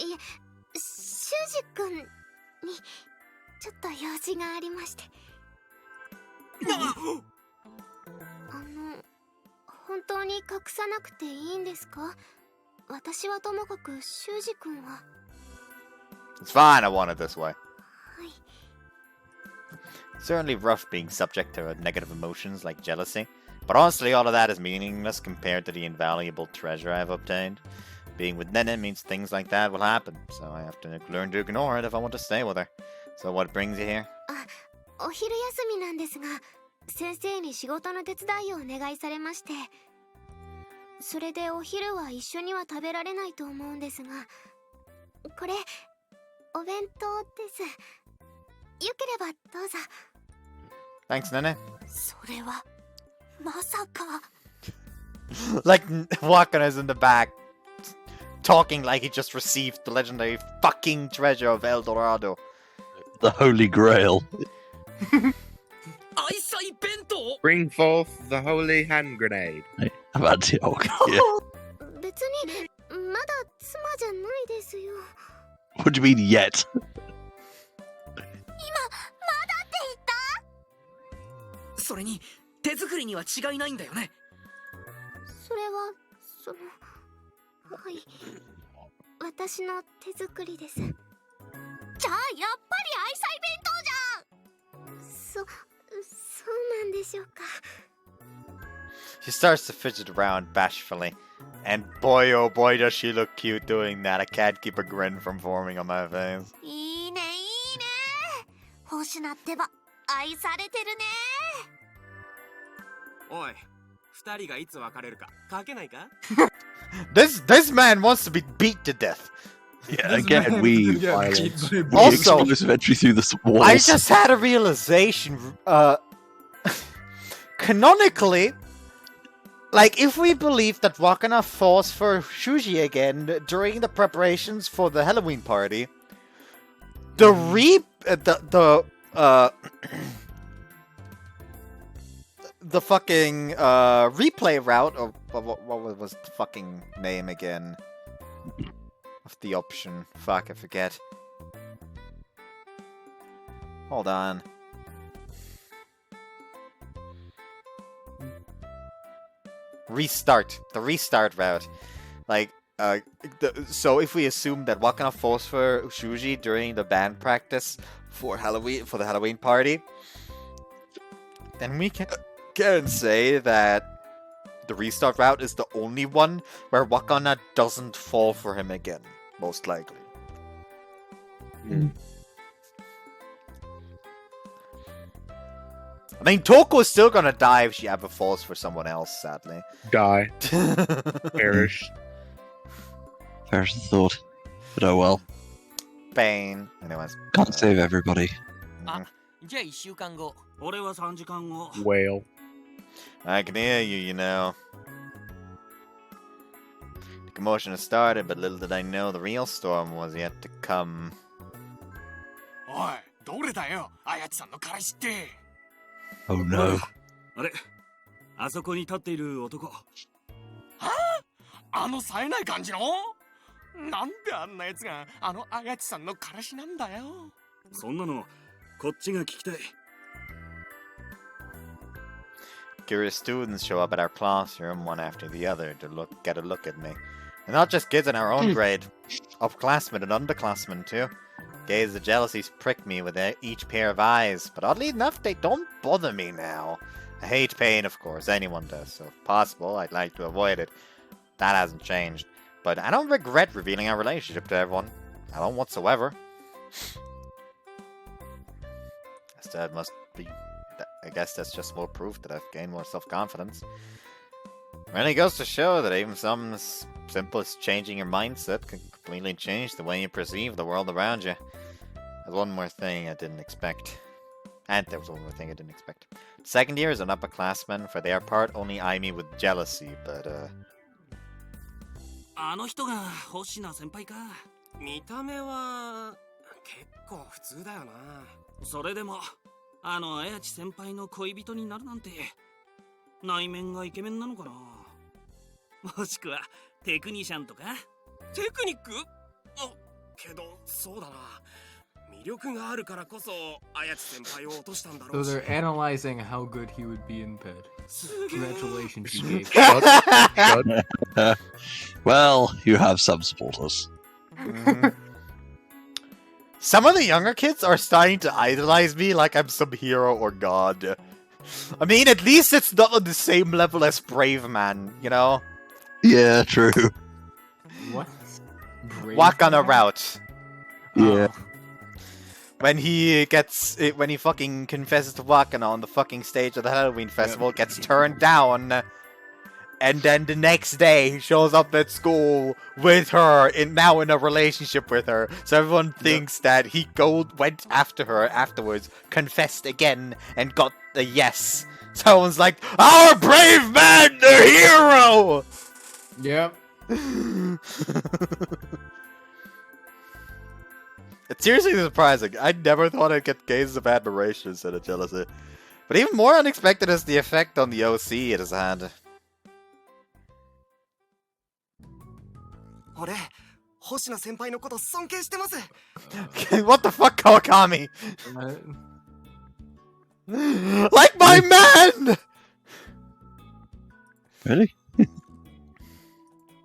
いや、修二君にちょっと用事がありまして。本当に隠さなくていいんですか？私はともかく修二君は。
It's fine, I want it this way.
はい。
Certainly rough being subject to negative emotions like jealousy, but honestly all of that is meaningless compared to the invaluable treasure I've obtained. Being with Nene means things like that will happen, so I have to learn to ignore it if I want to stay with her. So what brings you here?
お昼休みなんですが、先生に仕事の手伝いをお願いされまして。それでお昼は一緒には食べられないと思うんですが、これお弁当です。よければどうぞ。
Thanks, Nene.
それはまさか。
Like, Wakana's in the back, talking like he just received the legendary fucking treasure of El Dorado.
The Holy Grail.
愛妻弁当。
Bring forth the holy hand grenade.
I've had to. Oh, yeah.
別にまだ妻じゃないですよ。
What do you mean yet?
まだって言った？
それに手作りには違いないんだよね。
それははい、私の手作りです。じゃあやっぱり愛妻弁当じゃん。そうなんでしょうか。
She starts to fidget around bashfully, and boy oh boy does she look cute doing that. I can't keep a grin from forming on my face.
いいね。星名ってば愛されてるね。
おい、二人がいつ別れるか書けないか？
This man wants to be beat to death.
Yeah, again, we
Also,
explosive entry through the walls.
I just had a realization. Canonically, like, if we believe that Wakana falls for Shuji again during the preparations for the Halloween party, the fucking replay route, or what was the fucking name again of the option? Fuck, I forget. Hold on. Restart. The restart route. Like, so if we assume that Wakana falls for Shuji during the band practice for the Halloween party, then we can say that the restart route is the only one where Wakana doesn't fall for him again, most likely. I mean, Toko is still gonna die if she ever falls for someone else, sadly.
Die. Perish.
Fair as a thought. But oh well.
Pain. Anyways.
Can't save everybody.
じゃあ1週間後。俺は3時間後。
Whale.
I can hear you, you know. The commotion has started, but little did I know the real storm was yet to come.
おい、どれだよ、あやちさんの彼氏って。
Oh no.
あれ、あそこに立っている男。はあ？あの冴えない感じの？なんであんなやつがあのあやちさんの彼氏なんだよ。そんなのこっちが聞きたい。
Curious students show up at our classroom one after the other to get a look at me. And not just kids in our own grade. Upperclassmen and underclassmen, too. Gaze of jealousy prick me with each pair of eyes, but oddly enough, they don't bother me now. I hate pain, of course, anyone does, so if possible, I'd like to avoid it. That hasn't changed. But I don't regret revealing our relationship to everyone. I don't whatsoever. I guess that's just more proof that I've gained more self-confidence. Really goes to show that even something as simple as changing your mindset can completely change the way you perceive the world around you. There's one more thing I didn't expect. And there was one more thing I didn't expect. Second year is an upperclassman, for their part only eye me with jealousy, but
あの人が星名先輩か。見た目は結構普通だよな。それでもあの綾地先輩の恋人になるなんて内面がイケメンなのかな。もしくはテクニシャンとか。テクニック？あ、けどそうだな。魅力があるからこそ綾地先輩を落としたんだろうし。
So they're analyzing how good he would be in bed. Congratulations, you gave.
Well, you have some supporters.
Some of the younger kids are starting to idolize me like I'm some hero or god. I mean, at least it's not on the same level as Brave Man, you know?
Yeah, true.
What?
Walk on a route.
Yeah.
When he fucking confesses to Wakana on the fucking stage of the Halloween festival, gets turned down, and then the next day he shows up at school with her, now in a relationship with her. So everyone thinks that he went after her afterwards, confessed again, and got a yes. So everyone's like, our brave man, the hero!
Yep.
It's seriously surprising. I never thought I'd get gazes of admiration instead of jealousy. But even more unexpected is the effect on the OC it has had.
俺、星名先輩のこと尊敬してます。
What the fuck, Kawakami? Like my man!
Really?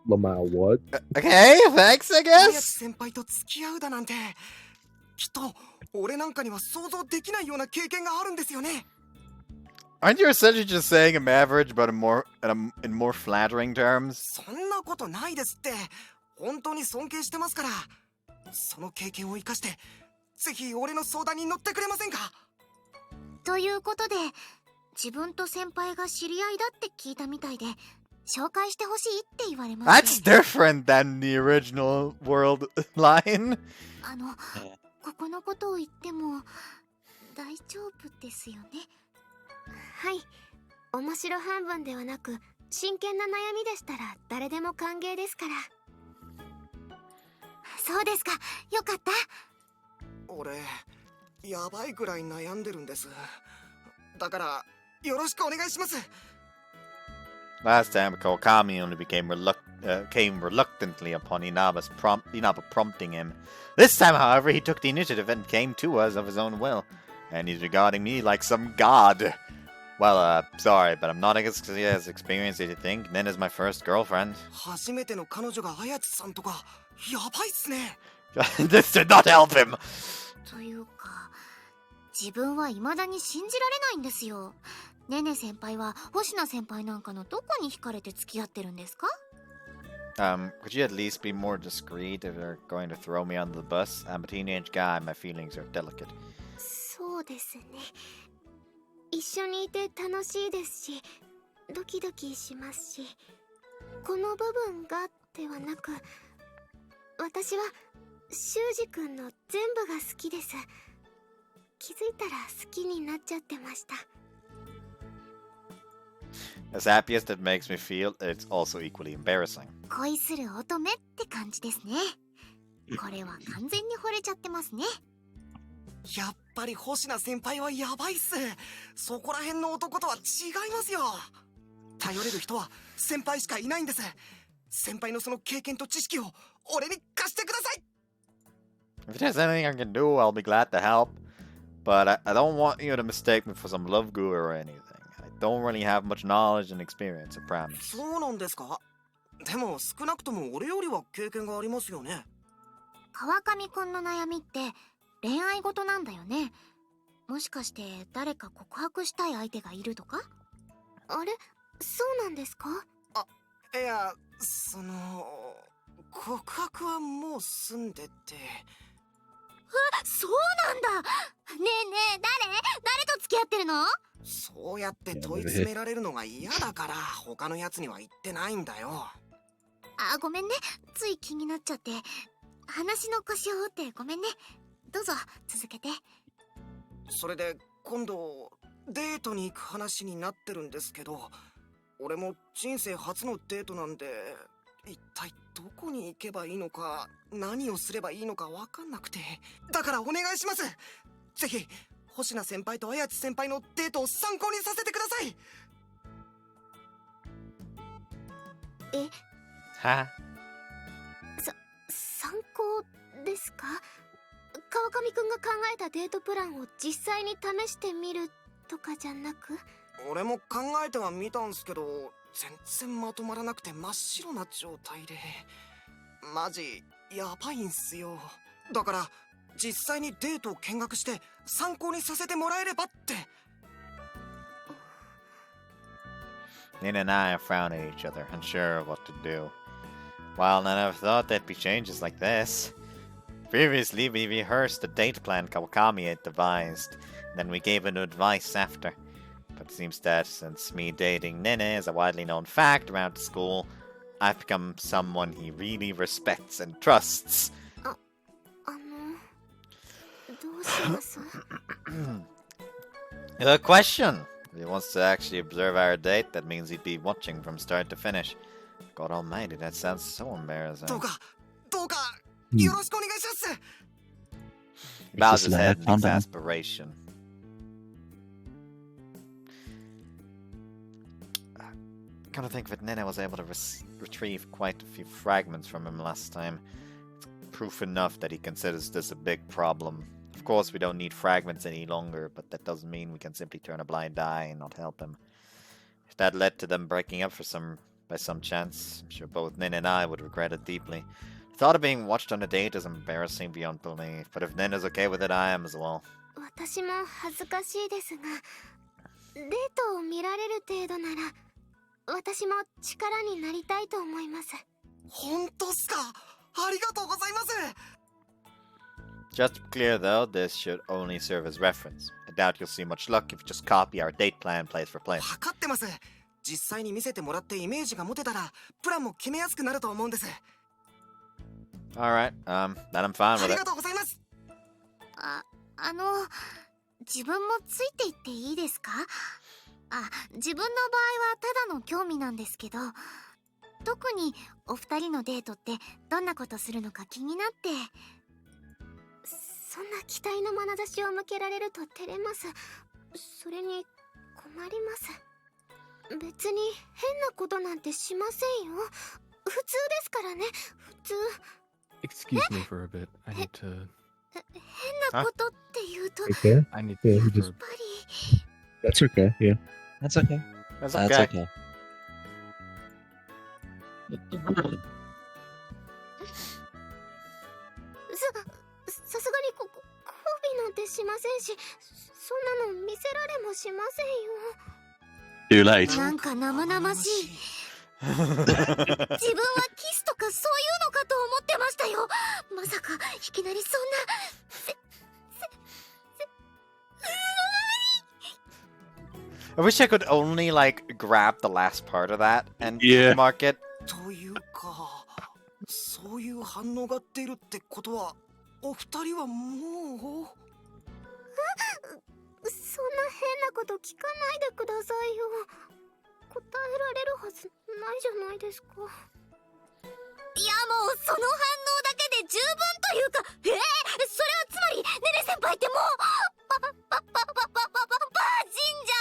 Lamau, what?
Okay, thanks, I
綾地
guess.
先輩と付き合うだなんて、きっと俺なんかには想像できないような経験があるんですよね。
Aren't you essentially just saying I'm average, but in more flattering terms?
そんなことないですって。本当に尊敬してますから。その経験を生かして、ぜひ俺の相談に乗ってくれませんか？
ということで、自分と先輩が知り合いだって聞いたみたいで、紹介してほしいって言われまし
That's
て。
different than the original world line.
ここのことを言っても大丈夫ですよね。はい、面白半分ではなく真剣な悩みでしたら誰でも歓迎ですから。そうですか、よかった。
俺、やばいぐらい悩んでるんです。だからよろしくお願いします。
Last time, Kawakami only came reluctantly upon Inaba prompting him. This time, however, he took the initiative and came to us of his own will. And he's regarding me like some god. Well, sorry, but I'm not as experienced as you think. Nene's my first girlfriend.
初めての彼女が綾地さんとか、やばいっすね。
This did not help him!
というか、自分は未だに信じられないんですよ。ねね先輩は星名先輩なんかのどこに惹かれて付き合ってるんですか？
Could you at least be more discreet if you're going to throw me on the bus? I'm a teenage guy, my feelings are delicate.
そうですね。一緒にいて楽しいですし、ドキドキしますし、この部分がではなく、私は修二くんの全部が好きです。気づいたら好きになっちゃってました。
As happy as that makes me feel, it's also equally embarrassing.
恋する乙女って感じですね。これは完全に惚れちゃってますね。
やっぱり星名先輩はやばいっす。そこら辺の男とは違いますよ。頼れる人は先輩しかいないんです。先輩のその経験と知識を俺に貸してください。
If there's anything I can do, I'll be glad to help. But I don't want you to mistake me for some love guru or anything. I don't really have much knowledge and experience, I promise.
そうなんですか？
でも少なくとも俺よりは経験がありますよね。
川上くんの悩みって恋愛事なんだよね。もしかして誰か告白したい相手がいるとか？あれ、そうなんですか？
いや、告白はもう済んでて。
そうなんだ。ねえねえ、誰と付き合ってるの？
そうやって問い詰められるのが嫌だから他のやつには言ってないんだよ。
ごめんね、つい気になっちゃって。話の腰を折ってごめんね。どうぞ続けて。
それで今度デートに行く話になってるんですけど、俺も人生初のデートなんで、一体どこに行けばいいのか、何をすればいいのか分かんなくて。だからお願いします。ぜひ星名先輩と綾地先輩のデートを参考にさせてください。
は？
参考ですか？川上くんが考えたデートプランを実際に試してみるとかじゃなく？
俺も考えてはみたんすけど、全然まとまらなくて真っ白な状態で。マジやばいんすよ。だから実際にデートを見学して参考にさせてもらえればって。
Nene and I are frowning at each other, unsure of what to do. Well, I never thought there'd be changes like this. Previously, we rehearsed the date plan Kawakami had devised, then we gave it advice after. But it seems that since me dating Nene is a widely known fact around the school, I've become someone he really respects and trusts.
どうします？
Good question. If he wants to actually observe our date, that means he'd be watching from start to finish. God almighty, that sounds so embarrassing.
どうかよろしくお願いします。
He bows his head in exasperation. Come to think of it, Nene was able to retrieve quite a few fragments from him last time. It's proof enough that he considers this a big problem. Of course, we don't need fragments any longer, but that doesn't mean we can simply turn a blind eye and not help him. If that led to them breaking up by some chance, I'm sure both Nene and I would regret it deeply. The thought of being watched on a date is embarrassing beyond belief, but if Nene's okay with it, I am as well.
私も恥ずかしいですが、デートを見られる程度なら私も力になりたいと思います。
本当っすか？ありがとうございます。
Just to be clear though, this should only serve as reference. I doubt you'll see much luck if you just copy our date plan place for place.
分かってます。実際に見せてもらってイメージが持てたら、プランも決めやすくなると思うんです。
Alright, then I'm fine with it.
ありがとうございます。
自分もついていっていいですか？自分の場合はただの興味なんですけど、特にお二人のデートってどんなことするのか気になって。そんな期待の眼差しを向けられると照れます。それに困ります。別に変なことなんてしませんよ。普通ですからね、普通。
Excuse me for a bit. I need to.
変なことって言うと、
Okay.
I need
Yeah, he
to.
just. That's okay. Yeah.
That's okay.
That's
That's
okay.
okay.
さすがに交尾なんてしませんし、そんなの見せられもしませんよ。
Too late.
なんか生々しい。自分はキスとかそういうのかと思ってましたよ。まさかいきなりそんな。
I wish I could only like grab the last part of that and mark it.
というか、そういう反応が出るってことは、お二人はもう。
そんな変なこと聞かないでくださいよ。答えられるはずないじゃないですか。いや、もうその反応だけで十分というか、それはつまりネネ先輩ってもうバージンじゃ。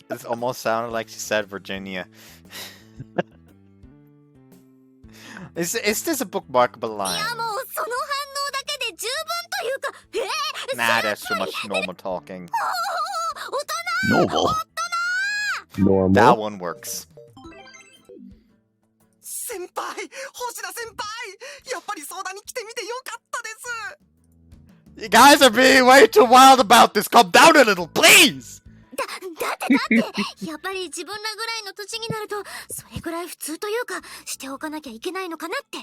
This almost sounded like she said Virginia. Is this a bookmarkable line?
いや、もうその反応だけで十分というか、
Nah, that's too much normal talking.
Normal.
Normal.
That one works.
先輩、星田先輩、やっぱり相談に来てみてよかったです。
You guys are being way too wild about this. Calm down a little, please.
だってやっぱり自分らぐらいの年になるとそれぐらい普通というかしておかなきゃいけないのかなって。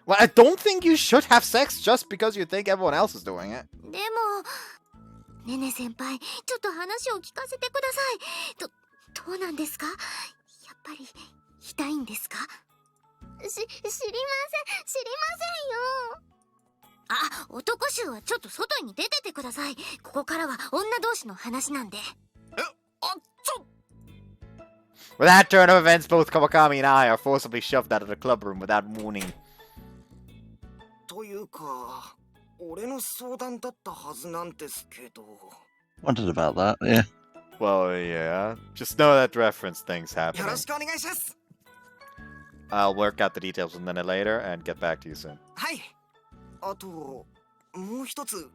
Well, I don't think you should have sex just because you think everyone else is doing it.
でもねね先輩、ちょっと話を聞かせてください。どうなんですか？やっぱり痛いんですか？知りませんよ。あ、男衆はちょっと外に出ててください。ここからは女同士の話なんで。
With that turn of events, both Kawakami and I are forcibly shoved out of the clubroom without warning.
というか、俺の相談だったはずなんですけど。
Wondered about that, yeah.
Well, yeah. Just know that reference thing's
よ
happening.
ろしくお願いします。
I'll work out the details with Nene later and get back to you soon.
はい。あと、もう一つ、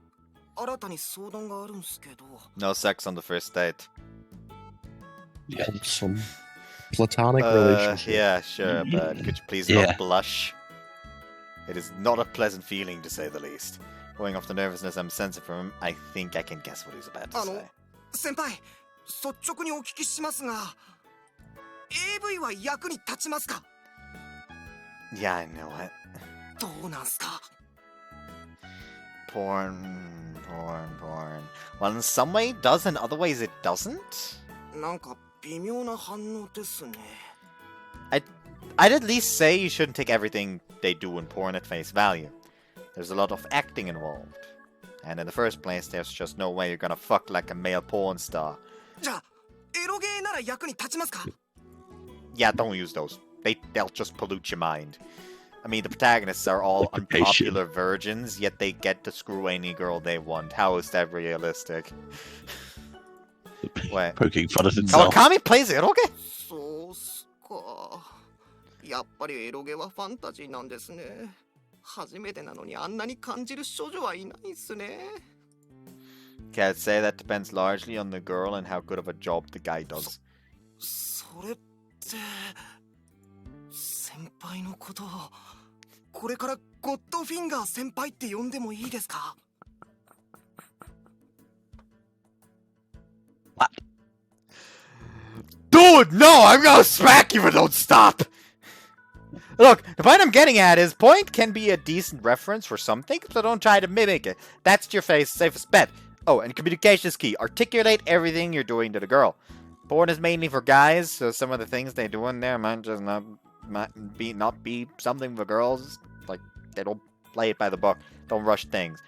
新たに相談があるんすけど。
No sex on the first date.
Some platonic relationship.
Yeah, sure, but could you please
Yeah.
not blush? It is not a pleasant feeling, to say the least. Going off the nervousness I'm sensing from him, I think I can guess what he's about to say.
先輩、率直にお聞きしますが、AV は役に立ちますか？
Yeah, I know it.
どうなんすか？
Porn. Well, in some way it does, in other ways it doesn't.
なんか微妙な反応ですね。
I'd at least say you shouldn't take everything they do in porn at face value. There's a lot of acting involved. And in the first place, there's just no way you're gonna fuck like a male porn star.
じゃあ、エロゲーなら役に立ちますか？
Yeah, don't use those. They'll just pollute your mind. I mean, the protagonists are all unpopular virgins, yet they get to screw any girl they want. How is that realistic? Wait.
Poking fun at himself.
Kawakami plays eroge?
そうっすか。やっぱりエロゲはファンタジーなんですね。初めてなのにあんなに感じる少女はいないっすね。
Can't say that depends largely on the girl and how good of a job the guy does.
それって、先輩のことをこれからゴッドフィンガー先輩って呼んでもいいですか？
Dude, no! I'm gonna smack you if you don't stop! Look, the point I'm getting at is point can be a decent reference for something, so don't try to mimic it. That's your safest bet. Oh, and communication is key. Articulate everything you're doing to the girl. Porn is mainly for guys, so some of the things they do in there might just not be something for girls. Like, they don't play it by the book. Don't rush things.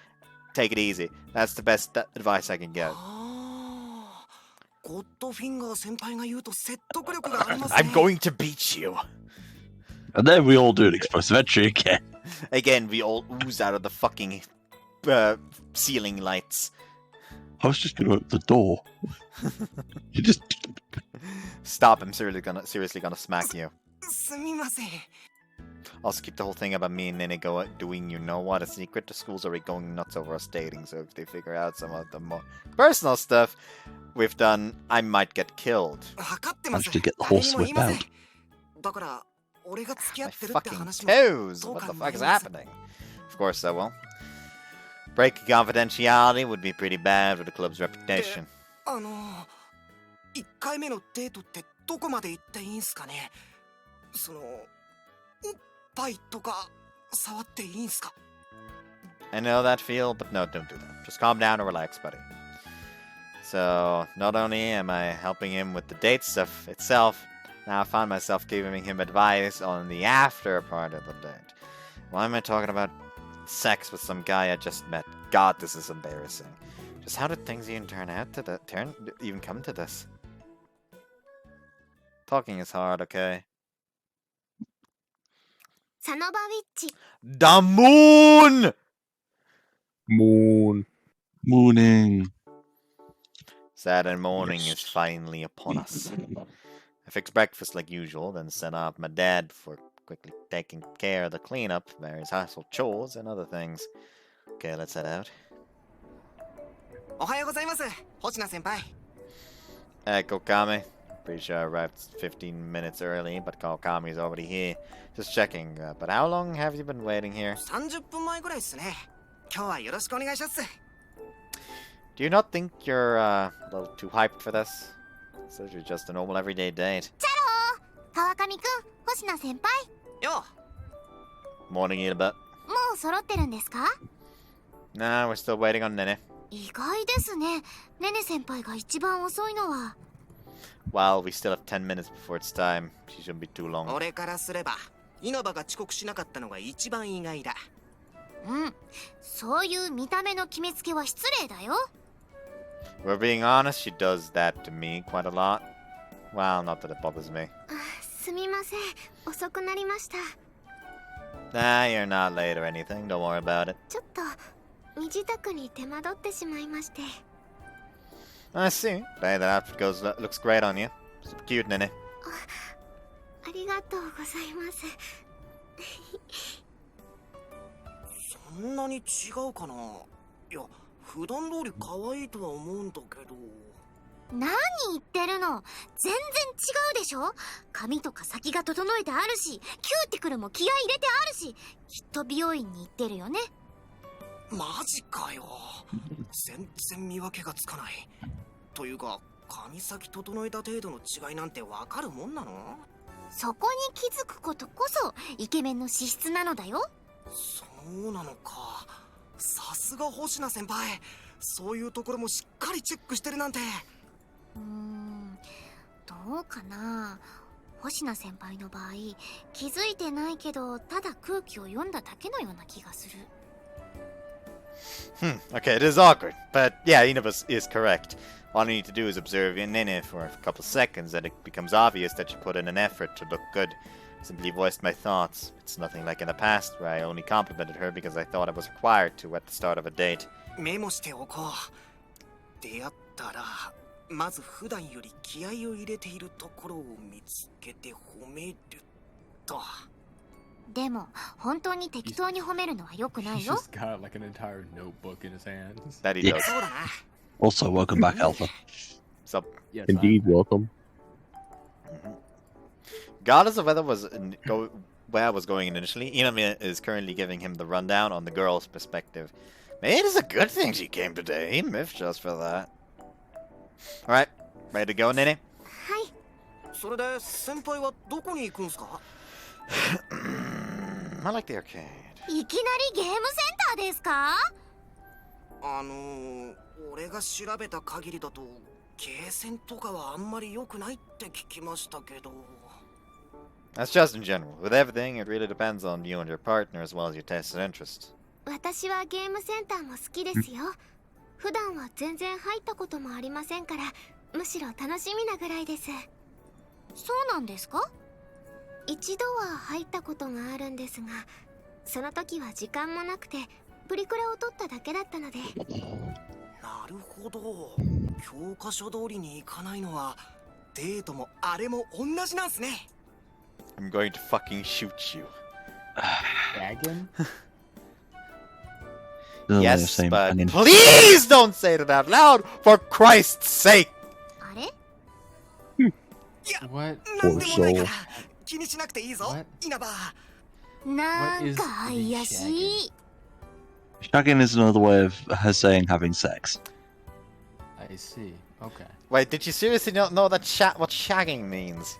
Take it easy. That's the best advice I can give.
ゴッドフィンガー先輩が言うと説得力がありますね。
I'm going to beat you.
And then we all do an explosive entry again.
Again, we all ooze out of the fucking ceiling lights.
I was just going to open the door. You just...
Stop, I'm seriously gonna smack you.
すみません。
Also keep the whole thing about me and Nene doing you know what a secret. The school's already going nuts over us dating, so if they figure out some of the more personal stuff we've done, I might get killed.
分かってます。
Managed to get the horse
誰にも言い
whip
ません。
out.
だから俺が付き合
My
ってるって
fucking
話も
toes!
どう
What
か
the
な
fuck
り
is
ます。
happening? Of course I will. Breaking confidentiality would be pretty bad for the club's reputation.
1回目のデートってどこまで行っていいんすかね？その、おっぱいとか触っていいんすか？
I know that feel, but no, don't do that. Just calm down and relax, buddy. So, not only am I helping him with the date stuff itself, now I find myself giving him advice on the after part of the date. Why am I talking about sex with some guy I just met? God, this is embarrassing. Just how did things even even come to this? Talking is hard, okay?
サノバウィッチ。
The moon!
Moon.
Morning.
Saturday morning is finally upon us. I fix breakfast like usual, then send off my dad for quickly taking care of the cleanup, various household chores, and other things. Okay, let's head out.
おはようございます、星名先輩。
Hey, Kokame. Pretty sure I arrived 15 minutes early, but Kami's already here. Just checking. But how long have you been waiting here?
30分前ぐらいっすね。今日はよろしくお願いします。
Do you not think you're a little too hyped for this? It's literally just a normal everyday date.
川上くん、星名先輩。
よ
Morning, Ilba.
もう揃ってるんですか？
Nah, we're still waiting on Nene.
意外ですね。ねね先輩が一番遅いのは。
Well, we still have 10 minutes before it's time. She shouldn't be too long.
俺からすれば、稲葉が遅刻しなかったのが一番意外だ。
うん、そういう見た目の決めつけは失礼だよ。
We're being honest, she does that to me quite a lot. Well, not that it bothers me.
すみません、遅くなりました。
Nah, you're not late or anything. Don't worry about it.
ちょっと身支度に手間取ってしまいまして。
I see. Hey, that outfit looks great on you. Super cute, Nene.
ありがとうございます。
そんなに違うかな。いや、普段通り可愛いとは思うんだけど。
何言ってるの。全然違うでしょ。髪とか先が整えてあるし、キューティクルも気合い入れてあるし、きっと美容院に行ってるよね。
マジかよ。全然見分けがつかない。というか、髪先整えた程度の違いなんてわかるもんなの？
そこに気づくことこそイケメンの資質なのだよ。
そうなのか。さすが星名先輩。そういうところもしっかりチェックしてるなんて。
どうかな。星名先輩の場合、気づいてないけどただ空気を読んだだけのような気がする。
Okay, it is awkward. But yeah, Inabus is correct. All I need to do is observe Nene for a couple seconds, and it becomes obvious that you put in an effort to look good. Simply voiced my thoughts. It's nothing like in the past, where I only complimented her because I thought I was required to at the start of a date.
メモしておこう。出会ったら、まず普段より気合を入れているところを見つけて褒めると。
でも本当に適当に褒めるのは良くないよ。
He's just got like an entire notebook in his hands.
That he does.
Also, welcome back, Alpha.
So,
Yes,
Indeed, welcome.
Regardless of whether where I was going initially, Inami is currently giving him the rundown on the girl's perspective. Maybe it is a good thing she came today. He miffed us for that. Alright, ready to go, Nene?
はい。
それで先輩はどこに行くんすか？
I like the arcade.
いきなりゲームセンターですか？
俺が調べた限りだとゲーセンとかはあんまり良くないって聞きましたけど。
That's just in general. With everything, it really depends on you and your partner as well as your tastes and interests.
私はゲームセンターも好きですよ。普段は全然入ったこともありませんから、むしろ楽しみなぐらいです。そうなんですか？一度は入ったことがあるんですが、その時は時間もなくてプリクラを撮っただけだったので。
なるほど。教科書通りに行かないのはデートもあれも同じなんすね。
I'm going to fucking shoot you.
Dragon?
Yes, but please don't say it out loud, for Christ's sake!
あれ？
What?
なんでもないから気にしなくていいぞ、稲葉。
なんか怪しい。
Shagging is another way of her saying having sex.
I see. Okay.
Wait, did you seriously not know that what shagging means?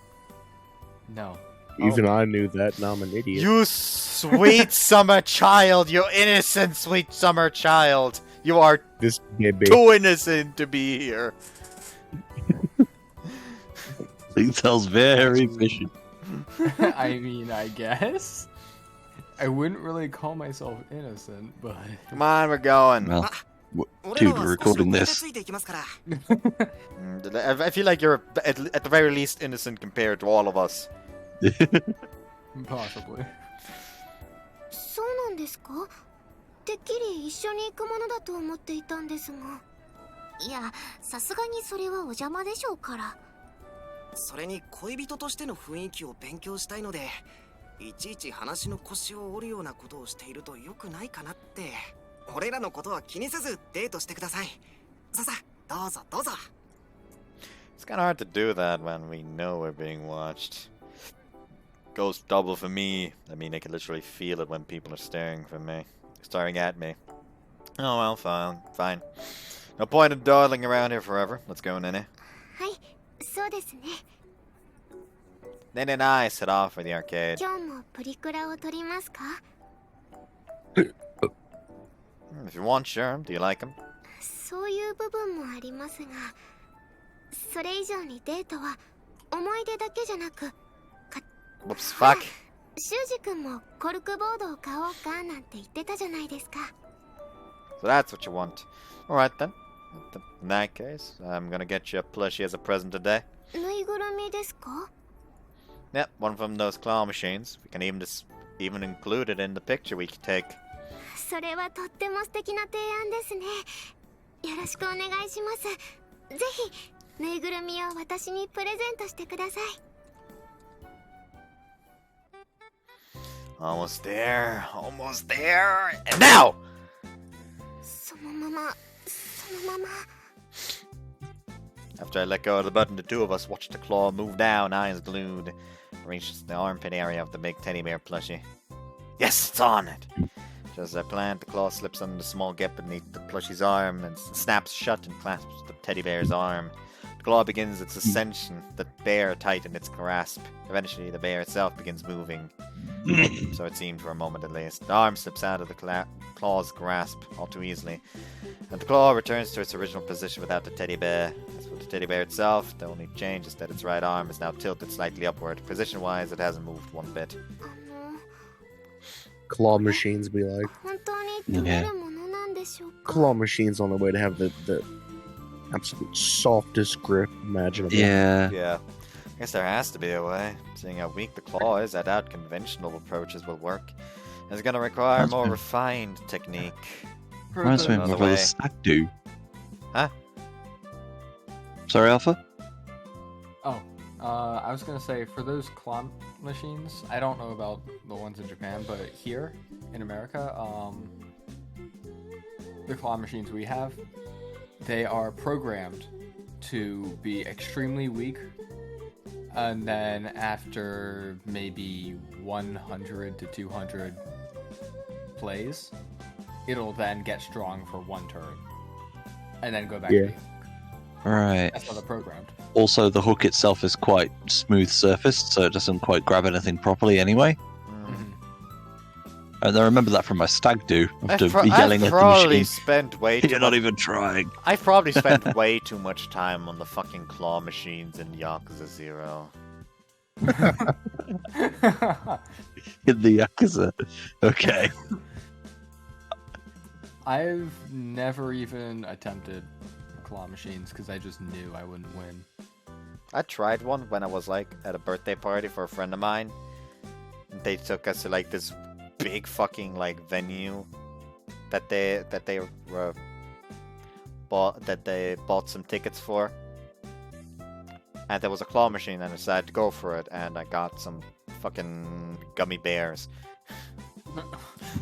No.
Even I knew that, now I'm an idiot.
You sweet summer child, you innocent sweet summer child. You are
This baby.
too innocent to be here.
Sounds very fishy.
I mean, I guess. I wouldn't really call myself innocent, but...
Come on, we're going.
Well, dude, we're recording this.
I feel like you're at the very least innocent compared to all of us.
Possibly.
そうなんですか？てっきり一緒に行くものだと思っていたんですが。いや、さすがにそれはお邪魔でしょうから。
それに恋人としての雰囲気を勉強したいので、いちいち話の腰を折るようなことをしていると良くないかなって。俺らのことは気にせずデートしてください。ささ、どうぞどうぞ。
It's kind of hard to do that when we know we're being watched. Goes double for me. I mean, I can literally feel it when people are staring at me. Oh well, fine. No point in dawdling around here forever. Let's go, Nene.
はい、そうですね。
Nene and I set off for the arcade.
今日もプリクラを撮りますか？
If you want, sure. Do you like him?
そういう部分もありますが、それ以上にデートは思い出だけじゃなく、
Whoops, fuck.
修二君もコルクボードを買おうかなんて言ってたじゃないですか。
So that's what you want. Alright then. In that case, I'm gonna get you a plushie as a present today.
ぬいぐるみですか？
Yep, one from those claw machines. We can even include it in the picture we can take.
それはとっても素敵な提案ですね。よろしくお願いします。ぜひぬいぐるみを私にプレゼントしてください。
Almost there. Almost there. And now!
そのまま。
After I let go of the button, the two of us watched the claw move down, eyes glued, reached the armpit area of the big teddy bear plushie. Yes, it's on it! Just as I planned, the claw slips under the small gap beneath the plushie's arm and snaps shut and clasps the teddy bear's arm. The claw begins its ascension, the bear tightened its grasp. Eventually, the bear itself begins moving. So it seemed for a moment at least. The arm slips out of the claw's grasp all too easily, and the claw returns to its original position without the teddy bear. As for the teddy bear itself, the only change is that its right arm is now tilted slightly upward. Position-wise, it hasn't moved one bit.
Claw machines be like.
本当に取れるものなんでしょうか？
Claw machines on the way to have the absolute softest grip imaginable.
Yeah.
Yeah. I guess there has to be a way. Seeing how weak the claw is, I doubt conventional approaches will work. It's gonna require a more refined technique.
Reminds me of
Another
what
way.
a stag do.
Huh?
Sorry, Alpha?
Oh, I was gonna say, for those claw machines, I don't know about the ones in Japan, but here in America, the claw machines we have, they are programmed to be extremely weak, and then after maybe 100 to 200 plays, it'll then get strong for one turn, and then go back to the hook.
Right.
That's how they're programmed.
Also, the hook itself is quite smooth surfaced, so it doesn't quite grab anything properly anyway. And I remember that from my stag do, after yelling at the machine.
Spent way too
You're not even trying.
I've probably spent way too much time on the fucking claw machines in Yakuza 0.
In the Yakuza. Okay.
I've never even attempted claw machines because I just knew I wouldn't win.
I tried one when I was like at a birthday party for a friend of mine. They took us to like this big fucking like venue that they bought some tickets for, and there was a claw machine, and I decided to go for it, and I got some fucking gummy bears.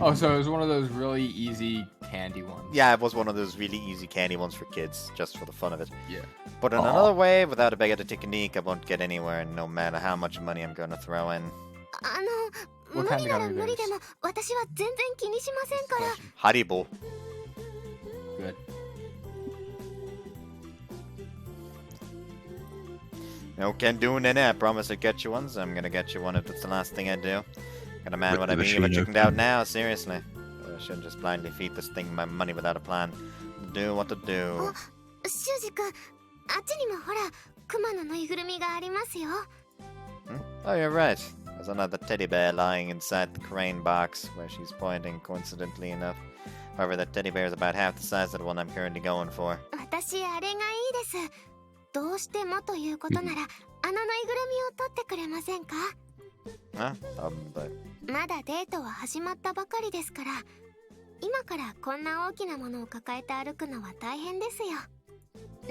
Oh, so it was one of those really easy candy ones.
Yeah, it was one of those really easy candy ones for kids, just for the fun of it.
Yeah.
But in another way, without a better technique, I won't get anywhere, no matter how much money I'm gonna throw in.
無理なら無理でも私は全然気にしませんから。
Haribo.
Good.
No can do, Nene. I promise I'll get you one, so I'm gonna get you one if it's the last thing I do. Gonna man what I mean, but chickened out now, seriously. I shouldn't just blindly feed this thing my money without a plan. Do what to do.
修二君、あっちにもほら、クマのぬいぐるみがありますよ。
Oh, you're right. There's another teddy bear lying inside the crane box, where she's pointing, coincidentally enough. However, that teddy bear is about half the size of the one I'm currently going for.
私、あれがいいです。どうしてもということなら、あのぬいぐるみを取ってくれませんか？
Huh? But...
まだデートは始まったばかりですから、今からこんな大きなものを抱えて歩くのは大変ですよ。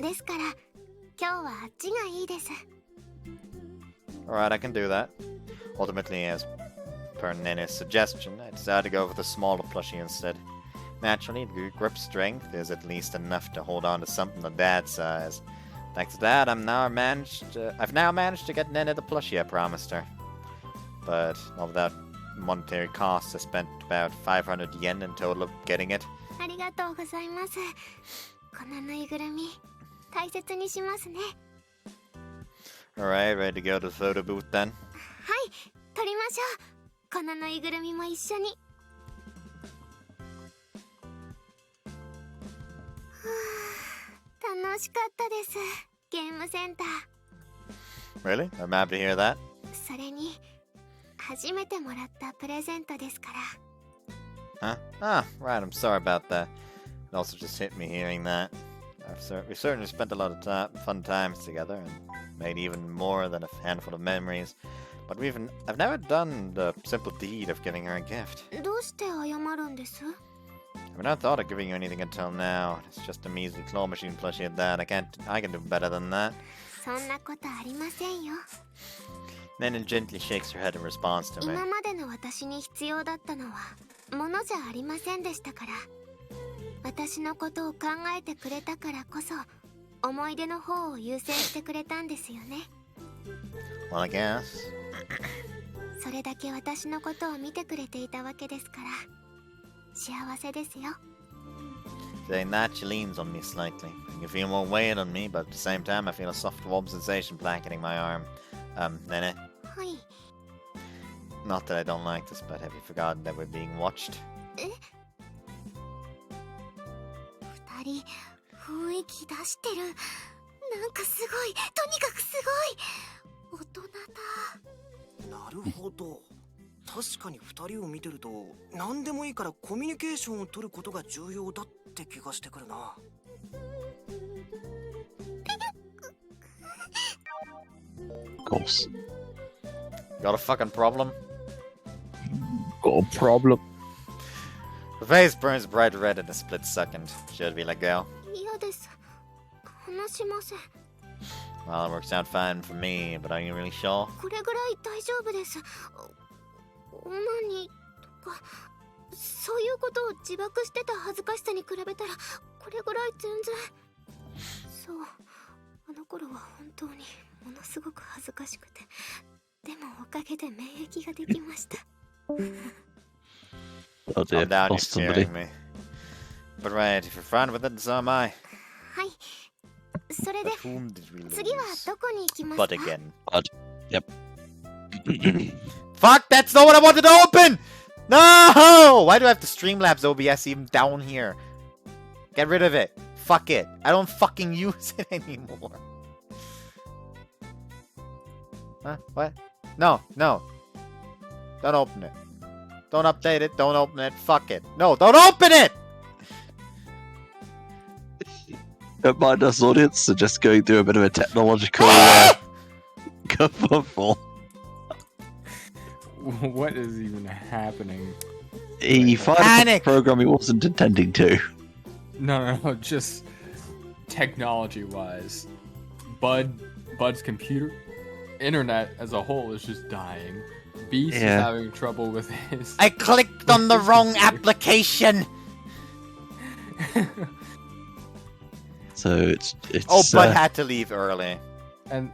ですから、今日はあっちがいいです。
Alright, I can do that. Ultimately, as per Nene's suggestion, I decided to go with the smaller plushie instead. Naturally, the grip strength is at least enough to hold on to something of that size. Thanks to that, I've now managed to get Nene the plushie I promised her. But all without monetary costs, I spent about 500 yen in total of getting it.
ありがとうございます。このぬいぐるみ大切にしますね。
Alright, ready to go to the photo booth then?
はい、撮りましょう。このぬいぐるみも一緒に。楽しかったです。ゲームセンター。
Really? I'm happy to hear that.
それに初めてもらったプレゼントですから。
Huh? Ah, right, I'm sorry about that. It also just hit me hearing that. We certainly spent a lot of fun times together and made even more than a handful of memories. But I've never done the simple deed of giving her a gift.
どうして謝るんです
I've not thought of giving you anything until now. It's just a measly claw machine plushie at that. I can do better than that.
そんなことありませんよ。
Nene gently shakes her head in response to me.
今までの私に必要だったのは物じゃありませんでしたから。私のことを考えてくれたからこそ思い出の方を優先してくれたんですよね。
Well, I guess.
それだけ私のことを見てくれていたわけですから幸せですよ。
Saying that, she leans on me slightly. You feel more weight on me, but at the same time, I feel a soft warm sensation blanketing my arm. Nene.
はい。
Not that I don't like this, but have you forgotten that we're being watched?
え？二人雰囲気出してる。なんかすごい。とにかくすごい。大人だ。
なるほど。確かに2人を見てると何でもいいからコミュニケーションを取ることが重要だって気がしてくるな。
Of course.
Got a fucking problem?
Got a problem.
The face burns bright red in a split second. Should we let go?
嫌です。話しません。
Well, it works out fine for me, but are you really sure?
これぐらい大丈夫です。オナニーとかそういうことを自爆してた恥ずかしさに比べたらこれぐらい全然。そう、あの頃は本当にものすごく恥ずかしくて、でもおかげで免疫ができました。
Oh dear,
Down, you're
lost somebody.
scaring me. But right, if you're fine with it, so am I.
はい。それで
But whom did we
次は
lose?
どこに行きますか
But again.
Bud. Yep.
Fuck, that's not what I wanted to open! No! Why do I have to Streamlabs OBS even down here? Get rid of it. Fuck it. I don't fucking use it anymore. Huh? What? No, no. Don't open it. Don't update it. Don't open it. Fuck it. No, don't open it!
Don't mind us, audience, are just going through a bit of a technological kerfuffle.
What is even happening?
He fired up a
Panic!
program he wasn't intending to.
No, just technology-wise. Bud's computer, internet as a whole is just dying. Beast is having trouble with his...
I clicked on the wrong application!
So it's
Oh, Bud had to leave early.
And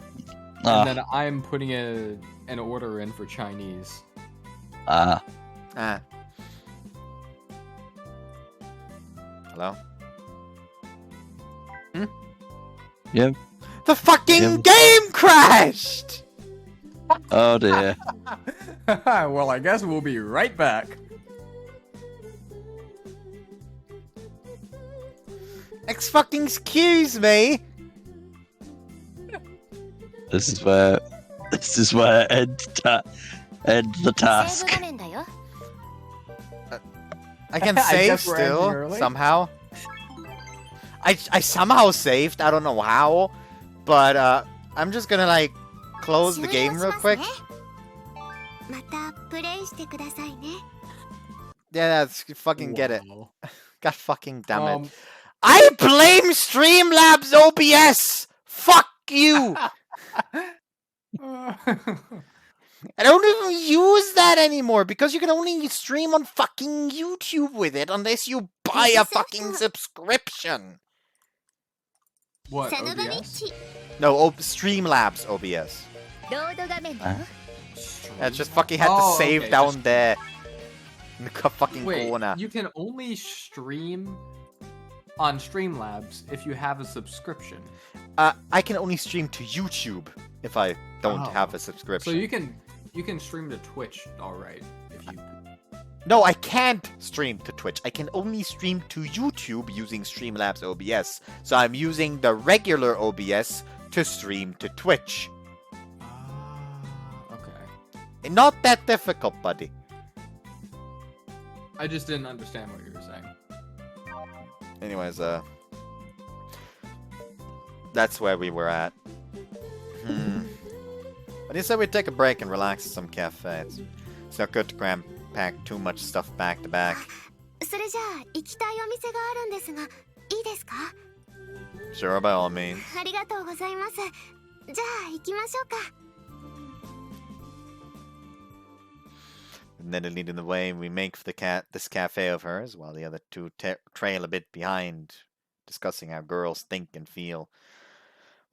then I'm putting an order in for Chinese.
Ah.
Hello?
Yeah.
The fucking game crashed!
Oh dear.
Well, I guess we'll be right back.
Excuse me!
This is where end the task.
I can
I
save
guess we're ending
still,
early.
somehow. I somehow saved, I don't know how, but I'm just gonna like close the game real quick.
またプレイしてくださいね。
Yeah, that's fucking get it.
Wow.
God fucking damn it. I blame Streamlabs OBS! Fuck you! I don't even use that anymore because you can only stream on fucking YouTube with it unless you buy a fucking subscription.
What,
サノバビッ
OBS?
チ
No, Streamlabs OBS.
ロード画面だよ
Yeah, just fucking had to
Oh,
save
okay,
down
just-
there. In the fucking
Wait,
corner.
you can only stream on Streamlabs if you have a subscription.
I can only stream to YouTube if I don't
Oh.
have a
So
subscription.
you can stream to Twitch, alright, if you...
No, I can't stream to Twitch. I can only stream to YouTube using Streamlabs OBS. So I'm using the regular OBS to stream to Twitch.
Okay.
Not that difficult, buddy.
I just didn't understand what you were saying.
Anyways, that's where we were at. But he said we'd take a break and relax at some cafes. It's not good to cram pack too much stuff back to back.
それじゃあ行きたいお店があるんですがいいですか
Sure, by all means.
ありがとうございますじゃあ行きましょうか
Nene leading the way, we make for this cafe of hers, while the other two trail a bit behind, discussing how girls think and feel.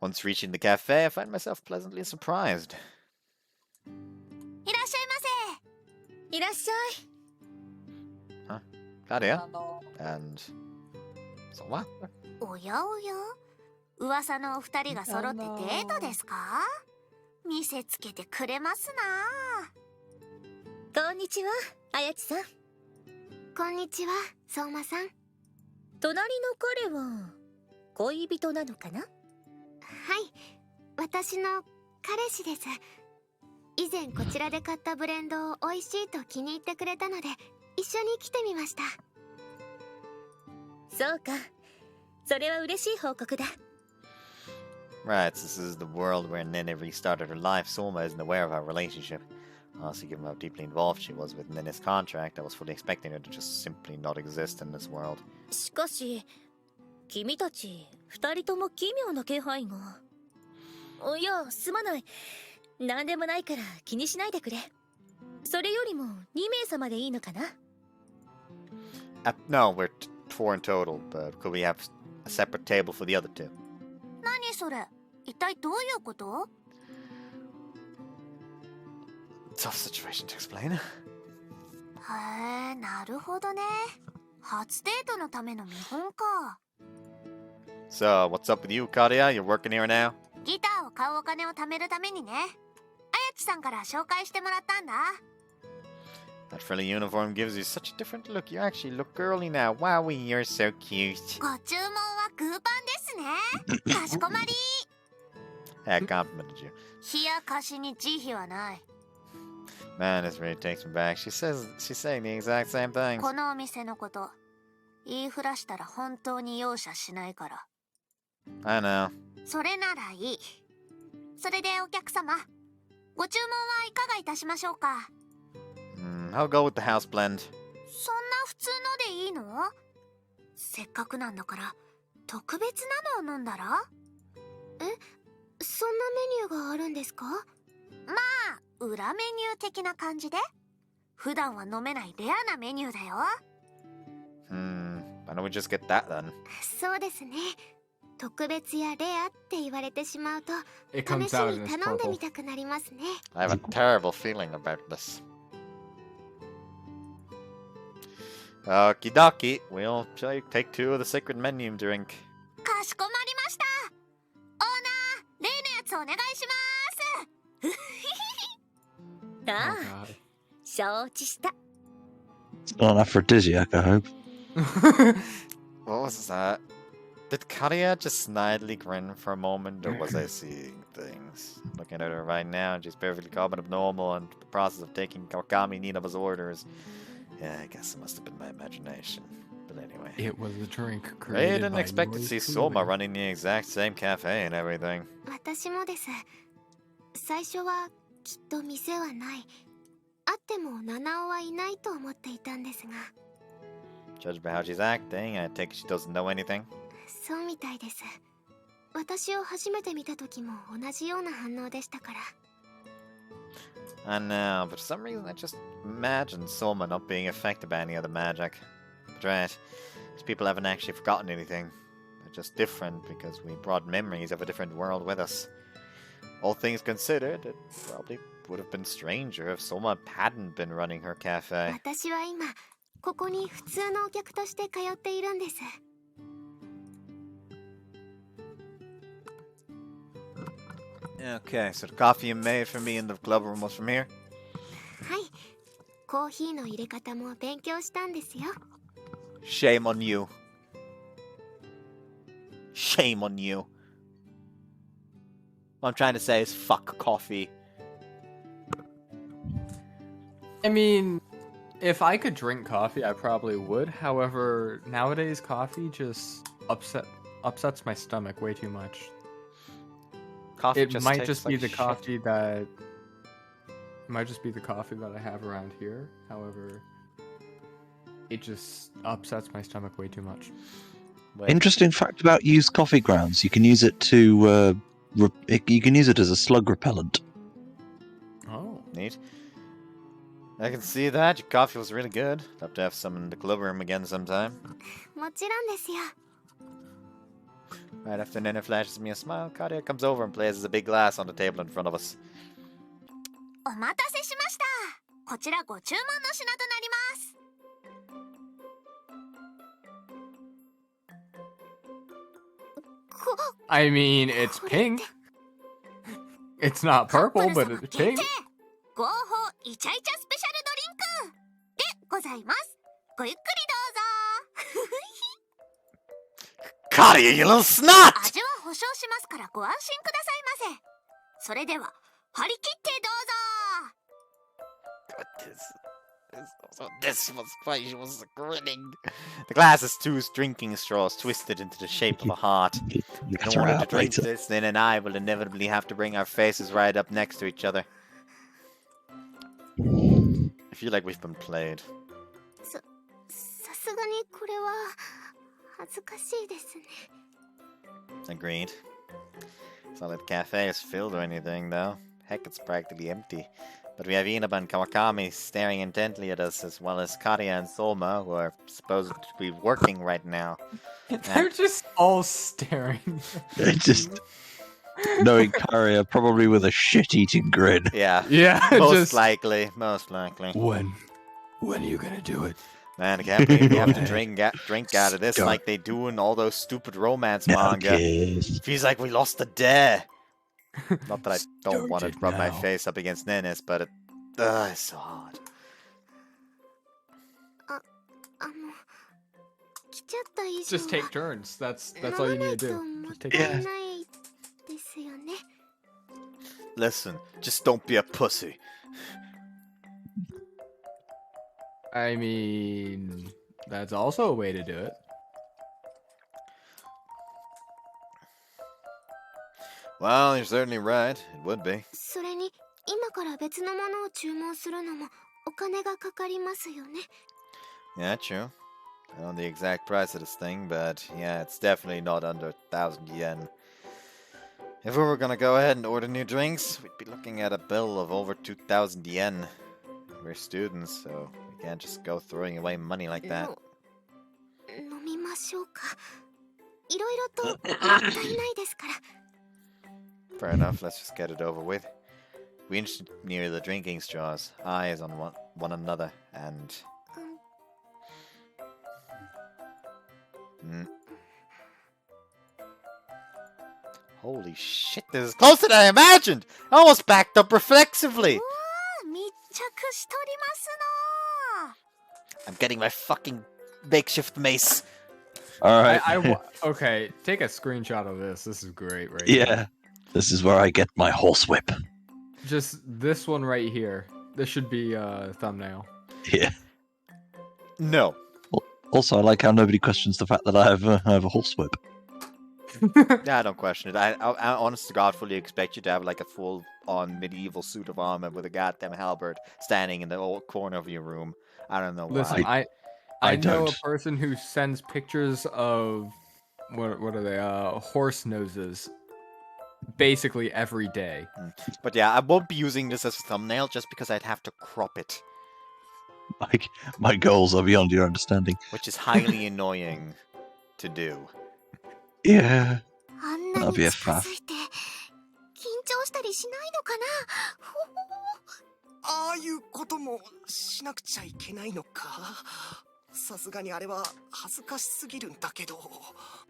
Once reaching the cafe, I find myself pleasantly surprised.
いらっしゃいませ
いらっしゃい
Claudia. And... Soma?
おやおや噂のお二人が揃ってデートですか見せつけてくれますな
こんにちはあやちさん
こんにちは相馬さん
隣の彼は恋人なのかな
はい私の彼氏です以前こちらで買ったブレンドを美味しいと気に入ってくれたので一緒に来てみました
そうかそれは嬉しい報告だ
Right, this is the world where Nene restarted her life. Soma isn't aware of our relationship. Honestly, given how deeply involved she was with Nene's contract, I was fully expecting her to just simply not exist in this world.
しかし君たち二人とも奇妙な気配がいやすまない何でもないから気にしないでくれそれよりも2名様でいいのかな
No, we're four in total, but could we have a separate table for the other two?
何それ一体どういうこと
Tough situation to explain.
へえなるほどね初デートのための見本か
So, what's up with you, Kadia? You're working here now?
ギターを買うお金を貯めるためにねあやちさんから紹介してもらったんだ
That frilly uniform gives you such a different look. You actually look girly now. Wowie, you're so cute.
ご注文はグーパンですねかしこまり
Hey, I complimented you.
冷やかしに慈悲はない
Man, this really takes me back. She's saying the exact same thing.
このお店のこと言いふらしたら本当に容赦しないから
I know.
それならいいそれでお客様ご注文はいかがいたしましょうか
I'll go with the house blend.
そんな普通のでいいのせっかくなんだから特別なのを飲んだら
そんなメニューがあるんですか
まあ裏メニュー的な感じで普段は飲めないレアなメニューだよ
Why don't we just get that then?
そうですね特別やレアって言われてしまうと
It
試
comes
し
out
に
in his
頼んで
purple.
みたくなりますね
I have a terrible feeling about this. Okie dokie. We'll take two of the sacred menu drink.
かしこまりましたオーナー例のやつお願いします
あ
Oh
あ
god.
承知した
It's not an aphrodisiac, I hope.
What was that? Did Kadia just snidely grin for a moment, or was I seeing things? Looking at her right now, she's perfectly calm and abnormal, and in the process of taking Kawakami Ninaba's orders. Yeah, I guess it must have been my imagination. But anyway.
It was a drink
I
created
didn't
by
expect to
noise
see Soma
cooling.
running the exact same cafe and everything.
私もです最初はきっと店はないあっても七尾はいないと思っていたんですが
Judged by how she's acting, I take it she doesn't know anything.
そうみたいです私を初めて見た時も同じような反応でしたから
I know, but for some reason I just imagined Soma not being affected by any other magic. But right, these people haven't actually forgotten anything. They're just different because we brought memories of a different world with us. All things considered, it probably would have been stranger if Soma hadn't been running her cafe.
私は今ここに普通のお客として通っているんです。
Okay, so the coffee you made for me in the club room was from here?
はい。コーヒーの入れ方も勉強したんですよ。
Shame on you. Shame on you. What I'm trying to say is fuck coffee.
I mean, if I could drink coffee, I probably would. However, nowadays coffee just upsets my stomach way too much.
Coffee
It
just
might
tastes
just
like
be the
shit.
coffee that might just be the coffee that I have around here. However, it just upsets my stomach way too much.
Wait.
Interesting fact about used coffee grounds: you can use it to you can use it as a slug repellent.
Oh,
Neat. I can see that. Your coffee was really good. Love to have some in the club room again sometime.
もちろんですよ。
Right after Nene flashes me a smile, Kadia comes over and places a big glass on the table in front of us.
お待たせしました。こちらご注文の品となります。
I mean, it's pink. It's not purple, but it's pink.
合法イチャイチャスペシャルドリンクでございます。ごゆっくりどうぞ。
Kadia, you little snot!
味は保証しますからご安心くださいませ。それでは張り切ってどうぞ。
This was why she was grinning. The glass is two drinking straws twisted into the shape of a heart.
You
In
got her
order to
out
drink
later.
this, Nene and I will inevitably have to bring our faces right up next to each other. I feel like we've been played.
さすがにこれは恥ずかしいですね。
Agreed. It's not like the cafe is filled or anything, though. Heck, it's practically empty. But we have Inaba and Kawakami staring intently at us, as well as Kadia and Soma, who are supposed to be working right now.
They're just all staring.
They're just knowing Karia probably with a shit-eating grin.
Yeah.
Yeah,
Most
just
likely. Most likely.
when are you gonna do it?
Man, I can't believe we have to
When?
drink out of this
Don't.
like they do in all those stupid romance
No
manga.
kiss.
Feels like we lost a day. Not that I don't
Start
want to
it
rub my
now.
face up against Nene's, but it's so hard.
来ちゃった以上
Just take
は
turns. That's
飲
all
ま
you
な
need
い
to
と
do.
もっ
Just take
たい
turns.
ないですよね。
Listen, just don't be a pussy.
I mean, that's also a way to do it.
Well, you're certainly right. It would be.
それに今から別のものを注文するのもお金がかかりますよね。
Yeah, true. I don't know the exact price of this thing, but yeah, it's definitely not under 1,000 yen. If we were gonna go ahead and order new drinks, we'd be looking at a bill of over 2,000 yen. We're students, so we can't just go throwing away money like that.
飲みましょうか。いろいろともったいないですから。
Fair enough, let's just get it over with. We inched near the drinking straws, eyes on one another, and... Holy shit, this is closer than I imagined! I almost backed up reflexively!
密着しとりますの。
I'm getting my fucking makeshift mace.
All right.
Okay, take a screenshot of this. This is great, right?
Yeah. This is where I get my horsewhip.
Just this one right here. This should be a thumbnail.
Yeah.
No.
Also, I like how nobody questions the fact that I have a horsewhip.
Yeah, I don't question it. I honest to God fully expect you to have like a full-on medieval suit of armor with a goddamn halberd standing in the old corner of your room. I don't know why.
Listen, I know
don't.
a person who sends pictures of what are they? Horse noses. Basically every day.
But yeah, I won't be using this as a thumbnail just because I'd have to crop it,
My goals are beyond your understanding.
which is highly annoying to do.
Yeah.
あんな
That'll
に
be a
近
faff.
づいて緊張したりしないのかな。
ああいうこともしなくちゃいけないのか。さすがにあれは恥ずかしすぎるんだけど。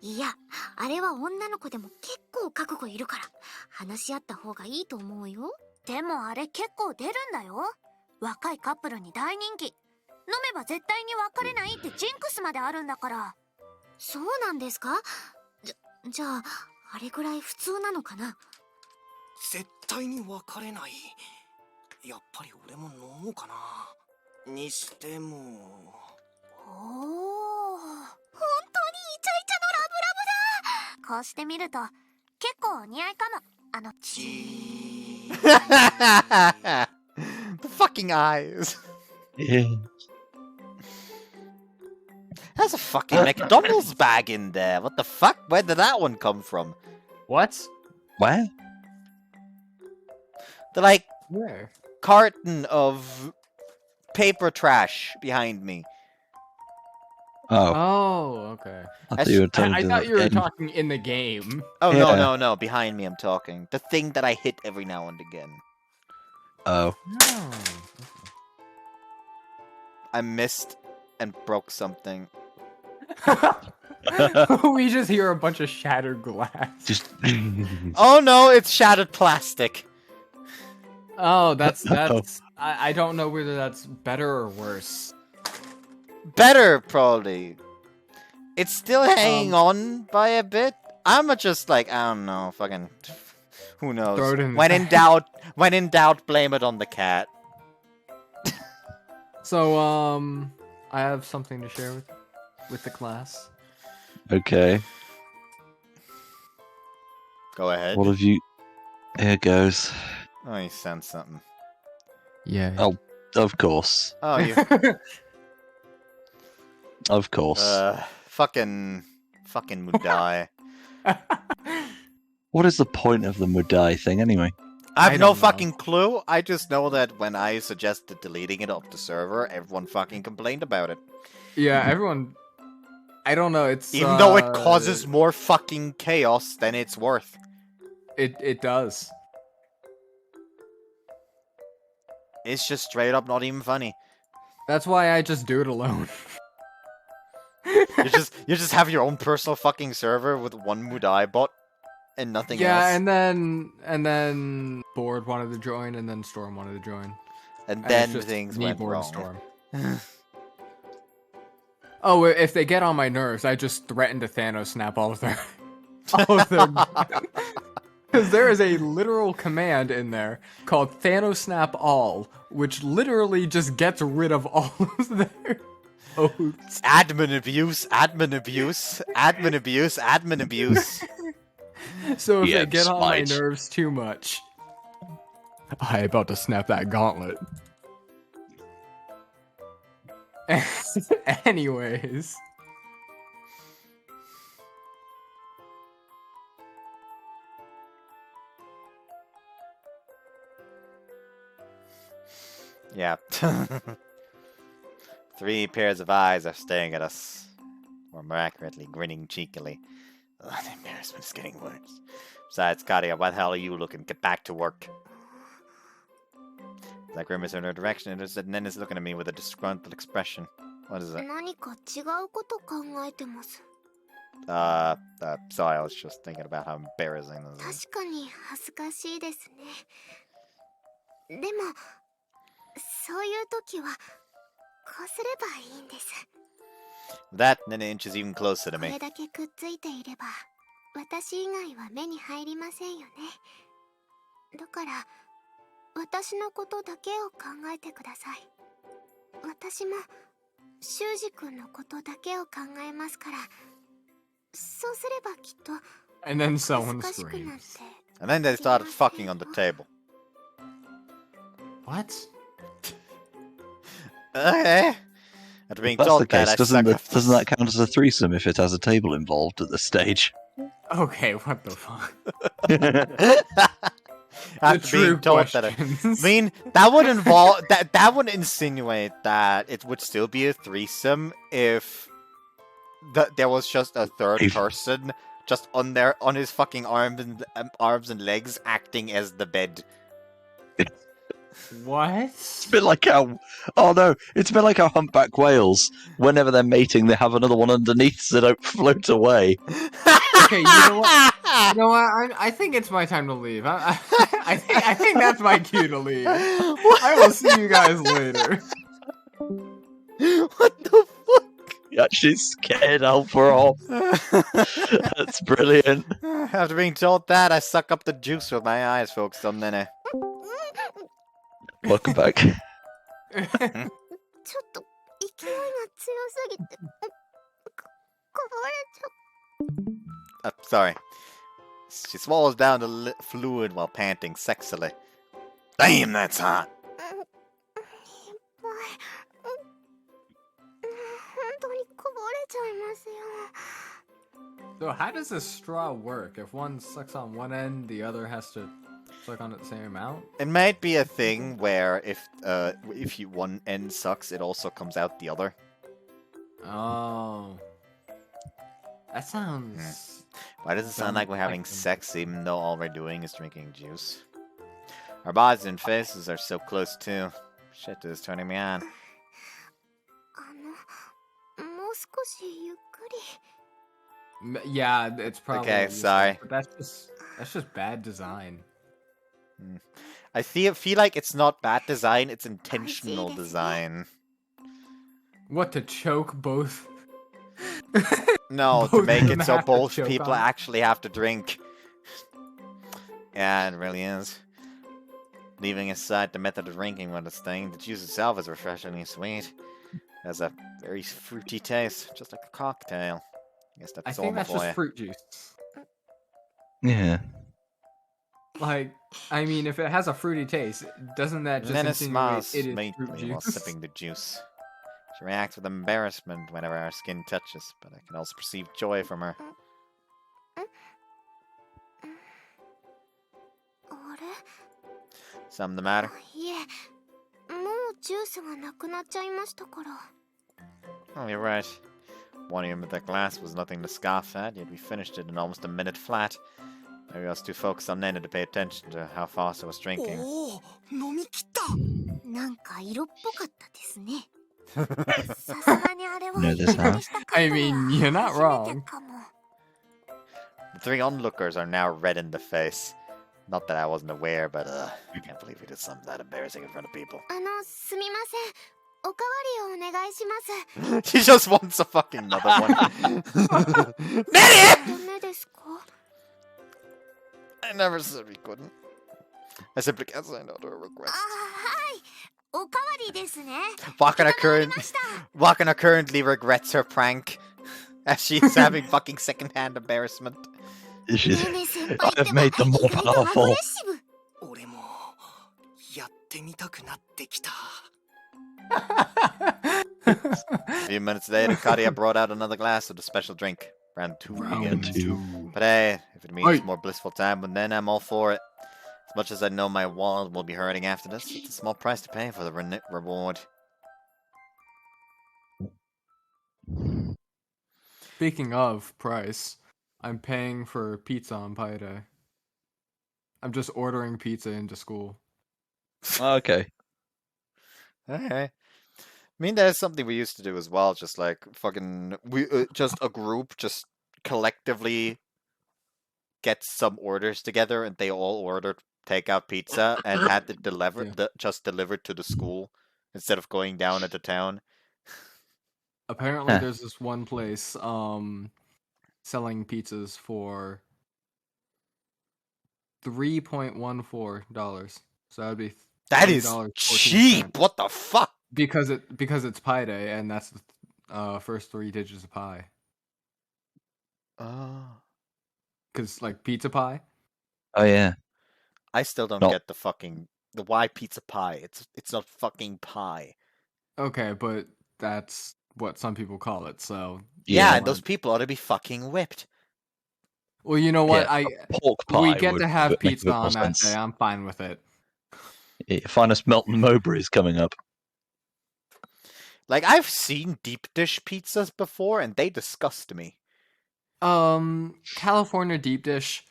いや、あれは女の子でも結構覚悟いるから話し合った方がいいと思うよ。
でもあれ結構出るんだよ。若いカップルに大人気。飲めば絶対に別れないってジンクスまであるんだから。
そうなんですか。じゃああれぐらい普通なのかな。
絶対に別れない。やっぱり俺も飲もうかな。にしても。
おお、本当にイチャイチャのラブラブだ。こうして見ると結構お似合いかも。あの
The fucking eyes.
Yeah.
There's a fucking McDonald's bag in there. What the fuck? Where did that one come from?
What?
Where?
The like
Where?
carton of paper trash behind me.
Oh,
Oh, okay.
I thought you were talking
I
to
thought
the
you were
game.
talking in the game.
Oh
Yeah.
no, behind me I'm talking. The thing that I hit every now and again.
Oh.
Oh.
I missed and broke something.
We just hear a bunch of shattered glass.
Just.
Oh no, it's shattered plastic.
Oh, that's I don't know whether that's better or worse.
Better, probably. It's still hanging on by a bit. I'm just like, I don't know, fucking, who knows?
Throw it in
When in doubt, blame it on the cat.
So, I have something to share with the class.
Okay.
Go ahead.
What have you? Here goes.
Oh, you sent something.
Yeah.
Oh, of course.
Oh, you.
Of course.
Fucking Mudai.
What is the point of the Mudai thing anyway?
I have
I
no
don't know.
fucking clue. I just know that when I suggested deleting it off the server, everyone fucking complained about it.
Yeah, everyone. I don't know. It's
Even though it causes more fucking chaos than it's worth.
It does.
It's just straight up not even funny.
That's why I just do it alone.
You just have your own personal fucking server with one Mudai bot and nothing else.
Yeah, and then Board wanted to join, and then Storm wanted to join.
And
And
then
it's just
things
me,
went
Board, and
wrong.
Storm. Oh, if they get on my nerves, I just threaten to Thanos snap all of their, because there is a literal command in there called Thanos snap all, which literally just gets rid of all of their oaths.
Admin abuse, admin abuse, admin abuse, admin abuse.
So if
Yeah,
they get on my
spite.
nerves too much, I about to snap that gauntlet. Anyways.
Yeah. 3 pairs of eyes are staring at us. Or more accurately, grinning cheekily. Ugh, the embarrassment is getting worse. Besides, Katia, what the hell are you looking? Get back to work. As I grimace in her direction, and then is looking at me with a disgruntled expression. What is it?
何か違うこと考えてます。
Sorry, I was just thinking about how embarrassing this is.
確かに恥ずかしいですね。でもそういう時はこうすればいいんです。
That, Nene inches even closer to
こ
me.
れだけくっついていれば私以外は目に入りませんよね。だから私のことだけを考えてください。私も修二君のことだけを考えますから。そうすればきっと
And then
恥ず
someone
かしくなっ
screams.
て。
And then they started fucking on the table.
What?
Okay. After being
That's
told
the case.
that, I
Doesn't
sacrificed-
that count as a threesome if it has a table involved at this stage?
Okay, what the fuck?
After being told that, I mean that would involve that would insinuate that it would still be a threesome if there was just a third
If-
person just on his fucking arms and legs, acting as the bed.
What?
It's a bit like how... Oh no, it's a bit like how humpback whales, whenever they're mating, they have another one underneath so they don't float away.
Okay, you know what? I think it's my time to leave. I think that's my cue to leave. I will see you guys later.
What the fuck?
He actually scared Alpha off. That's brilliant.
After being told that, I suck up the juice with my eyes focused on Nene.
Welcome back.
ちょっと勢いが強すぎてこぼれちゃう。
Sorry. She swallows down the fluid while panting sexily. Damn, that's hot.
本当にこぼれちゃいますよ。
So how does this straw work? If one sucks on one end, the other has to suck on it the same amount?
It might be a thing where if one end sucks, it also comes out the other.
Oh. That sounds...
Why does it sound like we're having sex even though all we're doing is drinking juice? Our bodies and faces are so close too. Shit, this is turning me on.
もう少しゆっくり。
Yeah, it's probably...
Okay, sorry.
But that's just bad design.
I feel like it's not bad design, it's intentional design.
What, to choke both?
No,
Both
to make
of
it
them
so
have to
both
choke
people
on it.
actually have to drink. Yeah, it really is. Leaving aside the method of drinking with this thing, the juice itself is refreshingly sweet. It has a very fruity taste, just like a cocktail. I guess that's
I think that's
for
just
you.
fruit juice.
Yeah.
Like, I mean, if it has a fruity taste, doesn't that just
Nene
insinuate
smiles
it is fruit
sweetly while
juice?
sipping the juice. She reacts with embarrassment whenever our skin touches, but I can also perceive joy from her.
あれ
Something the matter?
いえ、もうジュースがなくなっちゃいましたから。
Oh, you're right. One of that glass was nothing to scoff at, yet we finished it in almost a minute flat. Maybe I was too focused on Nene to pay attention to how fast I was drinking.
おお、飲み切った。
なんか色っぽかったですね。さすがにあれは
No,
い
this
かが
now.
でしたか
I mean, you're not
初め
wrong.
てかも。
The three onlookers are now red in the face. Not that I wasn't aware, but I can't believe we did something that embarrassing in front of people.
すみません。おかわりをお願いします。
She just wants a fucking another one. Nene!
ダメですか？
I never said we couldn't. I simply can't say no to a
あ、
request.
はい。おかわりですね。
Wakana
承りました。
currently regrets her prank, as she's having fucking secondhand embarrassment.
ねね先輩って
I've made them more
意外とアグ
powerful.
レッシブ。
俺もやってみたくなってきた。
A few minutes later, Kadia brought out another glass of the special drink. Round two again. But hey, if it means more blissful time, well, then I'm all for it. As much as I know my wallet will be hurting after this, it's a small price to pay for the reward.
Speaking of price, I'm paying for pizza on Pi Day. I'm just ordering pizza into school.
Okay.
Okay. I mean, there's something we used to do as well, just like fucking, just a group just collectively gets some orders together and they all ordered takeout pizza and had it just delivered to the school instead of going down into town.
Apparently, there's this one place selling pizzas for $3.14. So that would be
That is
$3.14.
cheap. What the fuck?
Because it's Pi Day and that's the first 3 digits of pi.
Oh.
Because like pizza pie.
Oh yeah.
I still don't
No.
get the why pizza pie. It's not fucking pie.
Okay, but that's what some people call it. So
Yeah,
Yeah.
and those people ought to be fucking whipped.
well, you know what?
Yeah,
I
pork pie
we get
would
to have
make
pizza
more
on that
sense.
day. I'm fine with it.
Yeah, finest Melton Mowbray's coming up.
Like, I've seen deep dish pizzas before, and they disgust me.
California deep dish.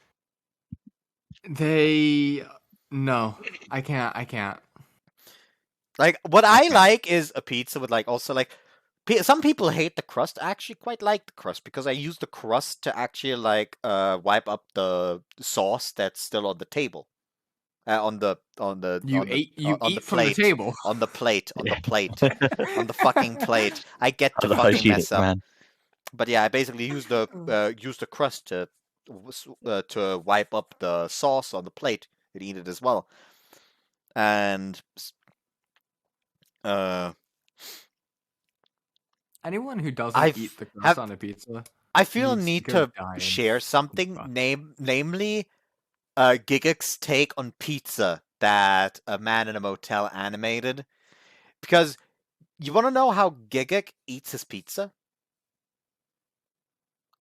No, I can't.
Like, what I like is a pizza with, like, also, like, some people hate the crust. I actually quite like the crust because I use the crust to actually, like, wipe up the sauce that's still on the table. On the
From the
plate.
table.
On the plate. On the fucking plate. I get to
the
fucking
hygienic
mess up.
man.
But yeah, I basically use the crust to wipe up the sauce on the plate and eat it as well. And
anyone who doesn't eat the crust on a pizza,
I feel a
needs
need
go
to
die in
share something, namely Gigak's take on pizza that A Man in a Motel animated. Because you want to know how Gigak eats his pizza?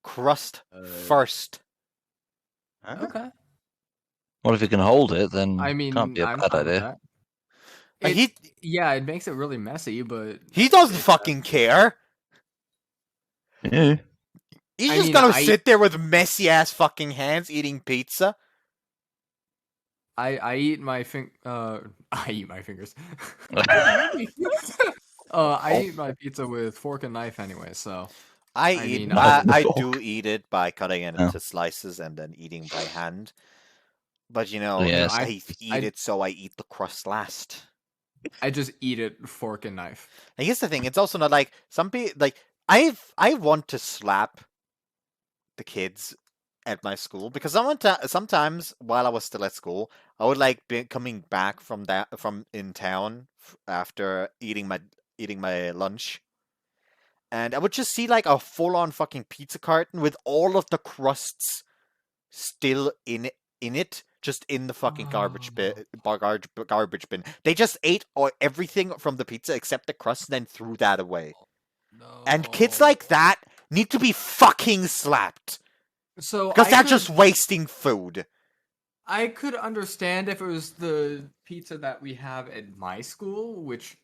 Crust first.
Okay.
Well, if you can hold it, then
I mean,
can't be a
I'm
bad
fine with
idea.
that. Yeah, it makes it really messy, but
he doesn't fucking care.
Yeah.
He's just gonna sit there with messy ass fucking hands eating pizza.
I eat my I eat my fingers. I eat my pizza with fork and knife anyway, so
I do eat it by cutting it into slices and then eating by hand. But
Yes.
I eat it, so I eat the crust last.
I just eat it fork and knife.
And here's the thing: it's also not like some people like I want to slap the kids at my school because sometimes while I was still at school, I would like be coming back from in town after eating my lunch, and I would just see like a full-on fucking pizza carton with all of the crusts still in it, just in the fucking garbage bin. They just ate everything from the pizza except the crust, and then threw that away. And kids like that need to be fucking slapped.
So
because that's just wasting food.
I could understand if it was the pizza that we have at my school, which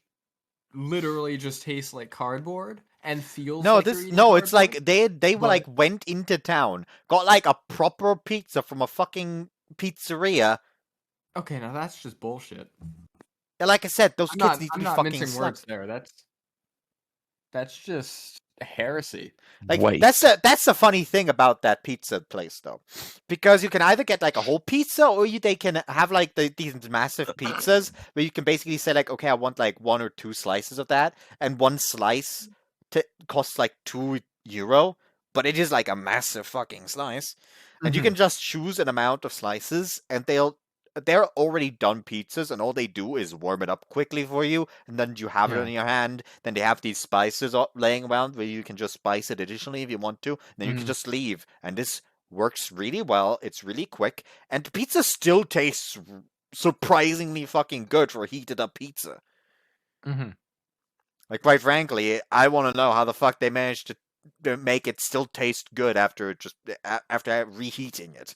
literally just tastes like cardboard and feels
it's like they were like went into town, got like a proper pizza from a fucking pizzeria.
Okay, now that's just bullshit.
Like I said, those kids need to be fucking
mincing
slapped.
words there. That's just heresy.
Like that's the funny thing about that pizza place though, because you can either get like a whole pizza or they can have like these massive pizzas where you can basically say like, okay, I want like 1 or 2 slices of that, and one slice costs like €2, but it is like a massive fucking slice, and you can just choose an amount of slices, and they're already done pizzas, and all they do is warm it up quickly for you, and then you have it in your hand. Then they have these spices laying around where you can just spice it additionally if you want to. And then you can just leave, and this works really well. It's really quick, and pizza still tastes surprisingly fucking good for heated up pizza. Like, quite frankly, I want to know how the fuck they managed to make it still taste good after reheating it.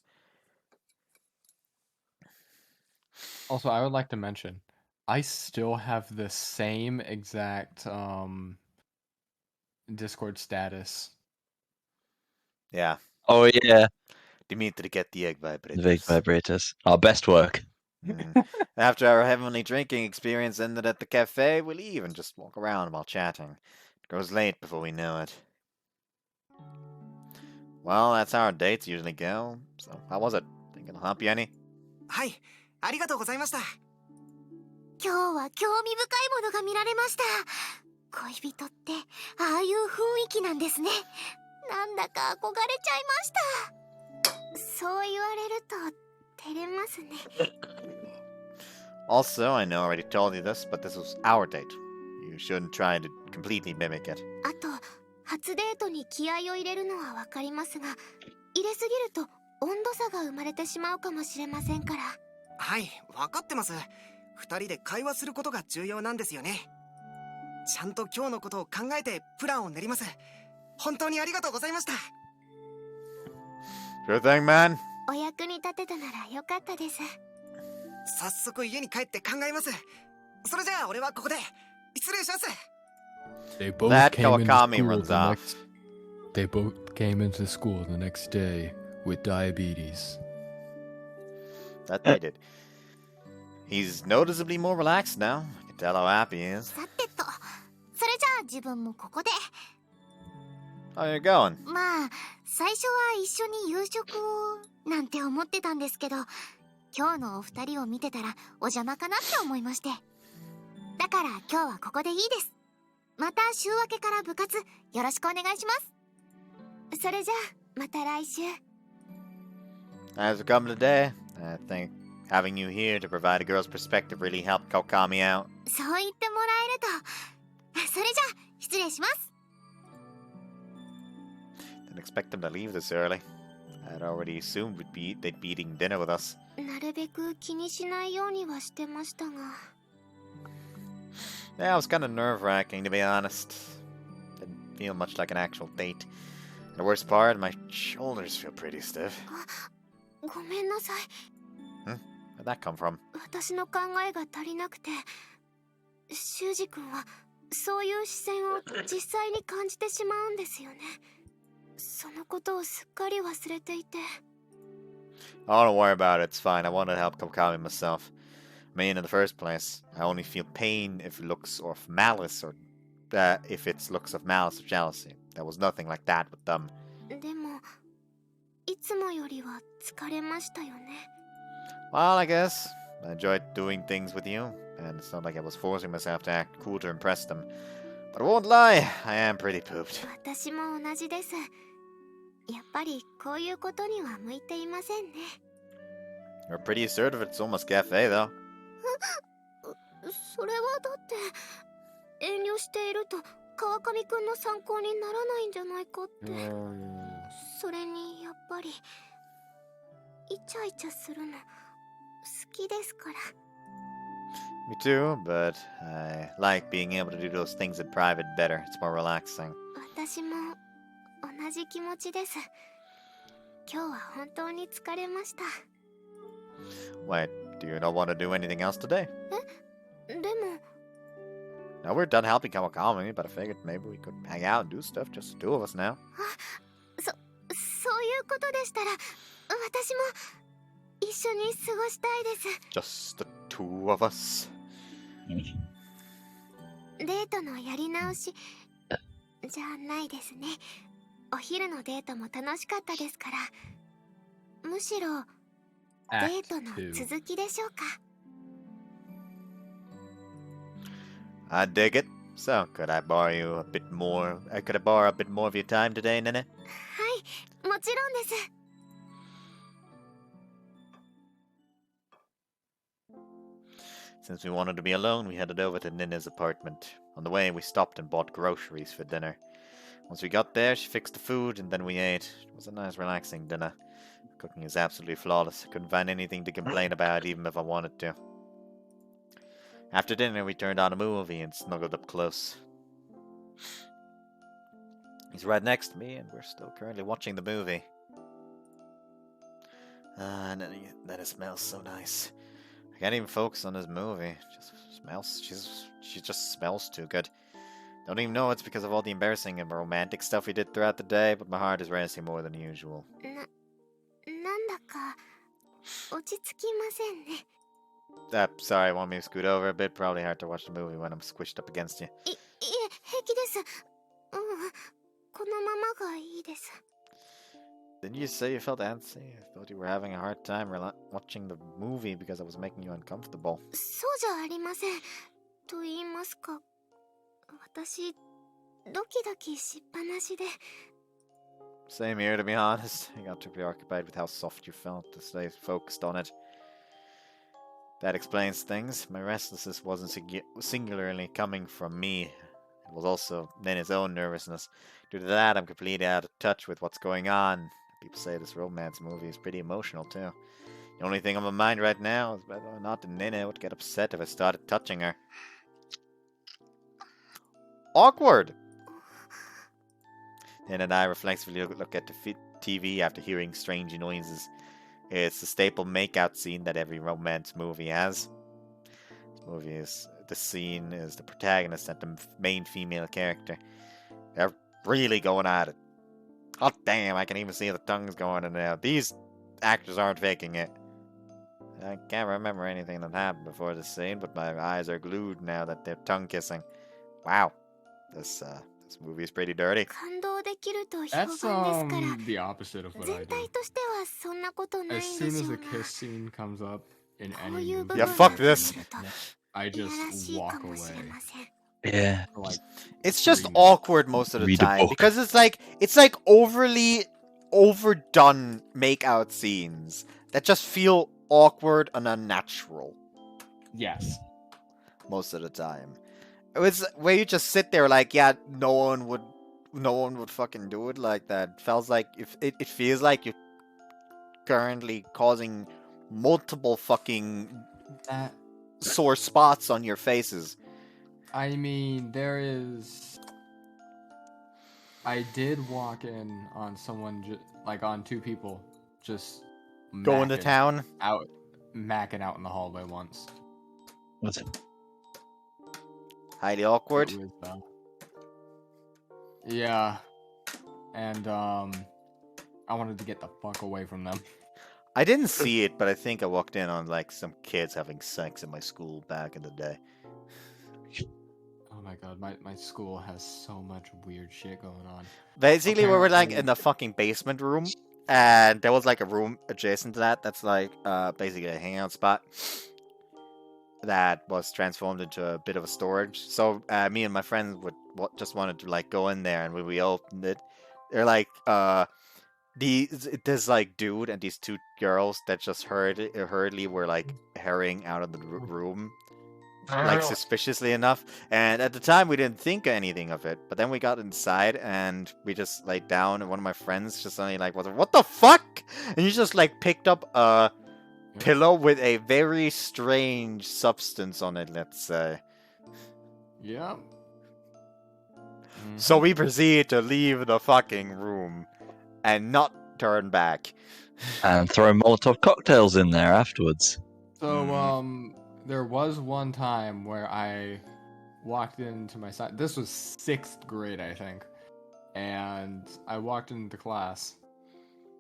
Also, I would like to mention, I still have the same exact Discord status.
Yeah.
Oh yeah.
Dimitri, get the egg vibrators.
The egg vibrators. Our best work.
After our heavenly drinking experience ended at the cafe, we leave and just walk around while chatting. It goes late before we know it. Well, that's how our dates usually go. So, how was it? Think it'll help you any?
はい、ありがとうございました。
今日は興味深いものが見られました。恋人ってああいう雰囲気なんですね。なんだか憧れちゃいました。そう言われると照れますね。
Also, I know I already told you this, but this was our date. You shouldn't try to completely mimic it.
あと、初デートに気合を入れるのはわかりますが、入れすぎると温度差が生まれてしまうかもしれませんから。
はい、わかってます。2人で会話することが重要なんですよね。ちゃんと今日のことを考えてプランを練ります。本当にありがとうございました。
Sure thing, man.
お役に立てたならよかったです。
早速家に帰って考えます。それじゃあ俺はここで失礼します。
That Kawakami runs off.
They both came into school the next day with diabetes.
That they did. He's noticeably more relaxed now. I can tell how happy he is.
さてと、それじゃあ自分もここで。
How you going?
まあ、最初は一緒に夕食をなんて思ってたんですけど、今日のお二人を見てたらお邪魔かなって思いまして。だから今日はここでいいです。また週明けから部活よろしくお願いします。それじゃあまた来週。
As we come today, I think having you here to provide a girl's perspective really helped Kokami out.
そう言ってもらえると。それじゃあ失礼します。
Didn't expect them to leave this early. I'd already assumed they'd be eating dinner with us.
なるべく気にしないようにはしてましたが。
Yeah, it was kind of nerve-wracking, to be honest. Didn't feel much like an actual date. And the worst part, my shoulders feel pretty stiff.
ごめんなさい。
Where'd that come from?
私の考えが足りなくて、修二君はそういう視線を実際に感じてしまうんですよね。そのことをすっかり忘れていて。
Oh, don't worry about it. It's fine. I wanted to help Kokami myself. I mean, in the first place, I only feel pain if it looks of malice or if it's looks of malice or jealousy. There was nothing like that with them.
でも、いつもよりは疲れましたよね。
Well, I guess I enjoyed doing things with you, and it's not like I was forcing myself to act cool to impress them. But I won't lie, I am pretty pooped.
私も同じです。やっぱりこういうことには向いていませんね。
You're pretty assertive at Soma's cafe, though.
それはだって遠慮していると川上くんの参考にならないんじゃないかって。それにやっぱりイチャイチャするの好きですから。
Me too, but I like being able to do those things in private better. It's more relaxing.
私も同じ気持ちです。今日は本当に疲れました。
Wait, do you not want to do anything else today?
でも
Now we're done helping Kawakami, but I figured maybe we could hang out and do stuff, just the two of us now.
そういうことでしたら私も一緒に過ごしたいです。
Just the two of us.
デートのやり直しじゃないですね。お昼のデートも楽しかったですから、むしろデートの続きでしょうか。
I dig it. So, could I borrow you a bit more? Could I borrow a bit more of your time today, Nene?
はい、もちろんです。
Since we wanted to be alone, we headed over to Nene's apartment. On the way, we stopped and bought groceries for dinner. Once we got there, she fixed the food, and then we ate. It was a nice, relaxing dinner. Cooking is absolutely flawless. I couldn't find anything to complain about, even if I wanted to. After dinner, we turned on a movie and snuggled up close. He's right next to me, and we're still currently watching the movie. And then it smells so nice. I can't even focus on this movie. She just smells too good. Don't even know it's because of all the embarrassing and romantic stuff we did throughout the day, but my heart is racing more than usual.
なんだか落ち着きませんね。
Sorry, want me to scoot over a bit? Probably hard to watch the movie when I'm squished up against you.
いえ、平気です。このままがいいです。
Didn't you say you felt antsy? I thought you were having a hard time watching the movie because I was making you uncomfortable.
そうじゃありません。と言いますか、私ドキドキしっぱなしで。
Same here, to be honest. I got too preoccupied with how soft you felt to stay focused on it. That explains things. My restlessness wasn't singularly coming from me. It was also Nene's own nervousness. Due to that, I'm completely out of touch with what's going on. People say this romance movie is pretty emotional, too. The only thing on my mind right now is whether or not Nene would get upset if I started touching her. Awkward! Nene and I reflexively look at the TV after hearing strange noises. It's the staple makeout scene that every romance movie has. The scene is the protagonist and the main female character. They're really going at it. Oh, damn, I can even see the tongues going in there. These actors aren't faking it. I can't remember anything that happened before this scene, but my eyes are glued now that they're tongue kissing. Wow. This movie is pretty dirty.
感動できると評判
That's
ですから
the opposite of what
全
I
体
do.
としてはそんなことないん
As
で
soon
し
as
ょ
a
うが
kiss scene comes up in
こ
any
ういう部
movie,
Yeah,
分
fuck
が
this.
見ると
I
いやら
just
しいか
walk
もしれ
away
ません
Yeah.
for like
It's just
3 minutes.
awkward most of the
Read a
time
book.
because it's like overly overdone makeout scenes that just feel awkward and unnatural
Yes.
most of the time. It was where you just sit there like, yeah, no one would fucking do it like that. It feels like you're currently causing multiple fucking
That
sore spots on your faces.
I mean, I did walk in on someone, like on 2 people, just
Going to town.
macking out in the hallway once.
What's it?
Highly awkward.
It was, yeah, and I wanted to get the fuck away from them.
I didn't see it, but I think I walked in on like some kids having sex in my school back in the day.
Oh my god, my school has so much weird shit going on.
Basically, we were like
Apparently-
in the fucking basement room, and there was like a room adjacent to that. That's like basically a hangout spot that was transformed into a bit of a storage. So me and my friends just wanted to like go in there, and when we opened it, they're like this like dude and these 2 girls that just hurriedly were like hurrying out of the room. Like suspiciously enough, and at the time we didn't think anything of it, but then we got inside and we just laid down, and one of my friends just suddenly like, what the fuck? And he just like picked up a pillow with a very strange substance on it, let's say.
Yeah.
So we proceed to leave the fucking room and not turn back.
And throw Molotov cocktails in there afterwards.
So, there was one time where I walked into my science. This was 6th grade, I think. And I walked into class.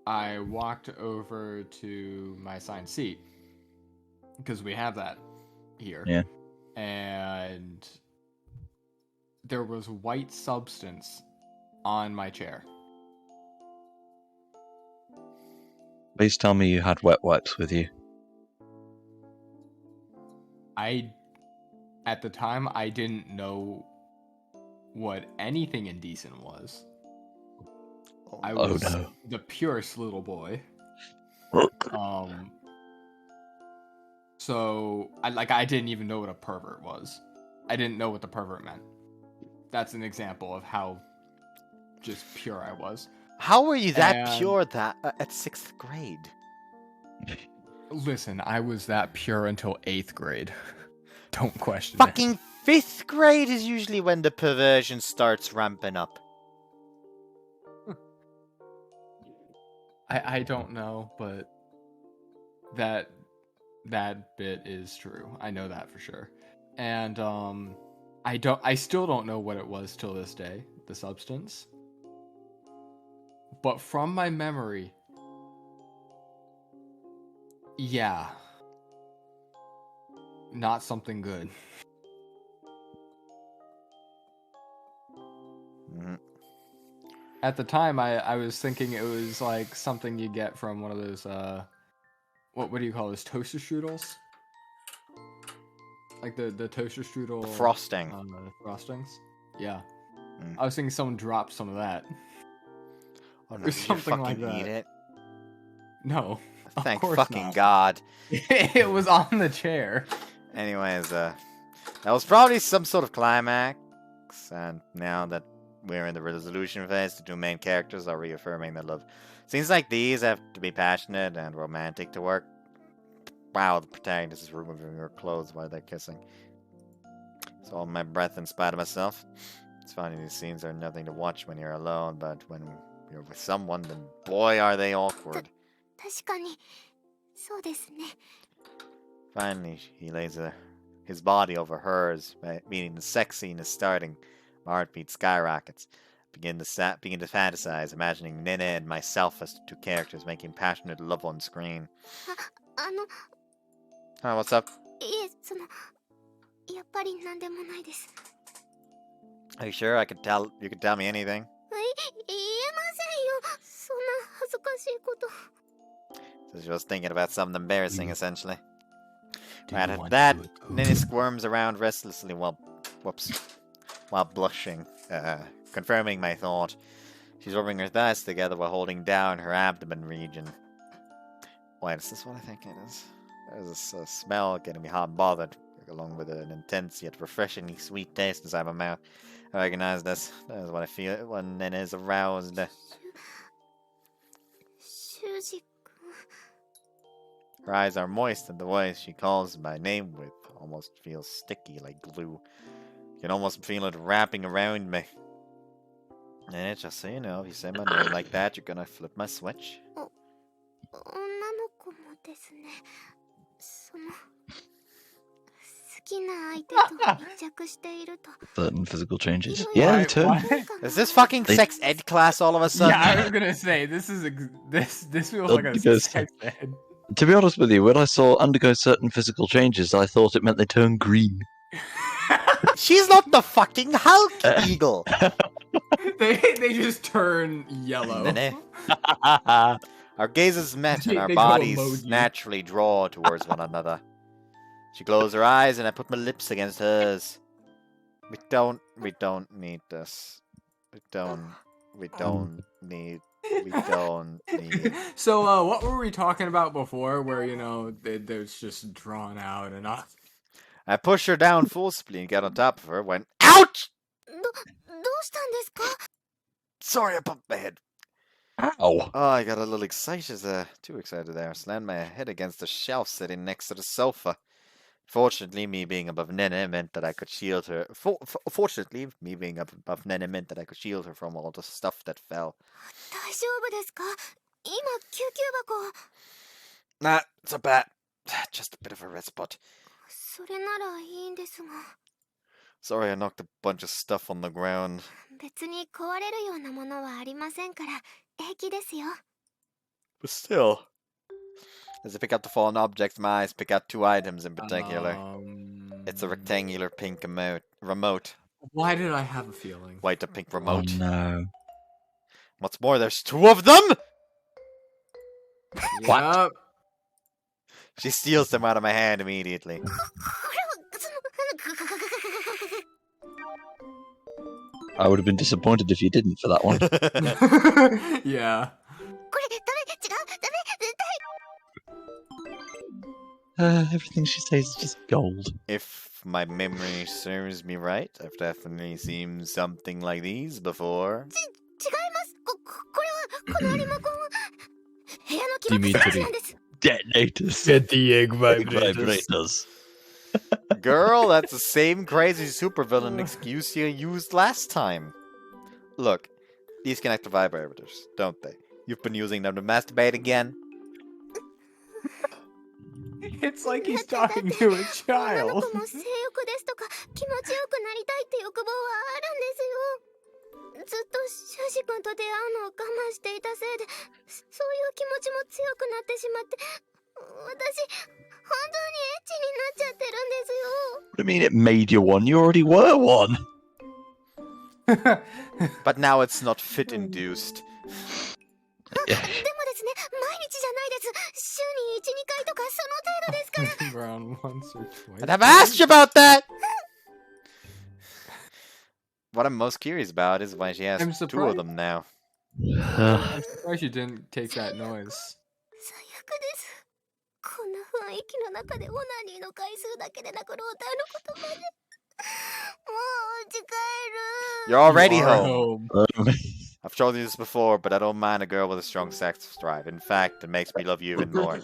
I walked over to my assigned seat. Because we have that here.
Yeah.
And there was white substance on my chair.
Please tell me you had wet wipes with you.
At the time, I didn't know what anything indecent was. I was
no.
the purest little boy. So I didn't even know what a pervert was. I didn't know what the pervert meant. That's an example of how just pure I was.
How were you that
And-
pure that at 6th grade?
Listen, I was that pure until 8th grade. Don't question it.
Fucking 5th grade is usually when the perversion starts ramping up.
I don't know, but that bit is true. I know that for sure. And I still don't know what it was till this day, the substance. But from my memory, yeah. Not something good. At the time, I was thinking it was like something you get from one of those, what do you call those, toaster strudels? Like the toaster strudel...
The frosting.
Frostings? Yeah.
Mm.
I was thinking someone dropped some of that.
Oh no,
Or
did you
something like
fucking eat
that.
it?
No. of
Thank
course
fucking
not.
God.
It was on the chair.
Anyways, that was probably some sort of climax, and now that we're in the resolution phase, the 2 main characters are reaffirming their love. Scenes like these have to be passionate and romantic to work. Wow, the protagonist is removing her clothes while they're kissing. It's all my breath in spite of myself. It's funny, these scenes are nothing to watch when you're alone, but when you're with someone, then boy are they awkward.
確かにそうですね
Finally, he lays his body over hers, meaning the sex scene is starting. My heartbeat skyrockets. begin to fantasize, imagining Nene and myself as the two characters making passionate love on screen. Oh, what's up?
いえ、やっぱり何でもないです。
Are you sure? You could tell me anything.
言えませんよ。そんな恥ずかしいこと。
So she was thinking about something embarrassing, essentially.
Do
Right
you
at
want
that,
to do it?
Nene squirms around restlessly while blushing, confirming my thought. She's rubbing her thighs together while holding down her abdomen region. Wait, is this what I think it is? There's a smell getting me hot and bothered, along with an intense yet refreshingly sweet taste inside my mouth. I recognize this. That is what I feel when Nene is aroused.
修二君。
Her eyes are moist, and the way she calls my name with almost feels sticky like glue. You can almost feel it wrapping around me. And just so you know, if you say my name like that, you're gonna flip my switch.
女の子もですね。好きな相手と密着していると。
Certain physical changes. Yeah, they turn.
Is this fucking sex ed class all of a sudden?
Yeah, I was gonna say this feels like a
Because-
sex ed.
To be honest with you, when I saw undergo certain physical changes, I thought it meant they turn green.
She's not the fucking Hulk, Eagle!
They just turn yellow.
Nene. Our gazes met and our
They go
bodies
emoji.
naturally draw towards one another. She closed her eyes and I put my lips against hers. We don't need this. We don't need.
So, what were we talking about before? Where there's just drawn out enough.
I pushed her down forcibly and got on top of her when ouch!
どうしたんですか?
Sorry, I bumped my head.
Ow.
Oh, I got a little excited. Too excited there. Slammed my head against the shelf sitting next to the sofa. Fortunately, me being above Nene meant that I could shield her. Fortunately, me being above Nene meant that I could shield her from all the stuff that fell.
大丈夫ですか? 今、救急箱。
Nah, it's a bat. Just a bit of a red spot.
それならいいんですが。
Sorry, I knocked a bunch of stuff on the ground.
別に壊れるようなものはありませんから、平気ですよ。
But still. As I pick up the fallen objects, my eyes pick out two items in particular. It's a rectangular pink remote.
Why did I have a feeling?
White and pink remote.
Oh, no.
What's more, there's two of them?
What?
She steals them out of my hand immediately.
I would have been disappointed if you didn't for that one.
Yeah.
これ、ダメ、違う、ダメ、絶対。
Everything she says is just gold.
If my memory serves me right, I've definitely seen something like these before.
違います。これは、このリモコンは、部屋の起
You
爆
mean
装
to
置
the
なんです。
detonators?
Get the egg
Vibrators.
Girl, that's the same crazy supervillain excuse you used last time. Look, these connect to vibrators, don't they? You've been using them to masturbate again?
It's like he's talking to a
女の
child.
子も性欲ですとか、気持ちよくなりたいって欲望はあるんですよ。ずっと修二君と出会うのを我慢していたせいで、そういう気持ちも強くなってしまって、私、本当にエッチになっちゃってるんですよ。
What do you mean it made you one? You already were one.
But now it's not fit-induced.
でもですね、毎日じゃないです。週に1、2回とかその程度ですから。
Around once or twice.
I never asked you about that! What I'm most curious about is why she has
I'm
two of
surprised.
them now.
I'm surprised you didn't take that noise.
最悪です。こんな雰囲気の中でオナニーの回数だけでなく老体のことまで。もう家帰る。
You're already
You are
home.
Um,
I've told you this before, but I don't mind a girl with a strong sex drive. In fact, it makes me love you even more.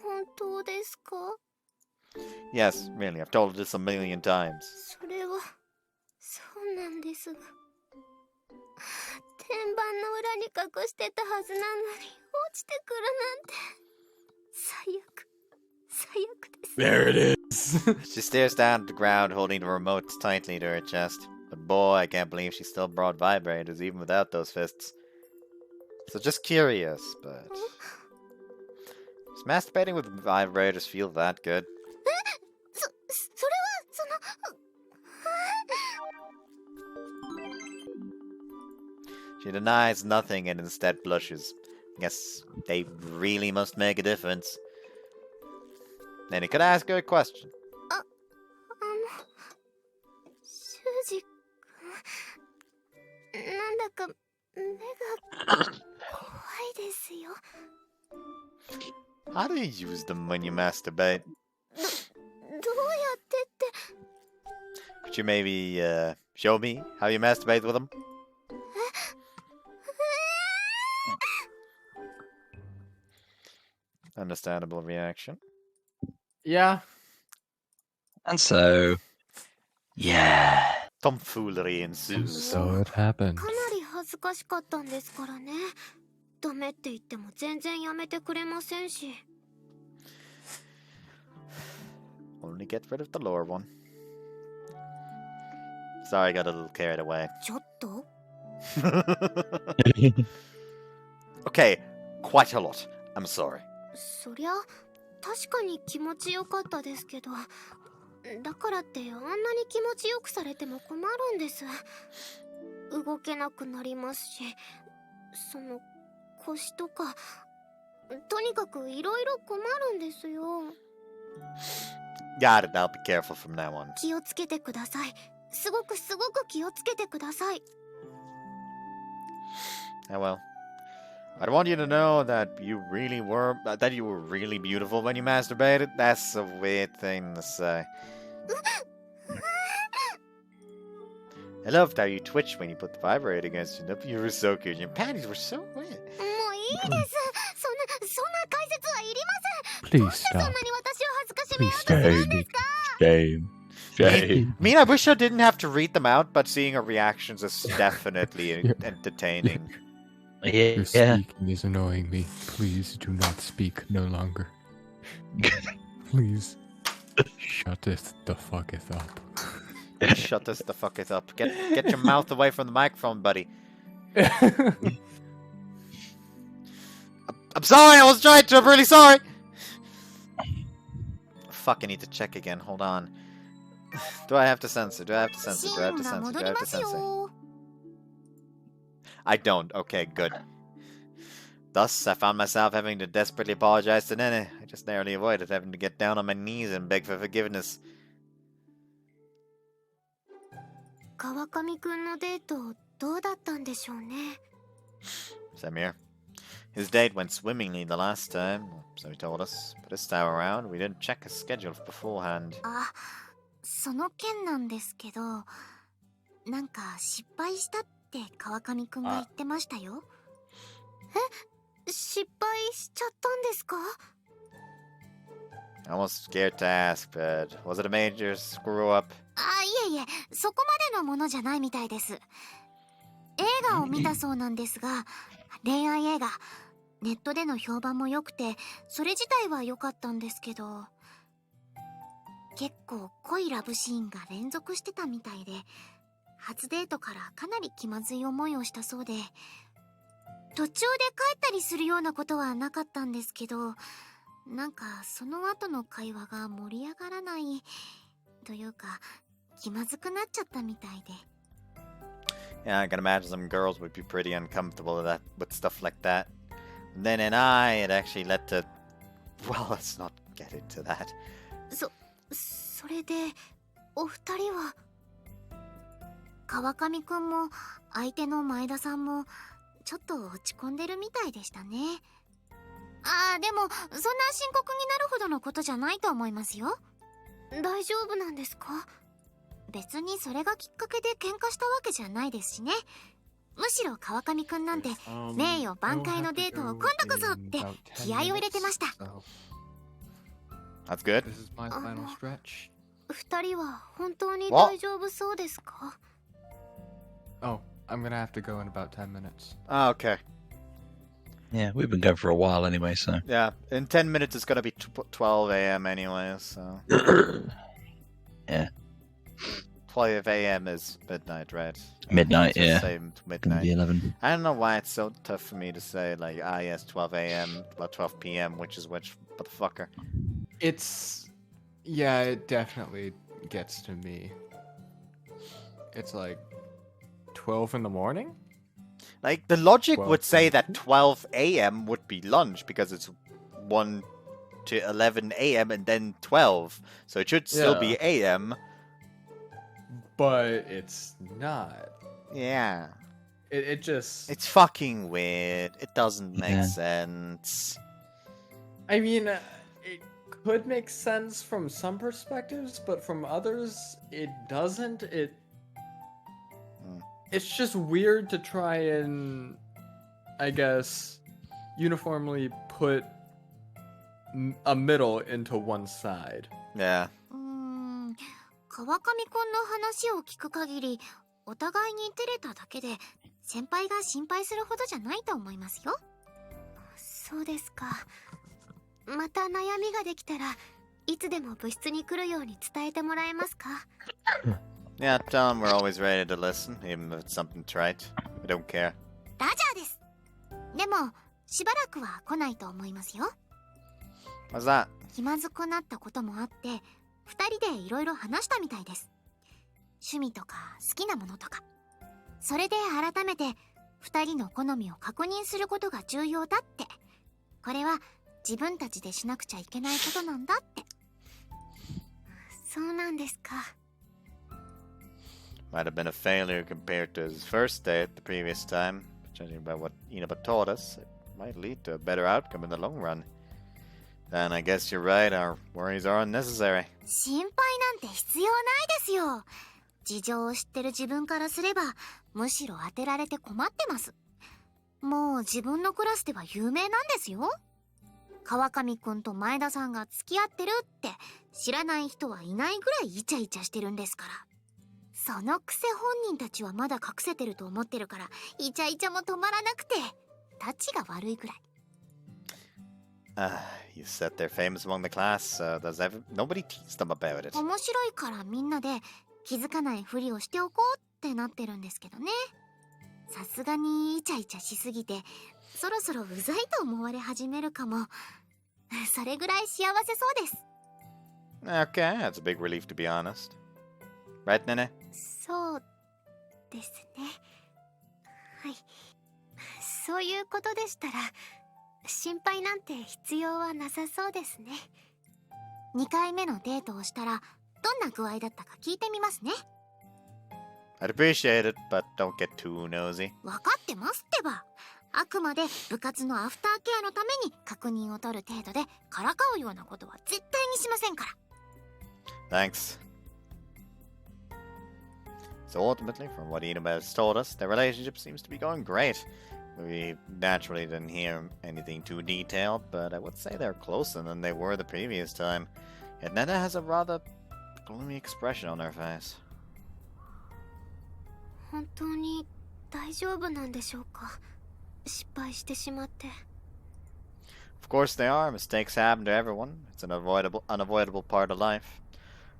本当ですか?
Yes, really, I've told her this a million times.
それはそうなんですが、天板の裏に隠してたはずなのに落ちてくるなんて最悪です。
There it is.
She stares down at the ground, holding the remote tightly to her chest. But boy, I can't believe she still brought vibrators even without those fists. So just curious, but... Does masturbating with vibrators feel that good?
それは、
She denies nothing and instead blushes. Guess they really must make a difference. Then he could ask her a question.
修二君、なんだか目が怖いですよ。
How do you use them when you masturbate?
どうやってって。
Could you maybe show me how you masturbate with them? Understandable reaction.
Yeah.
And so, yeah.
Tomfoolery ensues.
So it happened.
かなり恥ずかしかったんですからね。ダメって言っても全然やめてくれませんし。
Only get rid of the lower one. Sorry, I got a little carried away.
ちょっと
Okay, quite a lot. I'm sorry.
そりゃ確かに気持ちよかったですけど、だからってあんなに気持ちよくされても困るんです。動けなくなりますし、その腰とか、とにかくいろいろ困るんですよ。
Got it, I'll be careful from now on.
気をつけてください。すごく気をつけてください。
Oh well. I want you to know that you really were really beautiful when you masturbated. That's a weird thing to say. I loved how you twitched when you put the vibrator against your nipple. You were so cute. Your panties were so wet.
もういいです。そんな解説はいりません。
Please
どうしてそんな
stop.
に私を恥ずかしめよう
Please
とするん
stop.
ですか
Shame. Shame.
I mean, I wish I didn't have to read them out, but seeing her reactions is definitely entertaining.
Your
Yeah.
speaking is annoying me. Please do not speak no longer. Please. Shut it the fucketh up.
Shut this the fuck it up. Get your mouth away from the microphone, buddy. I'm sorry, I was trying to. I'm really sorry. Fuck, I need to check again. Hold on. Do I have to censor? Do I have to censor? Do I have to
シーンが
censor?
戻
Do I
り
have
ま
to
す
censor?
よ。
I don't. Okay, good. Thus, I found myself having to desperately apologize to Nene. I just narrowly avoided having to get down on my knees and beg for forgiveness.
川上くんのデートどうだったんでしょうね。
Same here. His date went swimmingly the last time, so he told us. But this time around, we didn't check his schedule beforehand.
あ、その件なんですけど、なんか失敗したって川上くんが言ってましたよ。
え、失敗しちゃったんですか？
Almost scared to ask, but was it a major screw up?
あ、いえいえ、そこまでのものじゃないみたいです。映画を見たそうなんですが、恋愛映画、ネットでの評判も良くて、それ自体は良かったんですけど、結構濃いラブシーンが連続してたみたいで、初デートからかなり気まずい思いをしたそうで、途中で帰ったりするようなことはなかったんですけど、なんかその後の会話が盛り上がらないというか、気まずくなっちゃったみたいで。
Yeah, I can imagine some girls would be pretty uncomfortable with stuff like that. And then in it actually led to... Well, let's not get into that.
それでお二人は？
川上くんも相手の前田さんもちょっと落ち込んでるみたいでしたね。あー、でもそんな深刻になるほどのことじゃないと思いますよ。
大丈夫なんですか？
別にそれがきっかけで喧嘩したわけじゃないですしね。むしろ川上くんなんて名誉挽回のデートを今度こそって気合を入れてました。
That's good.
This is my final stretch.
二人は本当に大丈夫そうですか？
Oh, I'm gonna have to go in about 10 minutes.
Oh, okay.
Yeah, we've been going for a while anyway, so.
Yeah, in 10 minutes it's gonna be 12 a.m. anyway, so...
Yeah.
12 a.m. is midnight, right?
Midnight,
Just
yeah.
say
Gonna
midnight.
be 11.
I don't know why it's so tough for me to say, like, yes, 12 a.m., or 12 p.m., which is which, motherfucker.
Yeah, it definitely gets to me. It's like 12 in the morning?
Like, the logic
12
would say
p.m.
that 12 a.m. would be lunch, because it's 1 to 11 a.m. and then 12. So it should still be a.m.
But it's not.
Yeah.
It just...
It's fucking weird. It doesn't make
Yeah.
sense.
I mean, it could make sense from some perspectives, but from others, it doesn't. It's just weird to try and, I guess, uniformly put a middle into one side.
Yeah.
川上くんの話を聞く限り、お互いに照れただけで、先輩が心配するほどじゃないと思いますよ。
そうですか。また悩みができたらいつでも部室に来るように伝えてもらえますか？
Yeah, tell them we're always ready to listen, even if it's something trite. We don't care.
ラジャーです。でも、しばらくは来ないと思いますよ。
What's that?
気まずくなったこともあって、二人でいろいろ話したみたいです。趣味とか好きなものとか。それで改めて二人の好みを確認することが重要だって。これは自分たちでしなくちゃいけないことなんだって。
そうなんですか。
Might have been a failure compared to his first date the previous time. Judging by what Inaba taught us, it might lead to a better outcome in the long run. Then I guess you're right, our worries are unnecessary.
心配なんて必要ないですよ。事情を知ってる自分からすれば、むしろ当てられて困ってます。もう自分のクラスでは有名なんですよ。川上くんと前田さんが付き合ってるって知らない人はいないぐらいイチャイチャしてるんですから。そのくせ本人たちはまだ隠せてると思ってるから、イチャイチャも止まらなくて、タチが悪いぐらい。
You said they're famous among the class, nobody tease them about it.
面白いからみんなで気づかないふりをしておこうってなってるんですけどね。さすがにイチャイチャしすぎて、そろそろうざいと思われ始めるかも。それぐらい幸せそうです。
Okay, that's a big relief to be honest. Right, Nene?
そうですね。はい。そういうことでしたら、心配なんて必要はなさそうですね。
2回目のデートをしたら、どんな具合だったか聞いてみますね。
I'd appreciate it, but don't get too nosy.
わかってますってば。あくまで部活のアフターケアのために確認を取る程度でからかうようなことは絶対にしませんから。
Thanks. So ultimately, from what Inaba has told us, their relationship seems to be going great. We naturally didn't hear anything too detailed, but I would say they're closer than they were the previous time. Yet Nene has a rather gloomy expression on her face.
本当に大丈夫なんでしょうか？失敗してしまって。
Of course they are. Mistakes happen to everyone. It's an unavoidable part of life.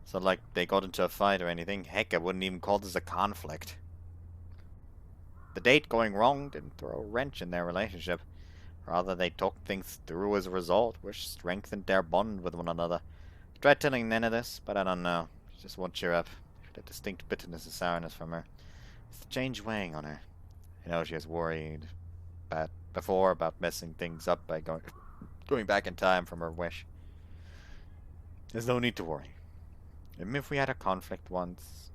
It's not like they got into a fight or anything. Heck, I wouldn't even call this a conflict. The date going wrong didn't throw a wrench in their relationship. Rather, they talked things through as a result, which strengthened their bond with one another. I tried telling Nene this, but I don't know. She just won't cheer up. She had a distinct bitterness and sourness from her. It's the change weighing on her. You know, she has worried before about messing things up by going back in time from her wish. There's no need to worry. Even if we had a conflict once...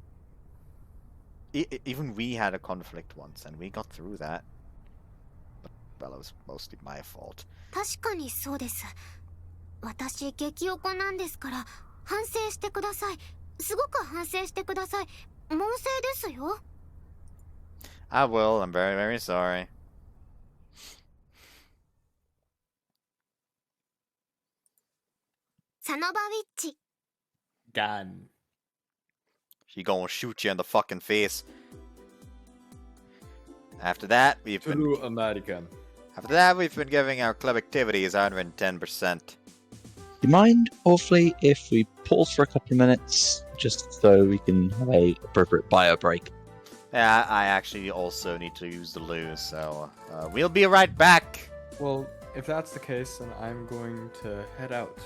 Even we had a conflict once, and we got through that. But, well, it was mostly my fault.
確かにそうです。私、激おこなんですから、反省してください。すごく反省してください。猛省ですよ。
I will. I'm very, very sorry.
サノバウィッチ。
Gun.
She gonna shoot you in the fucking face. After that, we've been giving our club activities 110%.
Do you mind, awfully, if we pause for a couple of minutes just so we can have a appropriate bio break.
Yeah, I actually also need to use the loo, so we'll be right back.
Well, if that's the case, then I'm going to head out.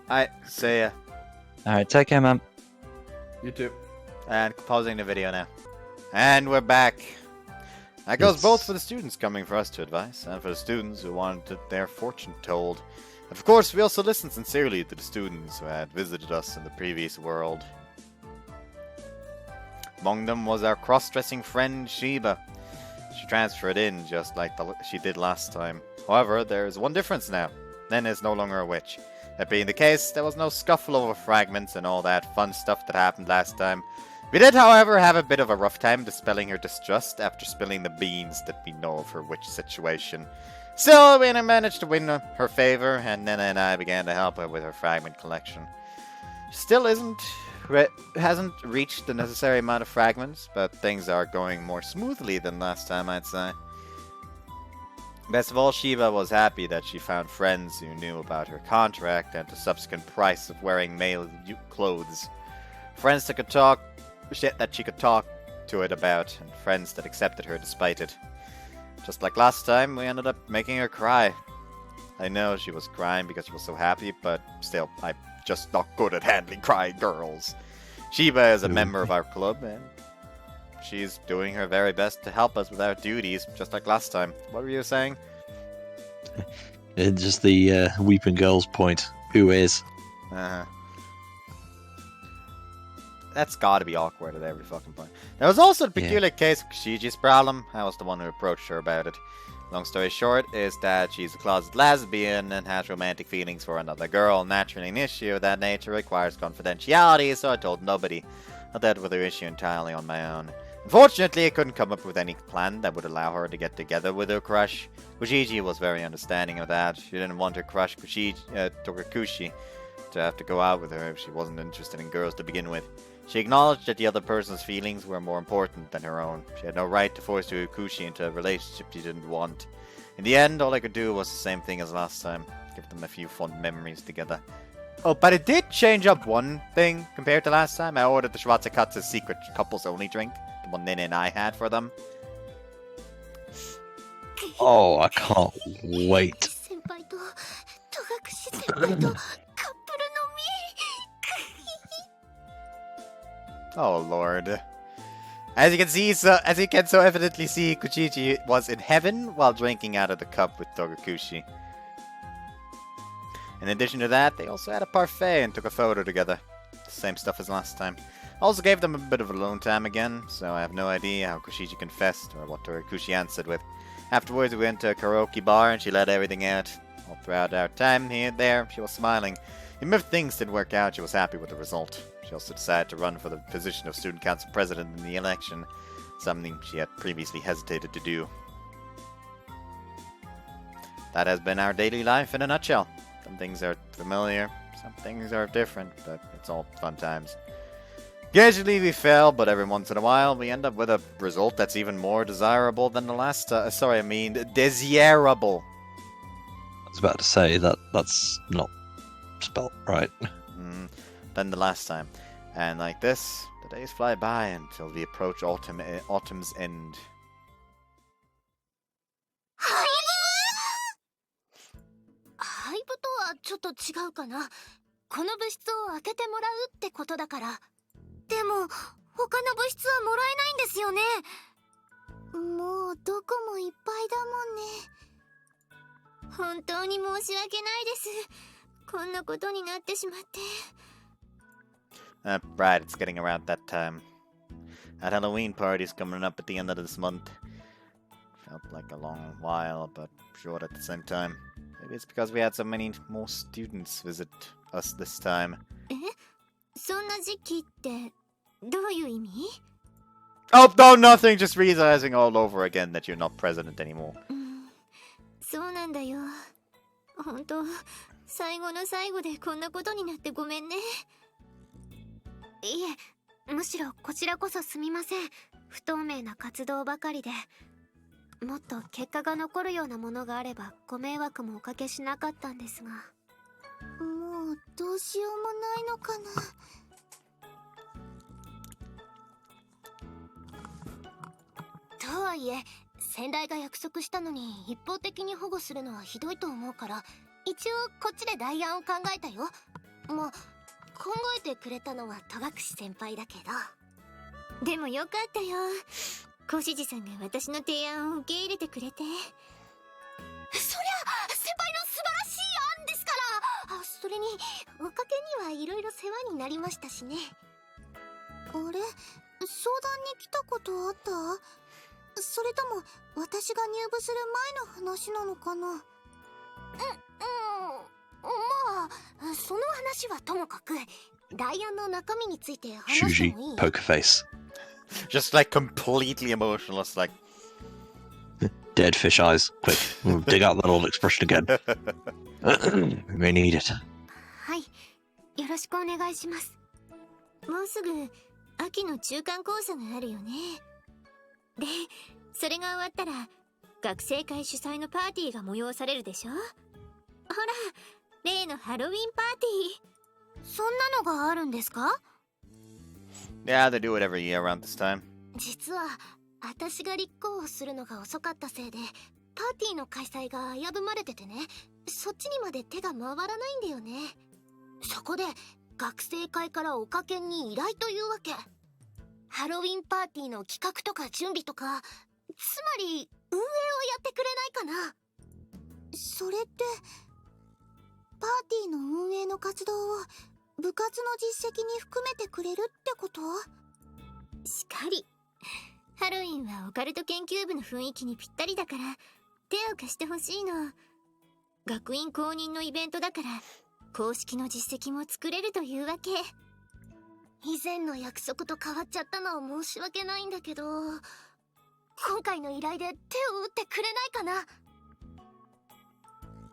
Alright, see ya.
Alright, take care, man.
You too.
And pausing the video now. And we're back. That goes both for the students coming for us to advise, and for the students who wanted their fortune told. And of course, we also listened sincerely to the students who had visited us in the previous world. Among them was our cross-dressing friend Sheba. She transferred in just like she did last time. However, there is one difference now. Nene is no longer a witch. That being the case, there was no scuffle over fragments and all that fun stuff that happened last time. We did, however, have a bit of a rough time dispelling her distrust after spilling the beans that we know of her witch situation. Still, we managed to win her favor, and Nene and I began to help her with her fragment collection. She still hasn't reached the necessary amount of fragments, but things are going more smoothly than last time, I'd say. Best of all, Shiva was happy that she found friends who knew about her contract and the subsequent price of wearing male clothes. Friends that she could talk to it about, and friends that accepted her despite it. Just like last time, we ended up making her cry. I know she was crying because she was so happy, but still, I'm just not good at handling crying girls. Shiva is a member of our club, and she's doing her very best to help us with our duties, just like last time. What were you saying?
Just the weeping girl's point. Who is?
That's gotta be awkward at every fucking point. There was also the peculiar case of Kashiji's problem. I was the one who approached her about it. Long story short is that she's a closet lesbian and has romantic feelings for another girl. Naturally, an issue of that nature requires confidentiality, so I told nobody. I dealt with her issue entirely on my own. Unfortunately, I couldn't come up with any plan that would allow her to get together with her crush. Kushiji was very understanding of that. She didn't want her crush Togakushi to have to go out with her if she wasn't interested in girls to begin with. She acknowledged that the other person's feelings were more important than her own. She had no right to force Togakushi into a relationship she didn't want. In the end, all I could do was the same thing as last time. Give them a few fond memories together. Oh, but it did change up one thing compared to last time. I ordered the Schwarzakatsu's secret couples only drink. The one Nene and I had for them.
Oh, I can't wait.
Oh lord. As you can so evidently see, Kuchiji was in heaven while drinking out of the cup with Togakushi. In addition to that, they also had a parfait and took a photo together. Same stuff as last time. Also gave them a bit of alone time again, so I have no idea how Kushiji confessed or what Togakushi answered with. Afterwards, we went to a karaoke bar and she let everything out. All throughout our time there, she was smiling. Even if things didn't work out, she was happy with the result. She also decided to run for the position of Student Council President in the election, something she had previously hesitated to do. That has been our daily life in a nutshell. Some things are familiar, some things are different, but it's all fun times. Occasionally we fail, but every once in a while we end up with a result that's even more desirable than the last desirable.
I was about to say that's not spelt right.
Than the last time. And like this, the days fly by until we approach autumn's end.
廃部とはちょっと違うかな。この物質を開けてもらうってことだから。でも他の物質はもらえないんですよね。もうどこもいっぱいだもんね。本当に申し訳ないです。こんなことになってしまって。
Right, it's getting around that time. That Halloween party's coming up at the end of this month. Felt like a long while, but short at the same time. Maybe it's because we had so many more students visit us this time.
そんな時期ってどういう意味?
Oh, no, nothing! Just realizing all over again that you're not president anymore.
そうなんだよ。本当、最後の最後でこんなことになってごめんね。いえ、むしろこちらこそすみません。不透明な活動ばかりで。もっと結果が残るようなものがあればご迷惑もおかけしなかったんですが。もうどうしようもないのかな。
とはいえ先代が約束したのに一方的に保護するのはひどいと思うから、一応こっちで代案を考えたよ。まあ考えてくれたのは戸隠先輩だけど。
でもよかったよ。小獅子さんが私の提案を受け入れてくれて。
そりゃ先輩の素晴らしい案ですから。それにおかけにはいろいろ世話になりましたしね。
あれ、相談に来たことあった？それとも私が入部する前の話なのかな？
まあその話はともかく、代案の中身について話して
Shuji,
もいい？
poker face.
Just like completely emotionless, like.
Dead fish eyes. Quick, we'll dig out that old expression again. We may need it.
はい、よろしくお願いします。
もうすぐ秋の中間考査があるよね。で、それが終わったら学生会主催のパーティーが催されるでしょ。ほら、例のハロウィンパーティー。
そんなのがあるんですか？
Yeah, they do it every year around this time.
実は私が立候補するのが遅かったせいで、パーティーの開催が危ぶまれててね、そっちにまで手が回らないんだよね。そこで学生会からおかけに依頼というわけ。ハロウィンパーティーの企画とか準備とか、つまり運営をやってくれないかな。
それってパーティーの運営の活動を部活の実績に含めてくれるってこと？しかり。ハロウィンはオカルト研究部の雰囲気にぴったりだから手を貸してほしいの。学院公認のイベントだから公式の実績も作れるというわけ。
以前の約束と変わっちゃったのは申し訳ないんだけど、今回の依頼で手を打ってくれないかな。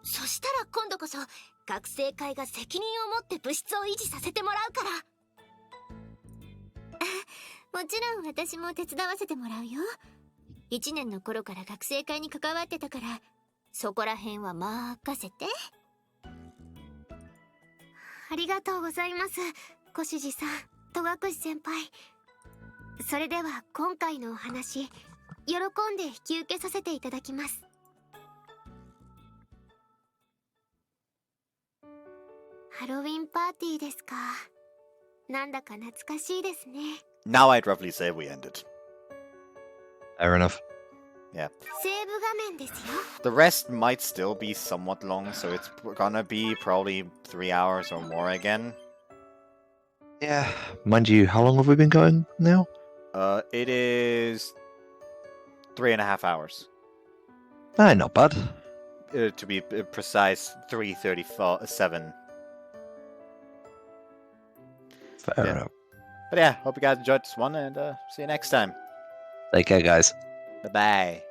そしたら今度こそ学生会が責任を持って部室を維持させてもらうから。
もちろん私も手伝わせてもらうよ。1年の頃から学生会に関わってたから、そこら辺は任せて。
ありがとうございます、小獅子さん、戸隠先輩。それでは今回のお話、喜んで引き受けさせていただきます。ハロウィンパーティーですか。なんだか懐かしいですね。
Now I'd roughly say we ended.
Fair enough.
Yeah.
セーブ画面ですよ。
The rest might still be somewhat long, so it's gonna be probably 3 hours or more again.
Yeah. Mind you, how long have we been going now?
It is 3.5 hours.
Not bad.
To be precise, 3:37.
Fair
Yeah.
enough.
But yeah, hope you guys enjoyed this one, and see you next time.
Take care, guys.
Bye-bye.